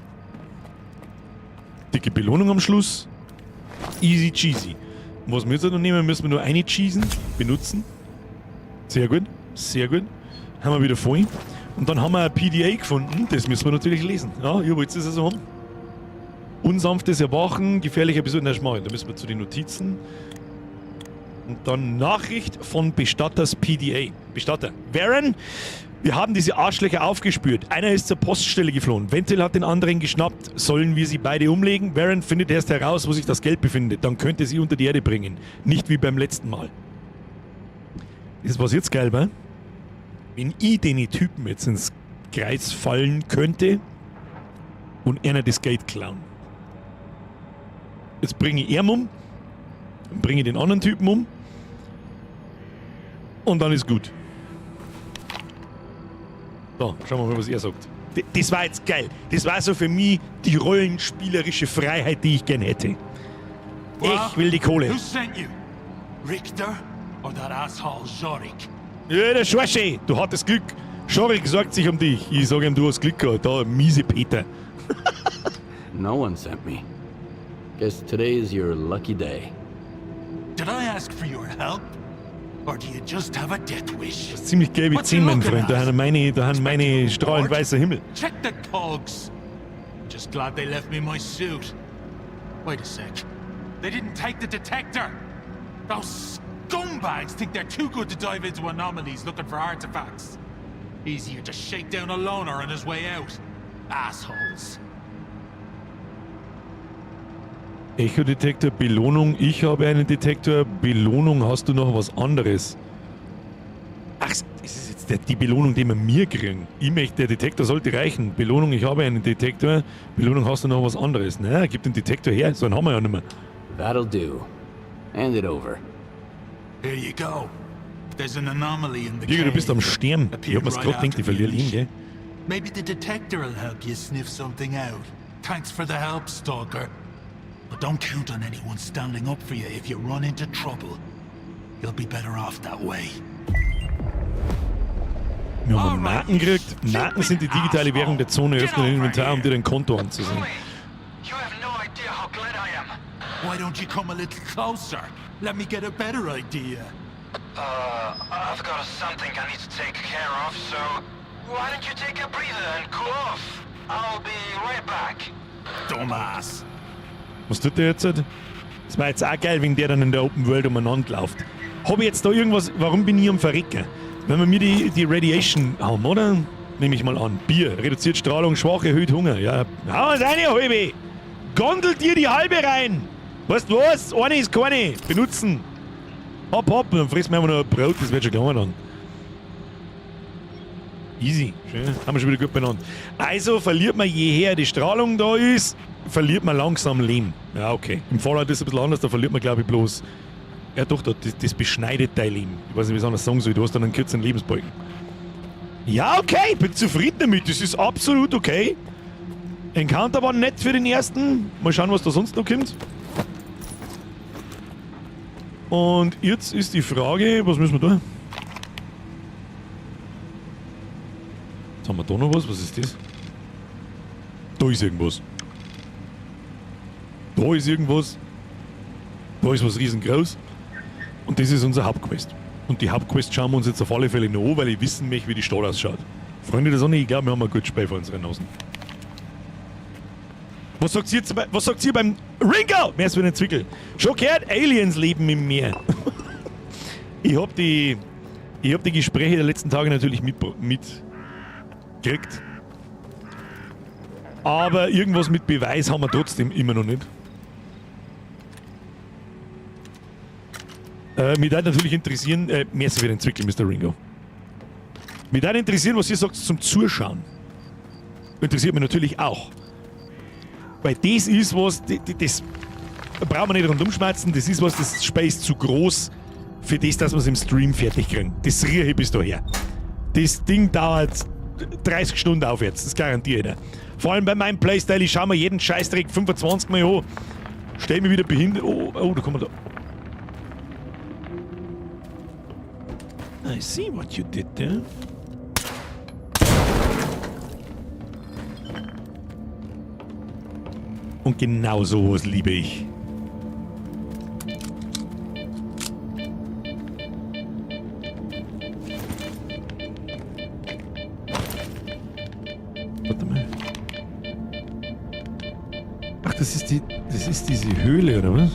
Dicke Belohnung am Schluss. Easy cheesy. Und was wir jetzt noch nehmen, müssen wir nur eine cheesen, benutzen. Sehr gut, sehr gut. Haben wir wieder voll. Und dann haben wir ein PDA gefunden, das müssen wir natürlich lesen. Ja, ihr wollt es also haben. Unsanftes Erwachen, gefährliche Episoden, da müssen wir zu den Notizen. Und dann Nachricht von Bestatters PDA. Bestatter. Warren, wir haben diese Arschlöcher aufgespürt. Einer ist zur Poststelle geflohen. Ventil hat den anderen geschnappt. Sollen wir sie beide umlegen? Warren findet erst heraus, wo sich das Geld befindet. Dann könnte sie unter die Erde bringen. Nicht wie beim letzten Mal. Das ist was jetzt geil, wa? Wenn ich den Typen jetzt ins Kreis fallen könnte und einer das Geld klauen. Jetzt bringe ich ihn um, dann bringe ich den anderen Typen um und dann ist gut. So, schauen wir mal, was er sagt. Das war jetzt geil. Das war so für mich die rollenspielerische Freiheit, die ich gern hätte. Ich will die Kohle. Who sent you? Richter or that asshole Zorik? Ja, der Schorsche, du hattest Glück. Schorik sorgt sich um dich. Ich sage ihm, du hast Glück gehabt. Da, miese Peter. No one sent me. Guess today is your lucky day. Did I ask for your help? Or do you just have a death wish? Das ist ziemlich gelbe Zähne, mein Freund. Da haben meine strahlend weißer Himmel. Check the cogs. Just glad they left me my suit. Wait a sec. They didn't take the detector. Those scumbags think they're too good to dive into anomalies looking for artifacts. Easier to shake down a loner on his way out. Assholes. Echo-Detektor, Belohnung. Ich habe einen Detektor. Belohnung, hast du noch was anderes? Ach, das ist jetzt die Belohnung, die wir mir kriegen. Ich möchte, der Detektor sollte reichen. Belohnung, ich habe einen Detektor. Belohnung, hast du noch was anderes? Na, gib den Detektor her. So einen haben wir ja nicht mehr. That'll do. Hand it over. Here you go. There's an anomaly in the Digga, du bist am Sterben. Ich hab mir's right gerade gedacht, ich verliere ihn, gell? Maybe the detector will help you sniff something out. Thanks for the help, Stalker. But don't count on anyone standing up for you if you run into trouble. You'll be better off that way. Wir haben Marken gekriegt. Marken sind die digitale Währung der Zone. Öffne dein Inventar, um dir dein Konto anzusehen. Why don't you come a little closer? Let me get a better idea. I've got something I need to take care of, so why don't you take a breather and cool off? I'll be right back. Dumbass. Was tut der jetzt? Das war jetzt auch geil, wenn der dann in der Open World umeinander läuft. Habe ich jetzt da irgendwas... Warum bin ich am Verrecken? Wenn wir mir die Radiation haben, oder? Nehme ich mal an. Bier, reduziert Strahlung, schwach, erhöht Hunger. Ja, hau uns eine halbe! Gondelt dir die halbe rein! Weißt du was? Eine ist keine. Benutzen. Hopp, hopp, dann fressen wir einfach noch ein Brot, das wird schon klar dann. Easy. Schön. Haben wir schon wieder gut benannt. Also verliert man, je höher die Strahlung da ist, verliert man langsam Leben. Ja, okay. Im Fallout ist es ein bisschen anders, da verliert man, glaube ich, bloß... Ja doch, das beschneidet dein Leben. Ich weiß nicht, wie ich es anders sagen soll. Du hast dann einen kürzeren Lebensbalken. Ja, okay, bin zufrieden damit. Das ist absolut okay. Encounter war nett für den ersten. Mal schauen, was da sonst noch kommt. Und jetzt ist die Frage, was müssen wir da? Jetzt haben wir da noch was. Was ist das? Da ist irgendwas. Da ist irgendwas. Da ist was riesengroß. Und das ist unser Hauptquest. Und die Hauptquest schauen wir uns jetzt auf alle Fälle noch an, weil ich wissen möchte, wie die Stadt ausschaut. Freunde der Sonne, ich glaube, wir haben ein gutes Spiel vor unseren Nasen. Was sagt ihr beim Ringo? Mehr ist für den Zwickel. Schon gehört, Aliens leben im Meer. Ich hab die Gespräche der letzten Tage natürlich mitgekriegt. Aber irgendwas mit Beweis haben wir trotzdem immer noch nicht. Mich würde natürlich interessieren, merci für den Zwickel, Mr. Ringo. Mich würde interessieren, was ihr sagt zum Zuschauen. Interessiert mich natürlich auch. Weil das ist was, das brauchen wir nicht rundum schmerzen, das ist was, das Spiel ist zu groß für das, dass wir es im Stream fertig kriegen. Das rieche ich bis daher. Das Ding dauert 30 Stunden aufwärts, das garantiert ich. Vor allem bei meinem Playstyle, ich schaue mir jeden Scheißdreck 25 Mal an, stell mich wieder behindert. Oh, da kommen wir da. I see what you did there. Und genau sowas liebe ich. Warte mal. Ach, das ist diese Höhle, oder was?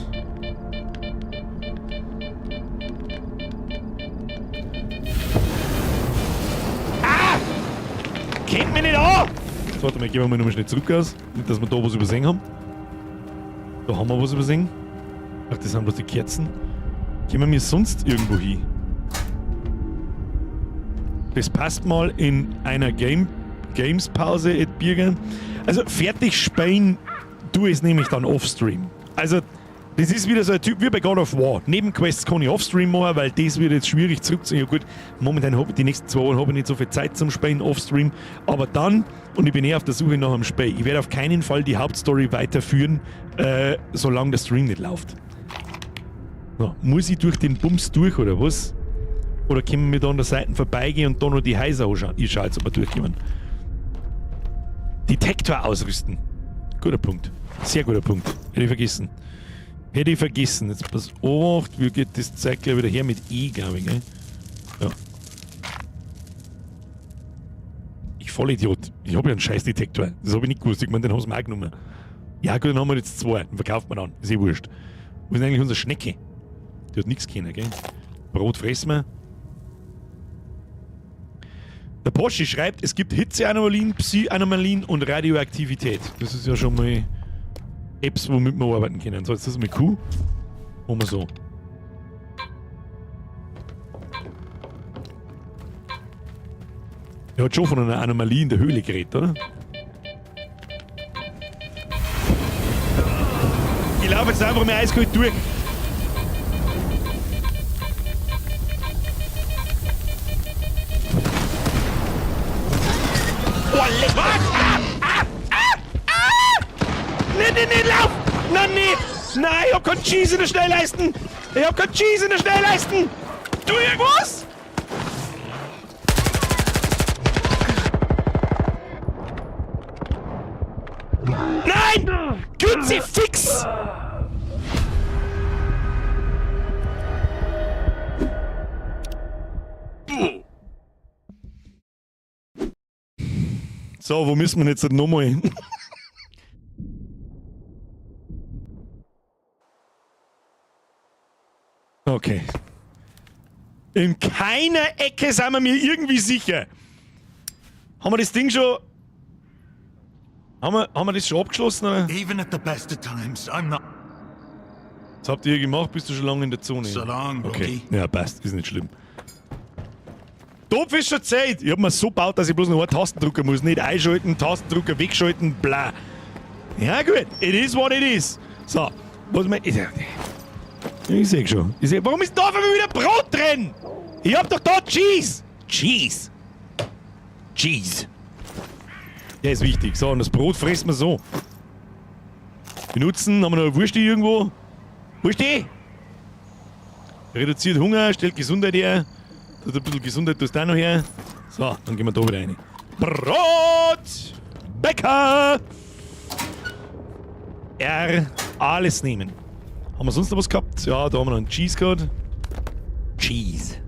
Ah! Kennt mich nicht an! Jetzt warte mal, gehen wir mal nochmal schnell zurück aus. Nicht, dass wir da was übersehen haben. Da haben wir was übersehen. Ach, das sind bloß die Kerzen. Gehen wir sonst irgendwo hin? Das passt mal in einer Games-Pause, Ed Birger. Also fertig spielen tue ich es nämlich dann offstream. Also das ist wieder so ein Typ wie bei God of War. Nebenquests kann ich offstream machen, weil das wird jetzt schwierig zurückzuziehen. Ja gut, momentan habe ich die nächsten 2 Wochen nicht so viel Zeit zum Spielen offstream. Aber dann, und ich bin eher auf der Suche nach einem Spiel, ich werde auf keinen Fall die Hauptstory weiterführen, solange der Stream nicht läuft. Na, muss ich durch den Bums durch, oder was? Oder können wir da an der Seite vorbeigehen und da noch die Häuser anschauen? Ich schaue jetzt, ob wir durchkommen. Detektor ausrüsten. Guter Punkt. Sehr guter Punkt. Hätte ich vergessen. Jetzt pass auf, wie geht das Zeug gleich wieder her mit E, glaube ich, gell? Ja. Ich Vollidiot. Ich habe ja einen Scheißdetektor. Das habe ich nicht gewusst. Ich meine, den haben sie mir auch genommen. Ja gut, dann haben wir jetzt 2. Den verkauft man dann. Ist eh wurscht. Wo ist denn eigentlich unsere Schnecke? Die hat nichts können, gell? Brot fressen wir. Der Porsche schreibt, es gibt Hitzeanomalien, Psi-Anomalien und Radioaktivität. Das ist ja schon mal Apps, womit wir arbeiten können. So, jetzt ist das mit Q. Machen wir so. Er hat schon von einer Anomalie in der Höhle geredet, oder? Ich laufe jetzt einfach mal eiskalt durch. Oh, was? Nicht, lauf! Nein, ich hab keinen Cheese in der Schnellleisten! Tu irgendwas! Nein! Kruzifix! So, wo müssen wir jetzt nochmal hin? Okay. In keiner Ecke sind wir mir irgendwie sicher. Haben wir das Ding schon... Haben wir das schon abgeschlossen, oder? Even at the best of times, I'm not... Was habt ihr gemacht? Bist du schon lange in der Zone? So long, okay. Ja, passt. Ist nicht schlimm. Topf ist schon Zeit. Ich hab mir so gebaut, dass ich bloß noch einen Tastendrucker muss. Nicht einschalten, Tastendrucker wegschalten, bla. Ja gut, it is what it is. So, was mein... Ich seh schon. Warum ist da für mich wieder Brot drin? Ich hab doch da Cheese. Cheese. Ja, ist wichtig. So, und das Brot fressen wir so. Benutzen, haben wir noch eine Wurst irgendwo? Wursti? Reduziert Hunger, stellt Gesundheit her. Tut ein bisschen Gesundheit, tust du auch noch her. So, dann gehen wir da wieder rein. Brot! Bäcker! Alles nehmen. Haben wir sonst noch was gehabt? Ja, da haben wir noch einen Cheese gehabt. Cheese.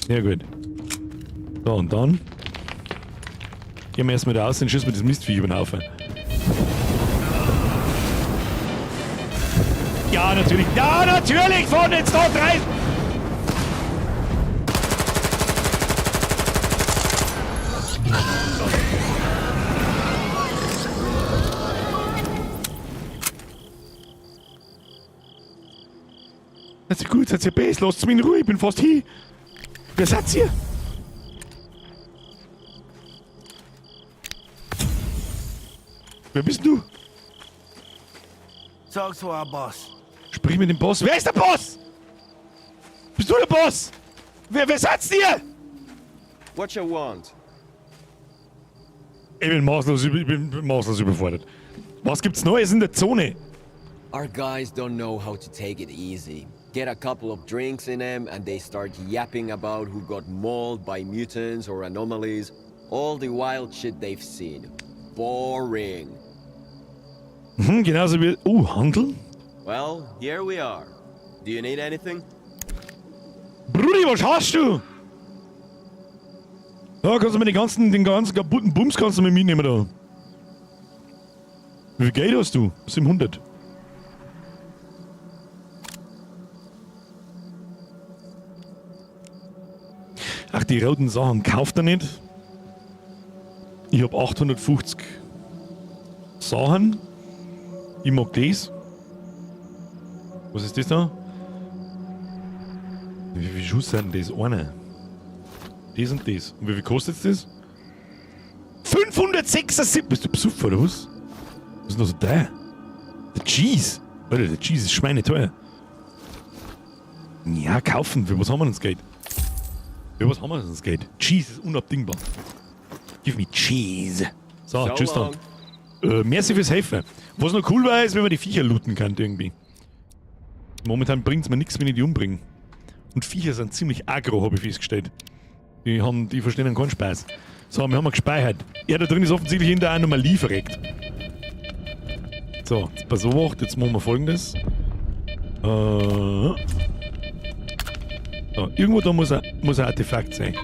Ja, gut. So, und dann. Gehen wir erstmal da aus, dann schießen wir das Mistviech über den Haufen. Ja, natürlich. Ja, natürlich! Vorne jetzt dort rein! Das ist gut, seid ihr Base, lasst mich in Ruhe, ich bin fast hier. Wer seid ihr? Wer bist du? Talk to our boss. Sprich mit dem Boss. Wer ist der Boss? Bist du der Boss? Wer seid ihr? What you want? Ich bin maßlos überfordert. Was gibt's Neues in der Zone? Our guys don't know how to take it easy. Get a couple of drinks in them and they start yapping about who got mauled by mutants or anomalies. All the wild shit they've seen. Boring. Genauso wie... Oh, Handel? Well, here we are. Do you need anything? Brudi, was hast du? Ja, kannst du mir den ganzen kaputten Bums kannst du mir mitnehmen da. Wie viel Geld hast du? 700. Ach, die roten Sachen kauft er nicht. Ich hab 850 Sachen. Ich mag das. Was ist das da? Wie viel Schuss sind das? Eine. Das und das. Und wie viel kostet das? 576! Bist du besoffen oder was? Was ist denn da so teuer? Der Cheese. Alter, der Cheese ist schweineteuer. Ja, kaufen. Für was haben wir denn das Geld? Für was haben wir denn das Geld? Cheese ist unabdingbar. Give me cheese. So, tschüss dann. Merci fürs Helfen. Was noch cool war, ist, wenn man die Viecher looten kann irgendwie. Momentan bringt es mir nichts, wenn ich die umbringe. Und Viecher sind ziemlich aggro, habe ich festgestellt. Die verstehen keinen Spaß. So, wir haben gespeichert. Ja, da drin ist offensichtlich in der Anomalie verreckt. So, jetzt pass auf, jetzt machen wir Folgendes. So, irgendwo da muss ein Artefakt sein.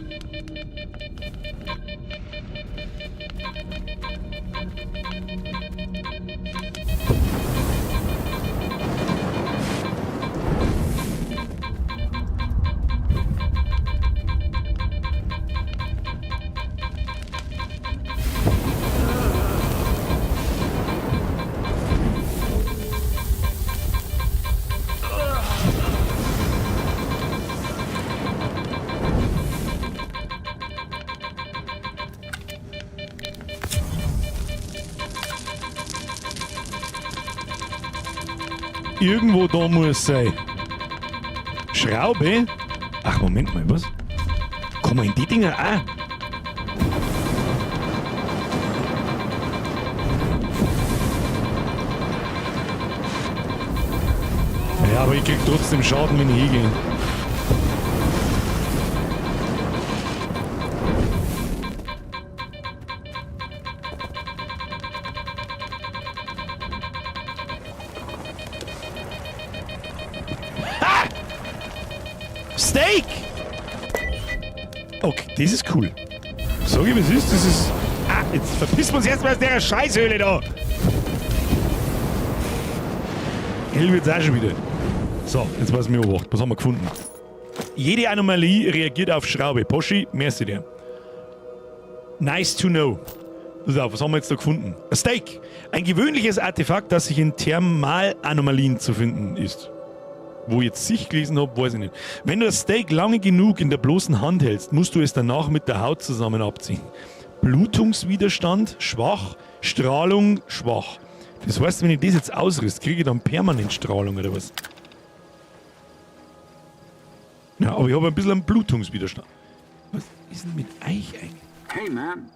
Irgendwo da muss sein. Schraube? Ach, Moment mal, was? Kann man in die Dinger auch? Ja, aber ich krieg trotzdem Schaden, wenn ich hingehe. Steak! Okay, das ist cool. Sag ich, was ist? Das ist... Ah, jetzt verpissen wir uns erstmal aus der Scheißhöhle da. Hell wird's auch schon wieder. So, jetzt passen wir beobachtet. Was haben wir gefunden? Jede Anomalie reagiert auf Schraube. Poschi, merci dir. Nice to know. Pass auf, was haben wir jetzt da gefunden? Ein Steak. Ein gewöhnliches Artefakt, das sich in Thermalanomalien zu finden ist. Wo ich jetzt sich gelesen habe, weiß ich nicht. Wenn du das Steak lange genug in der bloßen Hand hältst, musst du es danach mit der Haut zusammen abziehen. Blutungswiderstand schwach, Strahlung schwach. Das heißt, wenn ich das jetzt ausriss, kriege ich dann permanent Strahlung oder was? Ja, aber ich habe ein bisschen einen Blutungswiderstand. Was ist denn mit euch eigentlich? Hey, man.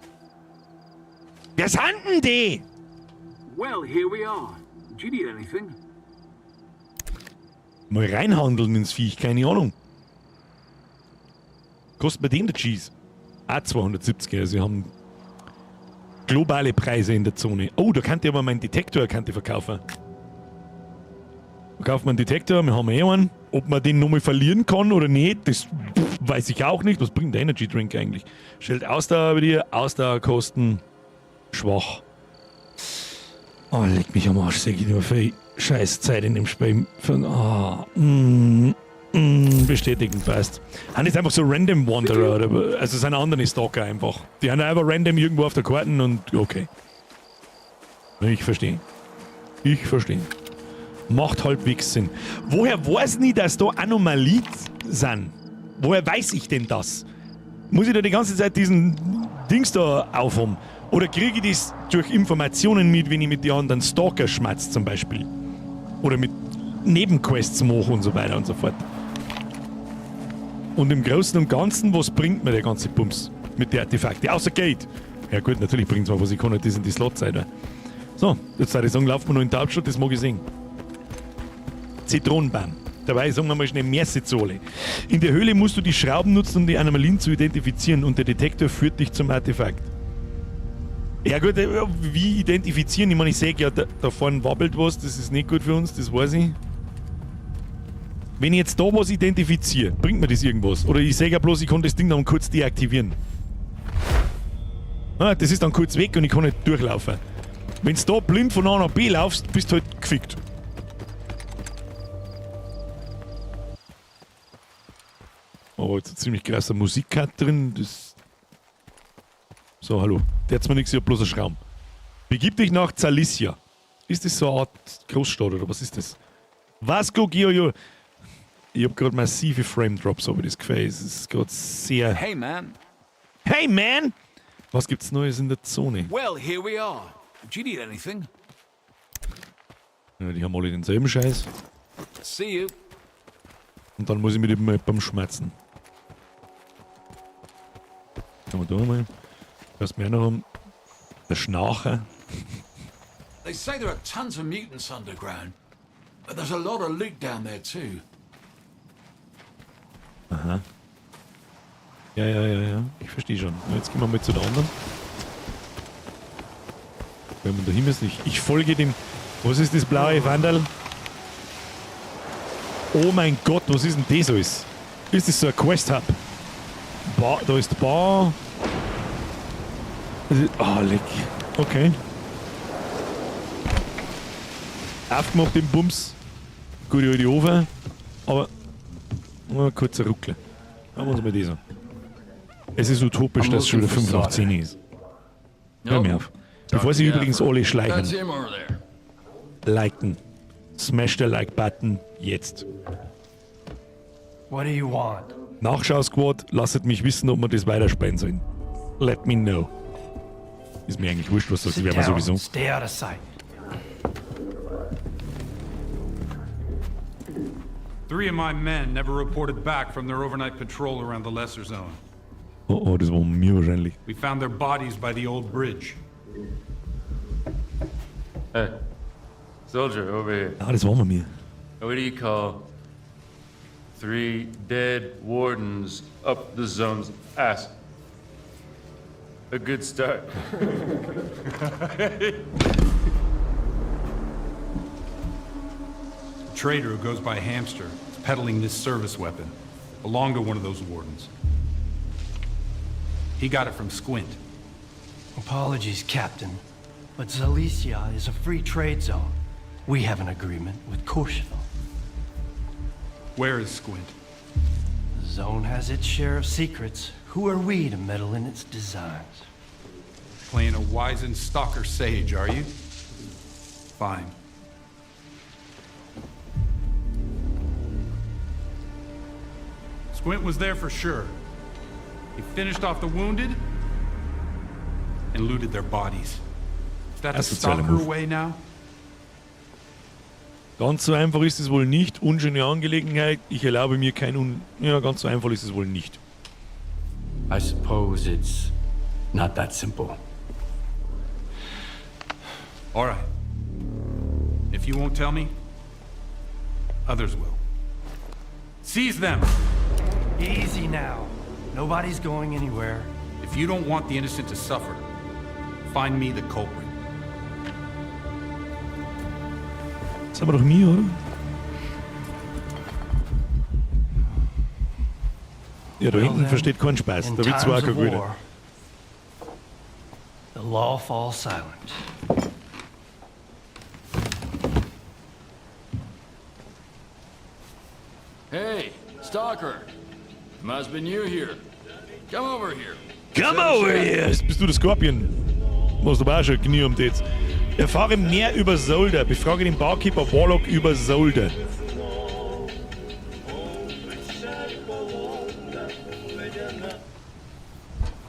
Wer sind denn die? Well, here we are. Do you need anything? Mal reinhandeln ins Viech, keine Ahnung. Kostet bei denen der Cheese? Auch 270, also wir haben globale Preise in der Zone. Oh, da könnte ich aber meinen Detektor verkaufen. Da kauft man einen Detektor, wir haben einen. Ob man den nochmal verlieren kann oder nicht, das weiß ich auch nicht. Was bringt der Energy Drink eigentlich? Stellt Ausdauer bei dir, Ausdauerkosten schwach. Oh, leck mich am Arsch, sag ich nur viel scheiß Zeit in dem Spiel. Bestätigend, passt. Haben jetzt einfach so Random Wanderer, oder, also sind andere Stalker einfach. Die haben einfach random irgendwo auf der Karte und okay. Ich verstehe. Macht halbwegs Sinn. Woher weiß ich, dass da Anomalien sind? Woher weiß ich denn das? Muss ich da die ganze Zeit diesen Dings da aufhaben? Oder kriege ich das durch Informationen mit, wenn ich mit den anderen Stalker schmatze zum Beispiel? Oder mit Nebenquests mache und so weiter und so fort. Und im Großen und Ganzen, was bringt mir der ganze Bums mit den Artefakten? Außer Geld. Ja gut, natürlich bringt es mir was, ich kann halt das in die Slot-Seite. So, jetzt würde ich sagen, laufen wir noch in die Hauptstadt, das mag ich sehen. Zitronenbaum. Dabei sagen wir mal schnell Meersetzole. In der Höhle musst du die Schrauben nutzen, um die Anomalien zu identifizieren und der Detektor führt dich zum Artefakt. Ja gut, wie identifizieren? Ich meine, ich sehe ja, da vorne wabbelt was, das ist nicht gut für uns, das weiß ich. Wenn ich jetzt da was identifiziere, bringt mir das irgendwas? Oder ich sehe ja bloß, ich kann das Ding dann kurz deaktivieren. Ah, das ist dann kurz weg und ich kann nicht durchlaufen. Wenn du da blind von A nach B laufst, bist du halt gefickt. Aber jetzt ein ziemlich krasser Musikcut drin, das... So, hallo. Der hat mir nichts, ich hab bloß einen Schraum. Begib dich nach Zalicia. Ist das so eine Art Großstadt oder was ist das? Vasco Gioio. Ich hab gerade massive Frame Drops, aber das gefällt. Es ist gerade sehr. Hey, man. Hey, man! Was gibt's Neues in der Zone? Well, here we are. Do you need anything? Ja, die haben alle denselben Scheiß. See you. Und dann muss ich mit dem beim Schmerzen. Schauen wir da mal. Was wir noch haben. Der Schnarcher. They say there are tons of mutants underground, but there's a lot of loot down there too. Aha. Ja. Ich verstehe schon. Jetzt gehen wir mal zu der anderen. Wenn man da hin ist, ich folge dem. Was ist das blaue Vandal? Oh mein Gott, was ist denn das alles? Ist das so ein Quest-Hub? Da ist Bar. Ah, leck. Okay. Aufgemacht den Bums. Gute alte Ofen. Aber ein kurzer Ruckler. Haben wir uns mal das an. Es ist utopisch, dass es schon wieder 5 nach 10 ist. Hör mir auf. Bevor sie übrigens alle schleichen. Liken. Smash der Like-Button jetzt. What do you want? Nachschau-Squad, lasst mich wissen, ob wir das weiterspielen sollen. Let me know. Ist mir eigentlich wurscht, was das wäre wir sowieso. Stay out of sight. 3 of my men never reported back from their overnight patrol around the Lesser Zone. Oh, das waren mir wahrscheinlich. We found their bodies by the old bridge. Hey, soldier, over here. Ah, das waren wir mir. What do you call 3 dead wardens up the zone's ass? A good start. A trader who goes by Hamster is peddling this service weapon. Belonged to one of those wardens. He got it from Squint. Apologies, Captain, but Zalicia is a free trade zone. We have an agreement with Courchevel. Where is Squint? The zone has its share of secrets. Who are we to meddle in its designs? Playing a wizened stalker sage, are you? Fine. Squint was there for sure. He finished off the wounded and looted their bodies. Is that the stalker way now? Ganz so einfach ist es wohl nicht. Unschöne Angelegenheit. Ich erlaube mir kein Ja, ganz so einfach ist es wohl nicht. I suppose it's not that simple. All right. If you won't tell me, others will. Seize them! Easy now. Nobody's going anywhere. If you don't want the innocent to suffer, find me the culprit. Das haben wir doch nie, oder? Ja, da hinten versteht keinen Spaß. In Da wird zwar times kein of Guter. war, the law falls silent. Hey, Stalker. Must be new here. Come over here. Come over here! Bist du der Scorpion? Machst du aber auch schon Knie um jetzt. Erfahre mehr über Solder. Befrage den Barkeeper Warlock über Solder.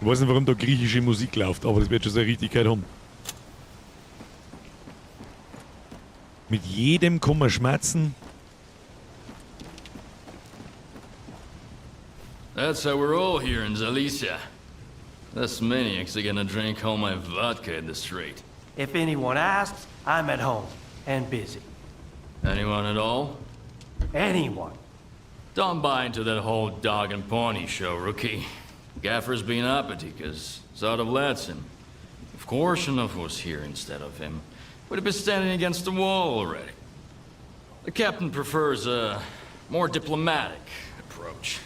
Ich weiß nicht, warum da griechische Musik läuft, aber das wird schon seine Richtigkeit haben. Mit jedem kann man schmerzen. That's how we're all here in Zalicia. This maniacs are gonna drink all my vodka in the street. If anyone asks, I'm at home and busy. Anyone at all? Anyone. Don't buy into that whole dog and pony show, rookie. Gaffer's been uppity, 'cause sort of lets him. Of course enough was here instead of him. Would have been standing against the wall already. The captain prefers a more diplomatic approach.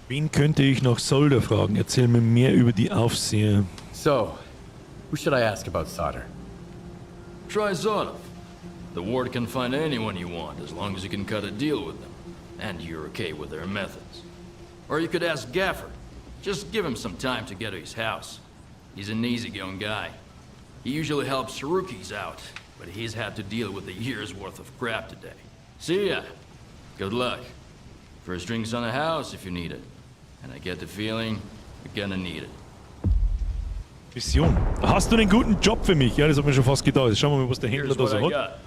Wen könnte ich nach Solder fragen? Erzähl mir mehr über die Aufseher. So, who should I ask about Solder? Try Zodov. The ward can find anyone you want as long as you can cut a deal with them. And you're okay with their methods. Or you could ask Gaffer. Just give him some time to get to his house. He's an easygoing guy. He usually helps rookies out, but he's had to deal with a year's worth of crap today. See ya. Good luck. First drinks on the house if you need it. And I get the feeling you're gonna need it. Vision. Hast du einen guten Job für mich? Ja, das hat mir schon fast gedacht. Jetzt schauen wir mal, was der Händler Here's da what so I hat. got.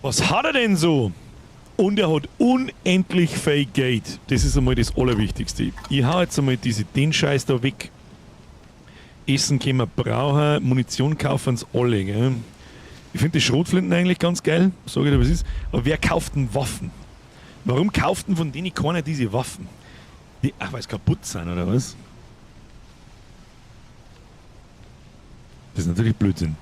Was hat er denn so? Und er hat unendlich viel Geld. Das ist einmal das Allerwichtigste. Ich hau jetzt einmal den Scheiß da weg. Essen können wir brauchen, Munition kaufen uns alle. Gell? Ich finde die Schrotflinten eigentlich ganz geil. Sag ich dir, was ist. Aber wer kauft denn Waffen? Warum kauft denn von denen keiner diese Waffen? Weil sie kaputt sind, oder was? Das ist natürlich Blödsinn.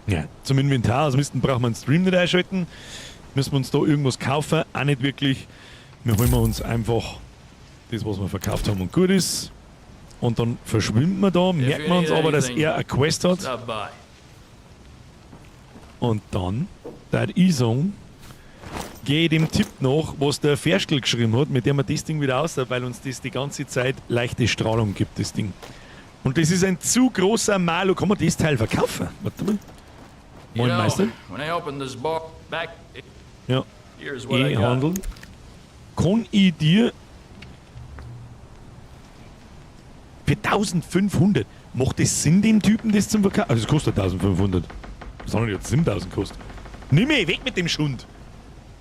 Ja, zum Inventar, also brauchen wir einen Stream nicht einschalten. Müssen wir uns da irgendwas kaufen? Auch nicht wirklich. Wir holen uns einfach das, was wir verkauft haben und gut ist. Und dann verschwimmt man da, merkt man uns aber, dass er eine Quest hat. Und dann, da ich sagen, gehe ich dem Tipp nach, was der Ferstl geschrieben hat, mit dem wir das Ding wieder aus, weil uns das die ganze Zeit leichte Strahlung gibt, das Ding. Und das ist ein zu großer Malo. Kann man das Teil verkaufen? Warte mal. You Moin, know, Meister. when I opened this bar back, Ja. here's what I got. E-Handel. Kann ich dir für 1500, macht das Sinn, den Typen das zum Verkaufen? Also das kostet 1500. Das hat jetzt 7000 gekostet. Nimm mich weg mit dem Schund.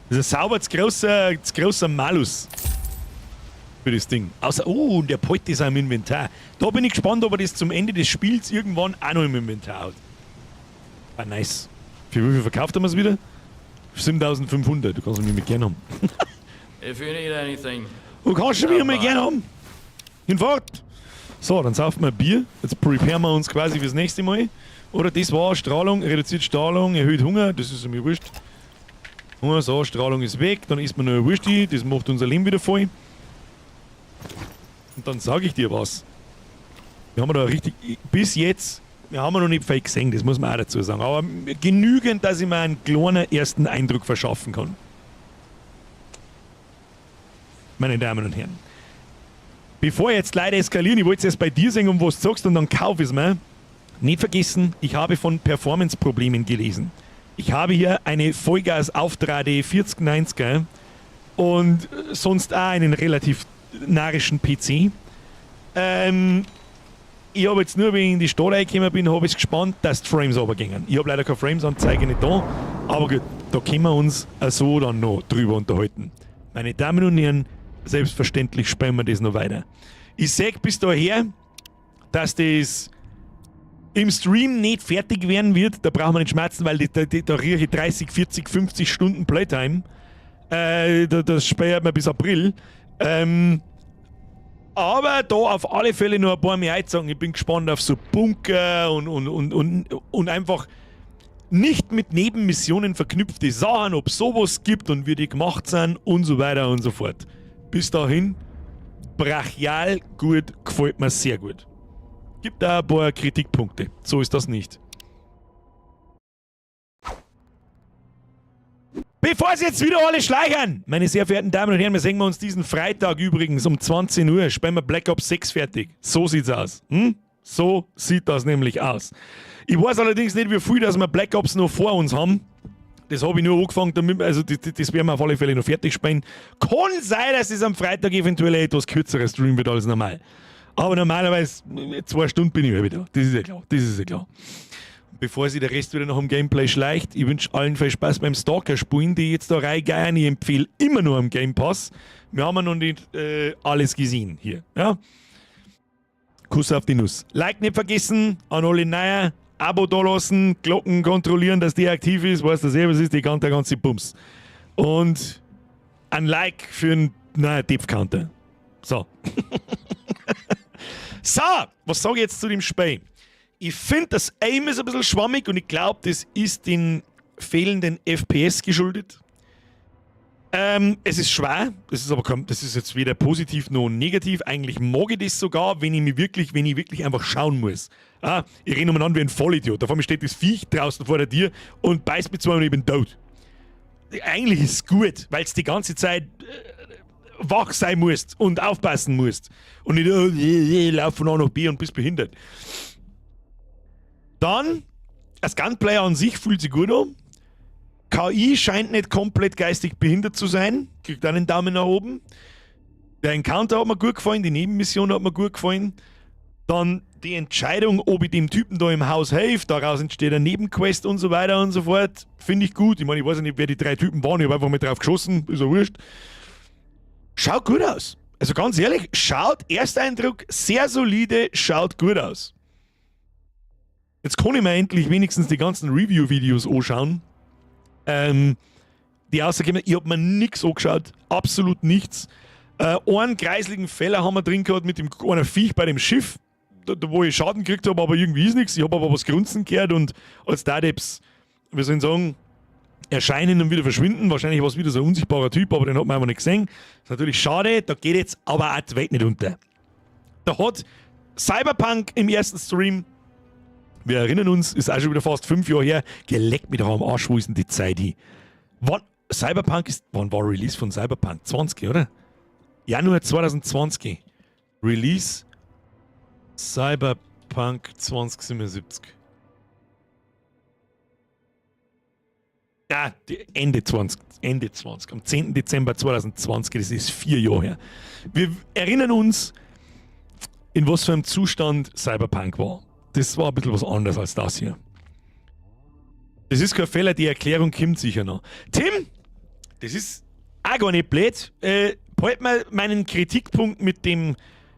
Das ist ein sauber das große Malus für das Ding. Außer, und der Polt ist auch im Inventar. Da bin ich gespannt, ob er das zum Ende des Spiels irgendwann auch noch im Inventar hat. Ah, nice. Für wie viel verkauft er es wieder? 7500. Du kannst mich mit gerne haben. If you need anything, Du kannst mich mal gerne haben. Hinfort. So, dann saufen wir ein Bier. Jetzt preparen wir uns quasi fürs nächste Mal. Oder das war Strahlung, reduziert Strahlung, erhöht Hunger. Das ist mir wurscht. Hunger, so, Strahlung ist weg. Dann isst man noch ein Wursti. Das macht unser Leben wieder voll. Und dann sage ich dir was. Wir haben da richtig, bis jetzt, wir haben noch nicht viel gesehen, das muss man auch dazu sagen. Aber genügend, dass ich mir einen kleinen ersten Eindruck verschaffen kann. Meine Damen und Herren. Bevor jetzt leider eskalieren, ich wollte es erst bei dir sehen, um was du sagst, und dann kauf es mir. Nicht vergessen, ich habe von Performance-Problemen gelesen. Ich habe hier eine Vollgas Auftrade 4090er und sonst auch einen relativ narrischen PC. Ich habe jetzt nur, wenn ich in die Stadt reingekommen bin, habe ich gespannt, dass die Frames runtergehen. Ich habe leider keine Frames-Anzeige nicht da, aber gut, da können wir uns so dann noch drüber unterhalten. Meine Damen und Herren, selbstverständlich spielen wir das noch weiter. Ich sage bis daher, dass das im Stream nicht fertig werden wird. Da brauchen wir nicht schmerzen, weil da rieche ich 30, 40, 50 Stunden Playtime. Das speichert man bis April. Aber da auf alle Fälle noch ein paar mehr einzusagen. Ich bin gespannt auf so Bunker und einfach nicht mit Nebenmissionen verknüpfte Sachen, ob sowas gibt und wie die gemacht sind und so weiter und so fort. Bis dahin, brachial gut, gefällt mir sehr gut. Gibt da ein paar Kritikpunkte, so ist das nicht. Bevor sie jetzt wieder alle schleichern, meine sehr verehrten Damen und Herren, wir sehen uns diesen Freitag übrigens um 20 Uhr, spielen wir Black Ops 6 fertig. So sieht's aus. So sieht das nämlich aus. Ich weiß allerdings nicht, wie viel, dass wir Black Ops noch vor uns haben. Das habe ich nur angefangen, damit, also das werden wir auf alle Fälle noch fertig spielen. Kann sein, dass es am Freitag eventuell ein etwas kürzerer Stream wird als normal. Aber normalerweise 2 Stunden bin ich wieder. Das ist ja klar. Bevor sich der Rest wieder noch im Gameplay schleicht, ich wünsche allen viel Spaß beim Stalker-Spielen, die jetzt da reingehen. Ich empfehle immer nur am Game Pass. Wir haben noch nicht alles gesehen hier. Ja? Kuss auf die Nuss. Like nicht vergessen, an alle Neuer, Abo da lassen, Glocken kontrollieren, dass die aktiv ist, weißt du selber, was ist der ganze Bums. Und ein Like für einen Tipp-Counter. So. So, was sage ich jetzt zu dem Spiel? Ich finde, das Aim ist ein bisschen schwammig und ich glaube, das ist den fehlenden FPS geschuldet. Es ist schwer, das ist jetzt weder positiv noch negativ. Eigentlich mag ich das sogar, wenn ich wirklich einfach schauen muss. Ich renne umeinander wie ein Vollidiot. Da vor mir steht das Viech draußen vor der Tür und beißt mich zwar und ich bin tot. Eigentlich ist es gut, weil es die ganze Zeit wach sein musst und aufpassen musst. Und nicht lauf von A nach B und bist behindert. Dann, das Gunplay an sich fühlt sich gut an. KI scheint nicht komplett geistig behindert zu sein. Kriegt einen Daumen nach oben. Der Encounter hat mir gut gefallen, die Nebenmission hat mir gut gefallen. Dann die Entscheidung, ob ich dem Typen da im Haus helfe, daraus entsteht eine Nebenquest und so weiter und so fort. Finde ich gut. Ich meine, ich weiß nicht, wer die 3 Typen waren, ich habe einfach mal drauf geschossen, ist ja wurscht. Schaut gut aus. Also ganz ehrlich, Ersteindruck, sehr solide, schaut gut aus. Jetzt kann ich mir endlich wenigstens die ganzen Review-Videos anschauen. Die Aussage, ich habe mir nichts angeschaut, absolut nichts. Einen kreisligen Fehler haben wir drin gehabt mit einem Viech bei dem Schiff, wo ich Schaden gekriegt habe, aber irgendwie ist nichts. Ich habe aber was grunzen gehört und als Dadeps, wir sollen sagen, erscheinen und wieder verschwinden. Wahrscheinlich war es wieder so ein unsichtbarer Typ, aber den hat man einfach nicht gesehen. Das ist natürlich schade, da geht jetzt aber auch die Welt nicht unter. Da hat Cyberpunk im ersten Stream, wir erinnern uns, ist auch schon wieder fast 5 Jahre her, geleckt mit am Arsch, wo ist denn die Zeit hin? Wann war Release von Cyberpunk? 20, oder? Januar 2020. Release Cyberpunk 2077. Ja, Ende 20. Am 10. Dezember 2020, das ist 4 Jahre her. Wir erinnern uns, in was für einem Zustand Cyberpunk war. Das war ein bisschen was anderes als das hier. Das ist kein Fehler, die Erklärung kommt sicher noch. Tim, das ist auch gar nicht blöd. Halt mal meinen Kritikpunkt mit dem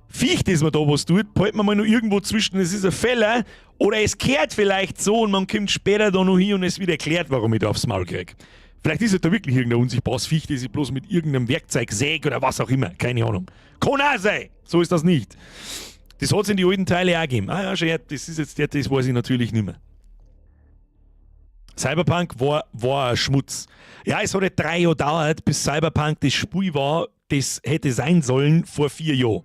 Viech, das man da was tut, halt man mal noch irgendwo zwischen, es ist ein Fehler oder es kehrt vielleicht so und man kommt später da noch hin und es wird erklärt, warum ich da aufs Maul kriege. Vielleicht ist es da wirklich irgendein unsichtbares Viech, das ich bloß mit irgendeinem Werkzeug säge oder was auch immer. Keine Ahnung. Kann auch sein. So ist das nicht. Das hat es in die alten Teile auch gegeben. Ah ja, schon, das ist jetzt das weiß ich natürlich nicht mehr. Cyberpunk war ein Schmutz. Ja, es hat 3 Jahre gedauert, bis Cyberpunk das Spiel war, das hätte sein sollen vor 4 Jahren.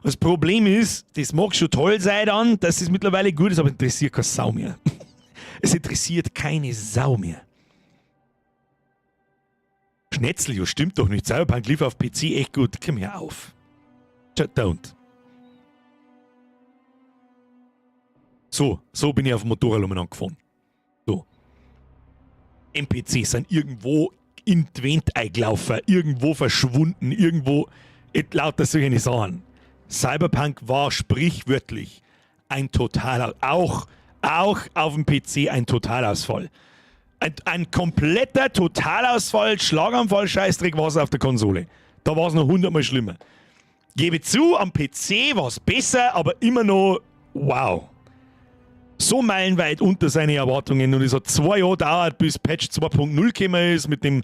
Das Problem ist, das mag schon toll sein dann, dass es mittlerweile gut ist, aber interessiert keine Sau mehr. Es interessiert keine Sau mehr. Schnetzel, ja, stimmt doch nicht. Cyberpunk lief auf PC echt gut. Komm her auf. Don't. So bin ich auf dem Motorrad umeinander gefahren. So. NPCs sind irgendwo in die Wand eingelaufen, irgendwo verschwunden, irgendwo lauter solche Sachen. Cyberpunk war sprichwörtlich ein Total, auch auf dem PC ein Totalausfall. Ein kompletter Totalausfall, Schlaganfall, Scheißdreck war es auf der Konsole. Da war es noch 100-mal schlimmer. Gebe zu, am PC war es besser, aber immer noch wow. So meilenweit unter seine Erwartungen und es hat 2 Jahre gedauert, bis Patch 2.0 gekommen ist mit dem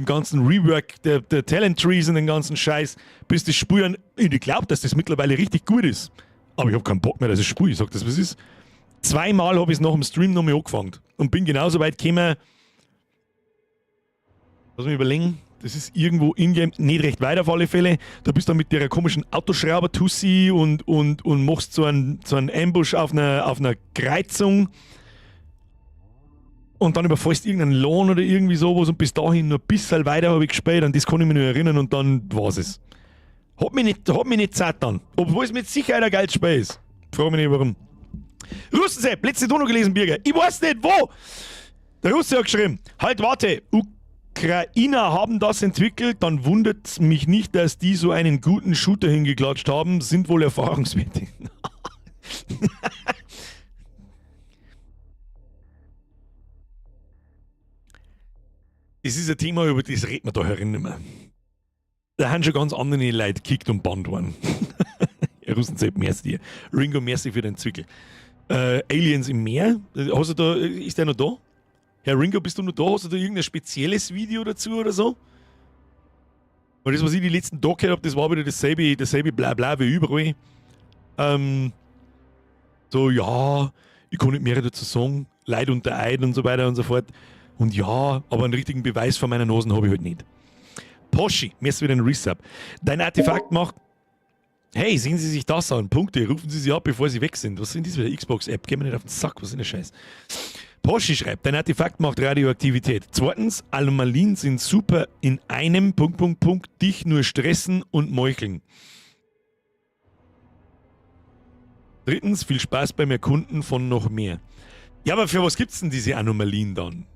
ganzen Rework der Talent Trees und den ganzen Scheiß, bis das Spiel ich glaube, dass das mittlerweile richtig gut ist. Aber ich habe keinen Bock mehr, dass ich spiele. Ich sag das, was ist. Zweimal habe ich es nach dem Stream nochmal angefangen und bin genauso weit gekommen. Lass mich überlegen. Das ist irgendwo in-game, nicht recht weit auf alle Fälle. Da bist du mit der komischen Autoschrauber-Tussi und machst so einen Ambush auf einer Kreuzung. Und dann überfallst du irgendeinen Lohn oder irgendwie sowas und bis dahin nur ein bisschen weiter habe ich gespielt und das kann ich mich nur erinnern und dann war's es. Hat mich nicht Zeit dann. Obwohl es mit Sicherheit ein geiles Spiel ist. Frage mich nicht warum. Russensepp, letzte noch gelesen, Birger. Ich weiß nicht wo. Der Russe hat geschrieben, halt warte, Ukrainer haben das entwickelt, dann wundert es mich nicht, dass die so einen guten Shooter hingeklatscht haben, sind wohl Erfahrungswerte. Das ist ein Thema, über das reden wir da herin nicht mehr. Da haben schon ganz andere Leute gekickt und bannt worden. Russensepp, merci dir. Ringo, merci für den Zwickel. Aliens im Meer, hast du da, ist der noch da? Herr Ringo, bist du noch da? Hast du da irgendein spezielles Video dazu oder so? Weil das, was ich die letzten Tage gehört habe, das war wieder dasselbe Blabla wie überall. So, ja, ich kann nicht mehr dazu sagen, Leid unter Eid und so weiter und so fort. Und ja, aber einen richtigen Beweis von meiner Nase habe ich halt nicht. Poschi, mir ist wieder ein Resub. Dein Artefakt macht... Hey, sehen Sie sich das an. Punkte, rufen Sie sie ab, bevor Sie weg sind. Was sind das für eine Xbox-App? Geh mir nicht auf den Sack, was ist denn der Scheiß? Poschi schreibt, dein Artefakt macht Radioaktivität. Zweitens, Anomalien sind super in einem... dich nur stressen und meucheln. Drittens, viel Spaß beim Erkunden von noch mehr. Ja, aber für was gibt's denn diese Anomalien dann?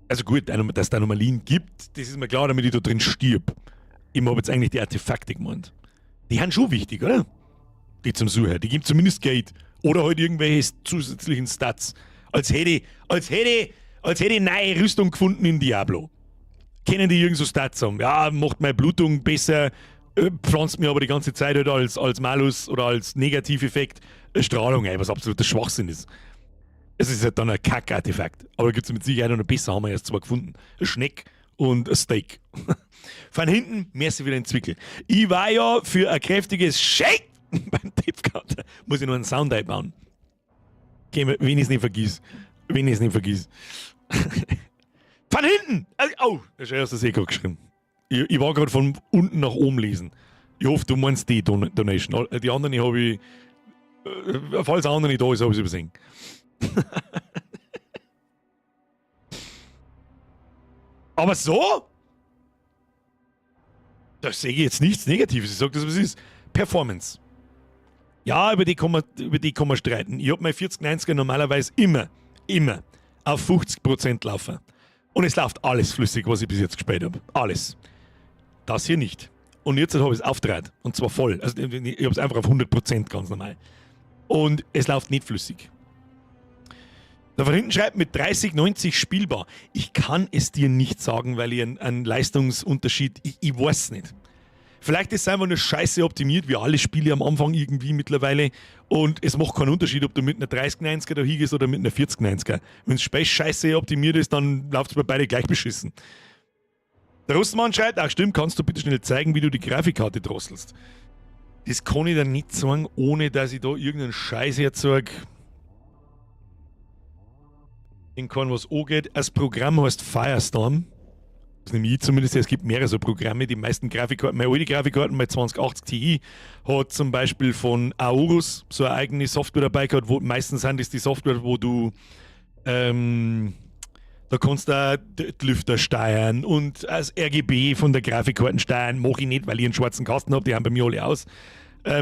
Also gut, dass es Anomalien gibt, das ist mir klar, damit ich da drin stirb. Ich habe jetzt eigentlich die Artefakte gemeint. Die haben schon wichtig, oder? Die zum Suchen. Die geben zumindest Geld. Oder halt irgendwelche zusätzlichen Stats. Als hätte ich neue Rüstung gefunden in Diablo. Können die irgend so Stats sagen? Ja, macht meine Blutung besser, pflanzt mir aber die ganze Zeit halt als Malus oder als Negativeffekt Strahlung ein, was absoluter Schwachsinn ist. Es ist halt dann ein Kack-Artefakt. Aber gibt es mit Sicherheit noch besser, haben wir erst zwei gefunden. Ein Schneck und ein Steak. Von hinten, merci für den Zwickel. Ich war ja für ein kräftiges Shake beim Tippcounter. Muss ich noch einen Sound einbauen. Wenn ich es nicht vergiss. Von hinten! Oh, das ist erst das Eko geschrieben. Ich war gerade von unten nach oben lesen. Ich hoffe, du meinst die Donation. Die anderen habe ich, falls der andere nicht da ist, habe ich es übersehen. Aber so? Da sehe ich jetzt nichts Negatives. Ich sage das, was es ist. Performance. Ja, über die kann man streiten. Ich habe meine 4090er normalerweise immer auf 50% laufen. Und es läuft alles flüssig, was ich bis jetzt gespielt habe. Alles. Das hier nicht. Und jetzt habe ich es aufgedreht. Und zwar voll. Also ich habe es einfach auf 100% ganz normal. Und es läuft nicht flüssig. Da von hinten schreibt mit 3090 spielbar. Ich kann es dir nicht sagen, weil ich einen Leistungsunterschied, ich weiß nicht. Vielleicht ist es einfach nur scheiße optimiert, wie alle Spiele am Anfang irgendwie mittlerweile. Und es macht keinen Unterschied, ob du mit einer 3090er da hingehst oder mit einer 4090er. Wenn das Spiel scheiße optimiert ist, dann läuft es bei beide gleich beschissen. Der Russmann schreibt, ach stimmt, kannst du bitte schnell zeigen, wie du die Grafikkarte drosselst. Das kann ich dann nicht sagen, ohne dass ich da irgendeinen Scheiß erzeuge. In kann was angeht. Das Programm heißt Firestorm. Das nehme ich zumindest. Es gibt mehrere so Programme. Die meisten Grafikkarten, meine alte Grafikkarten, meine 2080 Ti, hat zum Beispiel von Aorus so eine eigene Software dabei gehabt, wo meistens sind das die Software, wo du da kannst du auch die Lüfter steuern und das RGB von der Grafikkarten steuern. Mache ich nicht, weil ich einen schwarzen Kasten habe, die haben bei mir alle aus.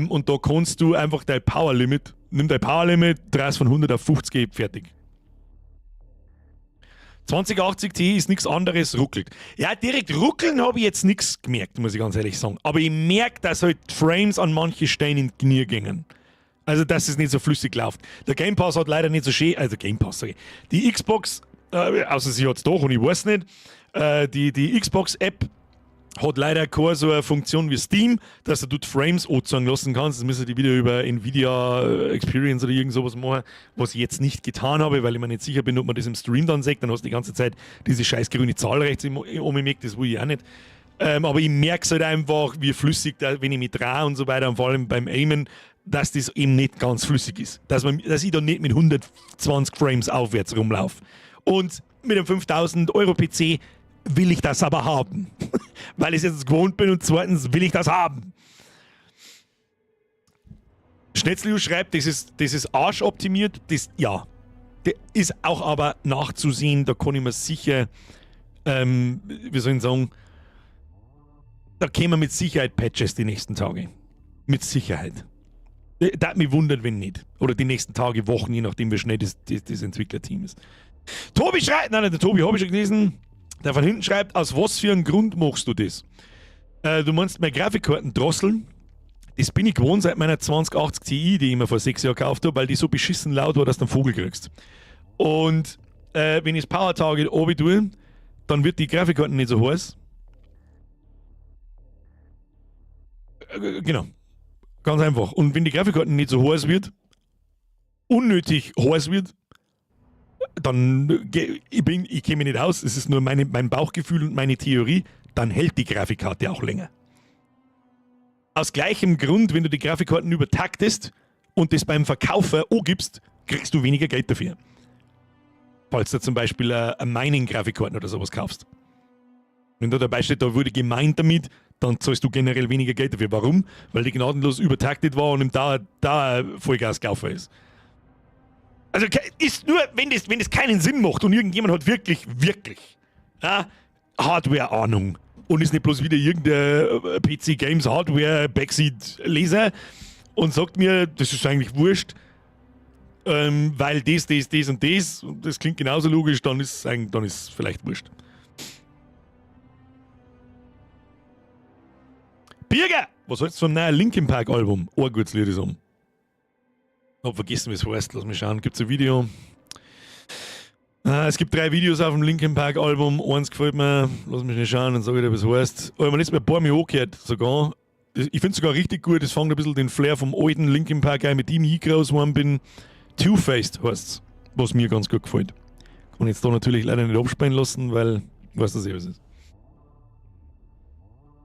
Und da kannst du einfach dein Power Limit, nimm dein Power Limit, drehst von 100 auf 50, fertig. 2080 Ti ist nichts anderes, ruckelt. Ja, direkt ruckeln habe ich jetzt nichts gemerkt, muss ich ganz ehrlich sagen. Aber ich merke, dass halt Frames an manche Stellen in die Knie gingen. Also, dass es nicht so flüssig läuft. Der Game Pass hat leider nicht so schön, also Game Pass, sage ich. Die Xbox, außer sie hat es doch und ich weiß nicht, die Xbox-App hat leider keine so eine Funktion wie Steam, dass du dort Frames anzeigen lassen kannst. Das müssen die wieder über Nvidia Experience oder irgend sowas machen, was ich jetzt nicht getan habe, weil ich mir nicht sicher bin, ob man das im Stream dann sagt. Dann hast du die ganze Zeit diese scheiß grüne Zahl rechts um mich, das will ich auch nicht. Aber ich merke es halt einfach, wie flüssig, wenn ich mich drehe und so weiter, und vor allem beim Aimen, dass das eben nicht ganz flüssig ist. Dass ich da nicht mit 120 Frames aufwärts rumlaufe. Und mit einem 5000 Euro PC will ich das aber haben. Weil ich es jetzt gewohnt bin und zweitens will ich das haben. Schnetzlius schreibt, das ist arschoptimiert. Das ist auch aber nachzusehen, da kann ich mir sicher, wie soll ich sagen, da kämen mit Sicherheit Patches die nächsten Tage. Mit Sicherheit. Das mich wundert, wenn nicht. Oder die nächsten Tage, Wochen, je nachdem, wie schnell das Entwicklerteam ist. Tobi schreibt, nein, der Tobi habe ich schon gelesen, der von hinten schreibt, aus was für einem Grund machst du das? Du meinst meine Grafikkarten drosseln? Das bin ich gewohnt seit meiner 2080 Ti, die ich mir vor 6 Jahren gekauft habe, weil die so beschissen laut war, dass du einen Vogel kriegst. Und wenn ich das Power Target oben tue, dann wird die Grafikkarten nicht so heiß. Genau. Ganz einfach. Und wenn die Grafikkarten nicht so heiß wird, unnötig heiß wird, dann ich käme nicht aus, es ist nur mein Bauchgefühl und meine Theorie, dann hält die Grafikkarte auch länger. Aus gleichem Grund, wenn du die Grafikkarten übertaktest und das beim Verkaufer angibst, kriegst du weniger Geld dafür. Falls du zum Beispiel eine Mining-Grafikkarten oder sowas kaufst. Wenn da dabei steht, da wurde gemeint damit, dann zahlst du generell weniger Geld dafür. Warum? Weil die gnadenlos übertaktet war und im Dauer Vollgas gelaufen ist. Also ist nur, wenn das keinen Sinn macht und irgendjemand hat wirklich Hardware-Ahnung und ist nicht bloß wieder irgendein PC Games Hardware Backseat Leser und sagt mir, das ist eigentlich wurscht, weil das und das klingt genauso logisch, dann ist vielleicht wurscht. Birger! Was hältst du vom neuen Linkin Park Album? Oh, ein gutes Lied ist um. Ich hab vergessen, wie es heißt. Lass mich schauen. Gibt es ein Video? Es gibt 3 Videos auf dem Linkin Park Album. Eins gefällt mir. Lass mich nicht schauen, dann sage ich dir, was es heißt. Aber man ist mir ein paar Mal angehört sogar. Ich finde es sogar richtig gut. Es fängt ein bisschen den Flair vom alten Linkin Park ein, mit dem ich groß geworden bin. Two-Faced heißt es, was mir ganz gut gefällt. Kann jetzt da natürlich leider nicht abspielen lassen, weil ich weiß, dass was ist.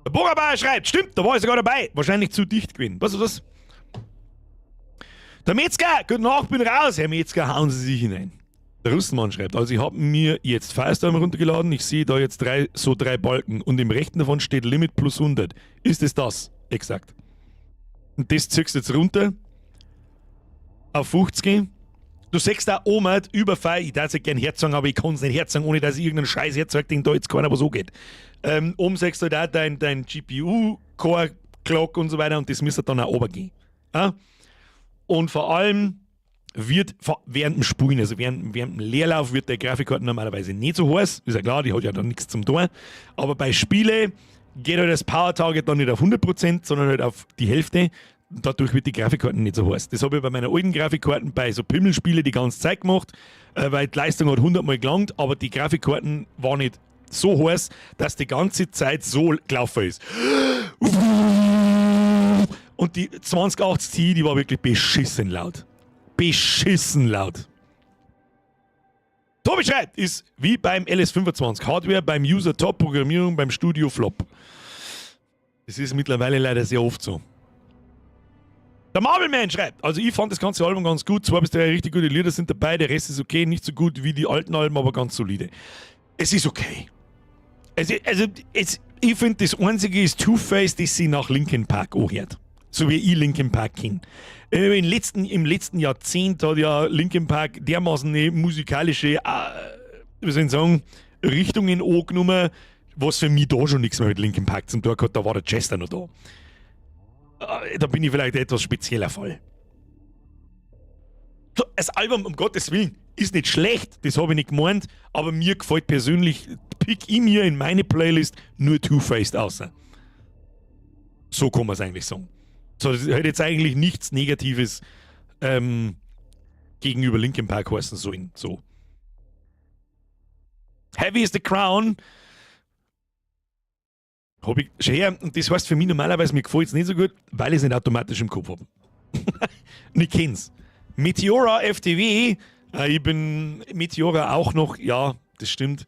Der Burgerbauer schreibt, stimmt, da war ich sogar dabei. Wahrscheinlich zu dicht gewesen. Was? Der Metzger, gute Nacht, bin raus. Herr Metzger, hauen Sie sich hinein. Der Russenmann schreibt, also ich habe mir jetzt Firestorm runtergeladen. Ich sehe da jetzt 3 Balken und im rechten davon steht Limit plus 100. Ist es das? Exakt. Und das ziehst du jetzt runter auf 50. Du sagst da Oma über Feier. Ich darf es gerne herzagen, aber ich kann es nicht herzagen, ohne dass ich irgendeinen Scheiß herzeuge, den da jetzt keiner was angeht. Sagst du da dein GPU-Core-Clock und so weiter und das müsste dann auch runtergehen. Ja? Und vor allem wird während dem Spulen, also während dem Leerlauf, wird der Grafikkarte normalerweise nicht so heiß. Ist ja klar, die hat ja dann nichts zum tun. Aber bei Spiele geht halt das Power-Target dann nicht auf 100%, sondern halt auf die Hälfte. Dadurch wird die Grafikkarte nicht so heiß. Das habe ich bei meinen alten Grafikkarten bei so Pimmelspielen die ganze Zeit gemacht, weil die Leistung hat 100-mal gelangt, aber die Grafikkarten war nicht so heiß, dass die ganze Zeit so gelaufen ist. Und die 2080 Ti, die war wirklich beschissen laut. Beschissen laut. Tobi schreibt, ist wie beim LS25. Hardware beim User top, Programmierung beim Studio flop. Das ist mittlerweile leider sehr oft so. Der Marvelman schreibt, also ich fand das ganze Album ganz gut. 2 bis 3 richtig gute Lieder sind dabei, der Rest ist okay. Nicht so gut wie die alten Alben, aber ganz solide. Es ist okay. Ich finde, das Einzige ist Two-Face, das sie nach Linkin Park anhört. So wie ich Linkin Park kenne. Im letzten Jahrzehnt hat ja Linkin Park dermaßen eine musikalische, wie soll ich sagen, Richtungen angenommen, was für mich da schon nichts mehr mit Linkin Park zum Tag hat. Da war der Chester noch da. Da bin ich vielleicht ein etwas spezieller Fall. Das Album, um Gottes Willen, ist nicht schlecht, das habe ich nicht gemeint, aber mir gefällt persönlich, pick ich mir in meine Playlist nur Two-Faced außer. So kann man es eigentlich sagen. So, das hat jetzt eigentlich nichts Negatives gegenüber Linkin Park heißen sollen. So. Heavy is the Crown. Hab ich schon her, und das heißt für mich normalerweise, mir gefällt es nicht so gut, weil ich es nicht automatisch im Kopf habe. Ich kenn's. Meteora FTW, ich bin Meteora auch noch, ja, das stimmt.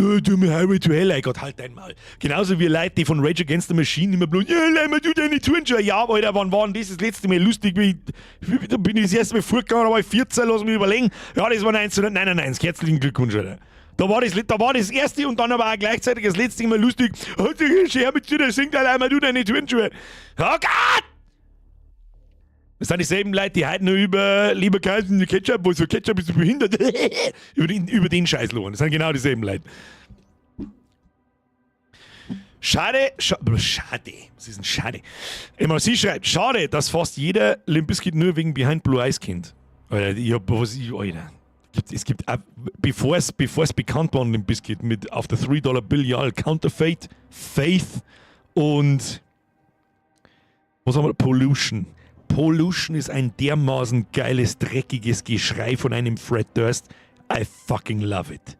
du mir Highway to Hell, ey Gott, halt dein Maul. Genauso wie Leute, die von Rage Against the Machine immer bloß, ja, leih mir du deine Turnschuhe. Ja, Alter, wann war denn das letzte Mal lustig? Da bin ich das erste Mal vorgegangen, da war ich 14, lass mich überlegen. Ja, das war 1999, herzlichen Glückwunsch, Alter. Da war das erste und dann aber auch gleichzeitig das letzte Mal lustig. Halt dich her mit dir, der singt allein mal du deine Turnschuhe. Oh Gott! Das sind dieselben Leute, die heute nur über lieber Kaisen Ketchup, wo so Ketchup ist behindert, über den Scheiß loben. Das sind genau dieselben Leute. Schade. Was ist denn schade? MRC schreibt, schade, dass fast jeder Limp Bizkit nur wegen Behind Blue Eyes kennt. Alter, es gibt bevor es bekannt war, Limp Bizkit mit auf der $3 ja, Counterfeit, Faith und was haben wir? Pollution. Pollution ist ein dermaßen geiles, dreckiges Geschrei von einem Fred Durst. I fucking love it.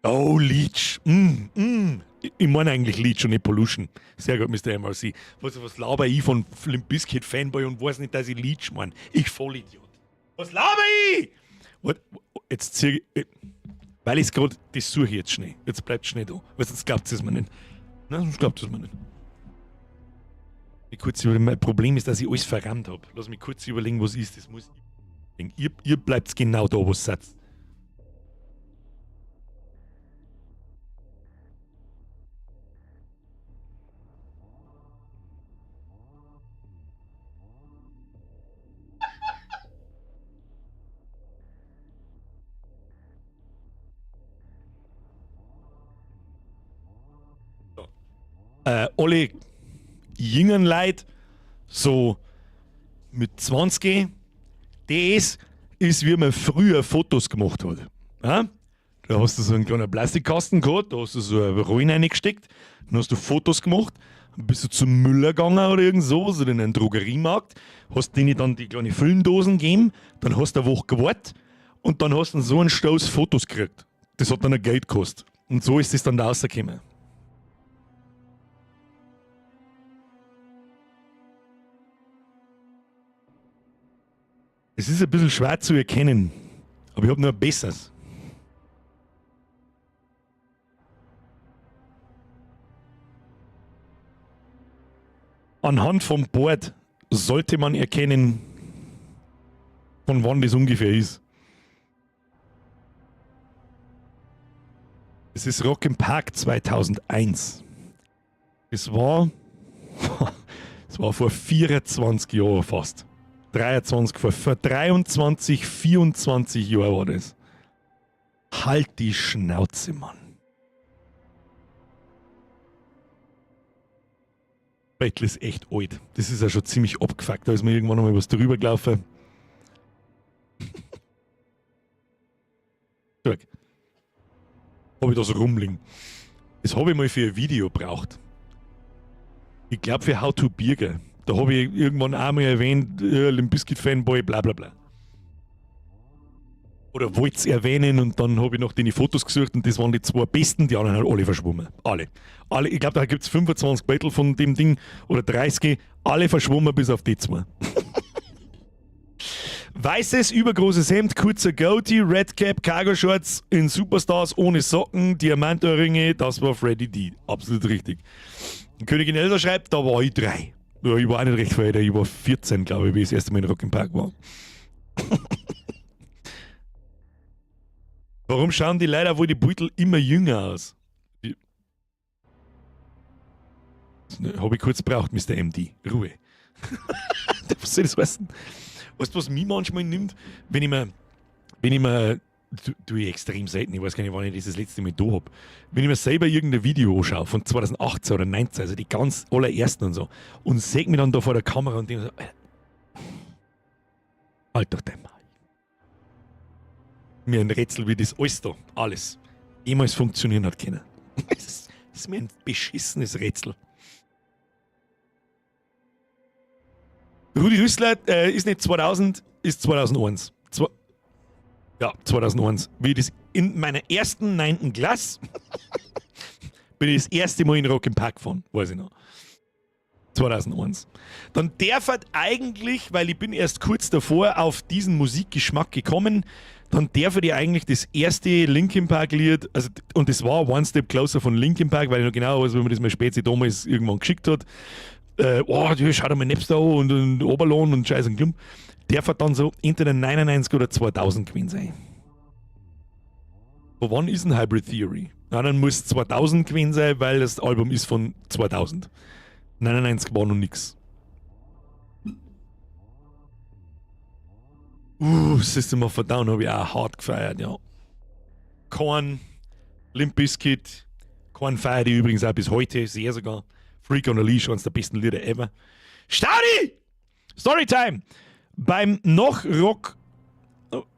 Oh, Leech. Ich meine eigentlich Leech und nicht Pollution. Sehr gut, Mr. MRC. Was laber ich von Limp Bizkit Fanboy und weiß nicht, dass ich Leech meine? Ich Vollidiot. Was laber ich? Jetzt zieh ich... Weil ich gerade... Das suche ich jetzt schnell. Jetzt bleibt schnell da. Weil sonst glaubt es mir nicht. Nein, sonst glaubt es mir nicht. Mein Problem ist, dass ich alles verrammt habe. Lass mich kurz überlegen, was ist. Das muss ich. Ihr bleibt genau da, wo es seid. Alle jungen Leute, so mit 20, das ist, wie man früher Fotos gemacht hat. Ja? Da hast du so einen kleinen Plastikkasten gehabt, da hast du so eine Rollen reingesteckt, dann hast du Fotos gemacht, dann bist du zum Müller gegangen oder irgend sowas oder in einen Drogeriemarkt, hast denen dann die kleinen Filmdosen gegeben, dann hast du eine Woche gewartet und dann hast du so einen Stoß Fotos gekriegt. Das hat dann ein Geld gekostet. Und so ist es dann da rausgekommen. Es ist ein bisschen schwer zu erkennen, aber ich habe noch ein besseres. Anhand vom Board sollte man erkennen, von wann das ungefähr ist. Es ist Rock im Park 2001. Es war vor 24 Jahren fast. 23, vor 23, 24 Jahren war das. Halt die Schnauze, Mann. Battle ist echt alt. Das ist ja schon ziemlich abgefuckt. Da ist mir irgendwann einmal was drüber gelaufen. Schau. Habe ich da so rumliegen. Das habe ich mal für ein Video gebraucht. Ich glaube für How to Birger. Da habe ich irgendwann einmal erwähnt, Limp Bizkit Fanboy, bla bla bla. Oder wollte es erwähnen und dann habe ich noch die Fotos gesucht und das waren die zwei besten, die anderen haben alle verschwommen. Alle. Ich glaube, da gibt es 25 Battle von dem Ding oder 30, alle verschwommen bis auf die zwei. Weißes, übergroßes Hemd, kurzer Goatee, Red Cap, Cargo Shorts in Superstars ohne Socken, Diamantohrringe, das war Freddy D. Absolut richtig. Königin Elsa schreibt, da war ich 3. Ja, ich war auch nicht recht weit, ich war 14, glaube ich, wie ich das erste Mal in Rock im Park war. Warum schauen die Leute wohl die Beutel immer jünger aus? Habe ich kurz gebraucht, Mr. MD. Ruhe. Was soll das heißen? Weißt du, was mich manchmal nimmt? Wenn ich mir tue ich extrem selten, ich weiß gar nicht, wann ich das letzte Mal da habe. Wenn ich mir selber irgendein Video anschaue, von 2018 oder 2019, also die ganz allerersten und so, und sehe mich dann da vor der Kamera und denke so, halt doch dein Maul. Mir ein Rätsel, wie das alles da, alles, jemals funktionieren hat können. Das ist mir ein beschissenes Rätsel. Rudi Rüssler ist nicht 2000, ist 2001. Ja, 2001. Wie das in meiner ersten 9. Klasse bin ich das erste Mal in Rock im Park gefahren, weiß ich noch. 2001. Dann darf halt eigentlich, weil ich bin erst kurz davor auf diesen Musikgeschmack gekommen, dann darf ich dir eigentlich das erste Linkin Park Lied, also, und das war One Step Closer von Linkin Park, weil ich noch genau weiß, wenn man das mal später damals irgendwann geschickt hat. Schau dir mal Napster an und Oberlohn und Scheiß und Klum. Der wird dann so entweder 99 oder 2000 gewesen sein. Von wann ist ein Hybrid Theory? Na, dann muss 2000 gewesen sein, weil das Album ist von 2000. 99 war noch nix. System of a Down habe ich auch hart gefeiert, ja. Korn, Limp Bizkit, Korn feiert ich übrigens auch bis heute, sehr sogar. Freak on a Leash, eines der besten Lieder ever. Staudi! Storytime! Beim Noch-Rock,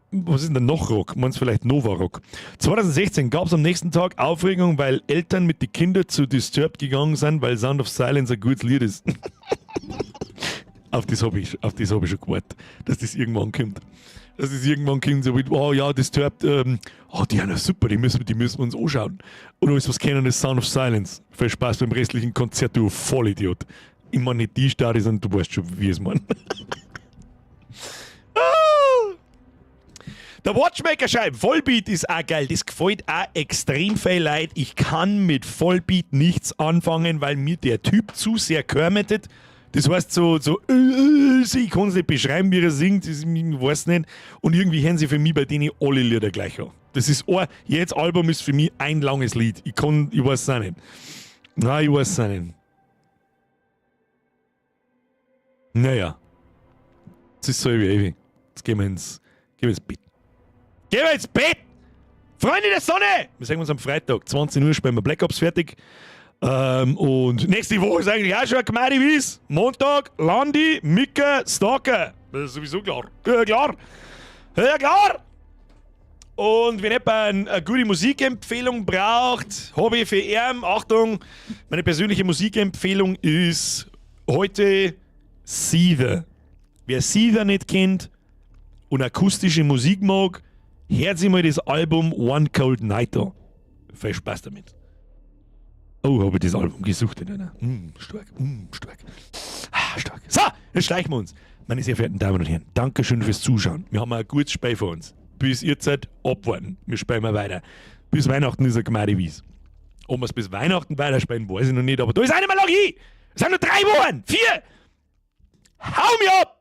was ist denn der Noch-Rock? Meinst du vielleicht Nova-Rock? 2016 gab es am nächsten Tag Aufregung, weil Eltern mit den Kindern zu Disturbed gegangen sind, weil Sound of Silence ein gutes Lied ist. Auf das hab ich schon gewartet, dass das irgendwann kommt. Dass das irgendwann kommt, so wie, oh ja, Disturbed, die sind ja super, die müssen wir uns anschauen. Und alles, was kennen, ist Sound of Silence. Viel Spaß beim restlichen Konzert, du Vollidiot. Ich meine nicht die Stadis, sondern du weißt schon, wie es meint. Der Watchmaker schreibt, Vollbeat ist auch geil, das gefällt auch extrem viel Leid. Ich kann mit Vollbeat nichts anfangen, weil mir der Typ zu sehr körmetet. Das heißt ich kann es nicht beschreiben, wie er singt, ich weiß nicht. Und irgendwie hören sie für mich bei denen alle Lieder gleich an. Das ist jedes Album ist für mich ein langes Lied. Ich weiß es auch nicht. Nein, ich weiß es auch nicht. Naja. Es ist so wie ewig. Jetzt gehen wir ins Bett. Gehen wir ins Bett! Freunde der Sonne! Wir sehen uns am Freitag, 20 Uhr, spielen wir Black Ops fertig. Und nächste Woche ist eigentlich auch schon eine Gemeindewies. Montag, Landi, Micke, Stalker. Das ist sowieso klar. Klar. Ja, klar. Und wenn jemand eine gute Musikempfehlung braucht, habe ich für ihn, Achtung, meine persönliche Musikempfehlung ist heute Seether. Wer Seether nicht kennt und akustische Musik mag, hört sich mal das Album One Cold Night an. Viel Spaß damit. Oh, habe ich das Album gesucht. Stark. Stark. So, jetzt schleichen wir uns. Meine sehr verehrten Damen und Herren, Dankeschön fürs Zuschauen. Wir haben ein gutes Spiel vor uns. Bis ihr Zeit abwarten. Wir spielen mal weiter. Bis Weihnachten ist eine Gemeindewies. Ob wir es bis Weihnachten weiterspielen, weiß ich noch nicht. Aber da ist eine Magie. Es sind nur 3 Wochen. 4. Hau mir ab!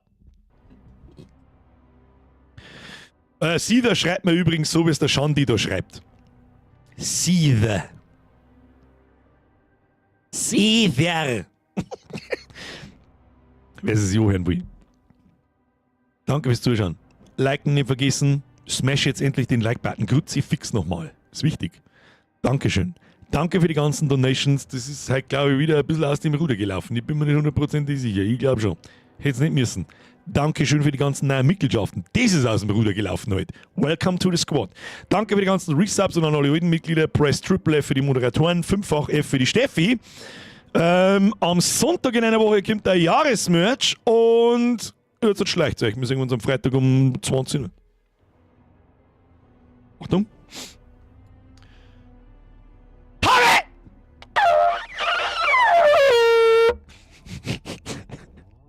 Seether schreibt mir übrigens so, wie es der Shandi da schreibt. Seether. Seether. Wer es ja hören will. Danke fürs Zuschauen. Liken nicht vergessen. Smash jetzt endlich den Like-Button. Kruzifix nochmal. Ist wichtig. Dankeschön. Danke für die ganzen Donations. Das ist halt, glaube ich, wieder ein bisschen aus dem Ruder gelaufen. Ich bin mir nicht 100% sicher. Ich glaube schon. Hätte es nicht müssen. Dankeschön für die ganzen neuen Mitgliedschaften. Das ist aus dem Ruder gelaufen heute. Welcome to the Squad. Danke für die ganzen Resubs und an alle alten Mitglieder. Press Triple F für die Moderatoren, 5-fach F für die Steffi. Am Sonntag in einer Woche kommt der Jahresmerch und jetzt schleicht euch. Wir sehen uns am Freitag um 20 Uhr. Achtung.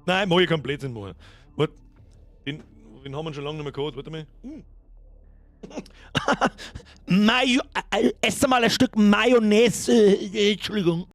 Nein, mach ich keinen Blödsinn machen. Warte, den haben wir schon lange nicht mehr gehabt. Warte mal. Ess mal ein Stück Mayonnaise. Entschuldigung.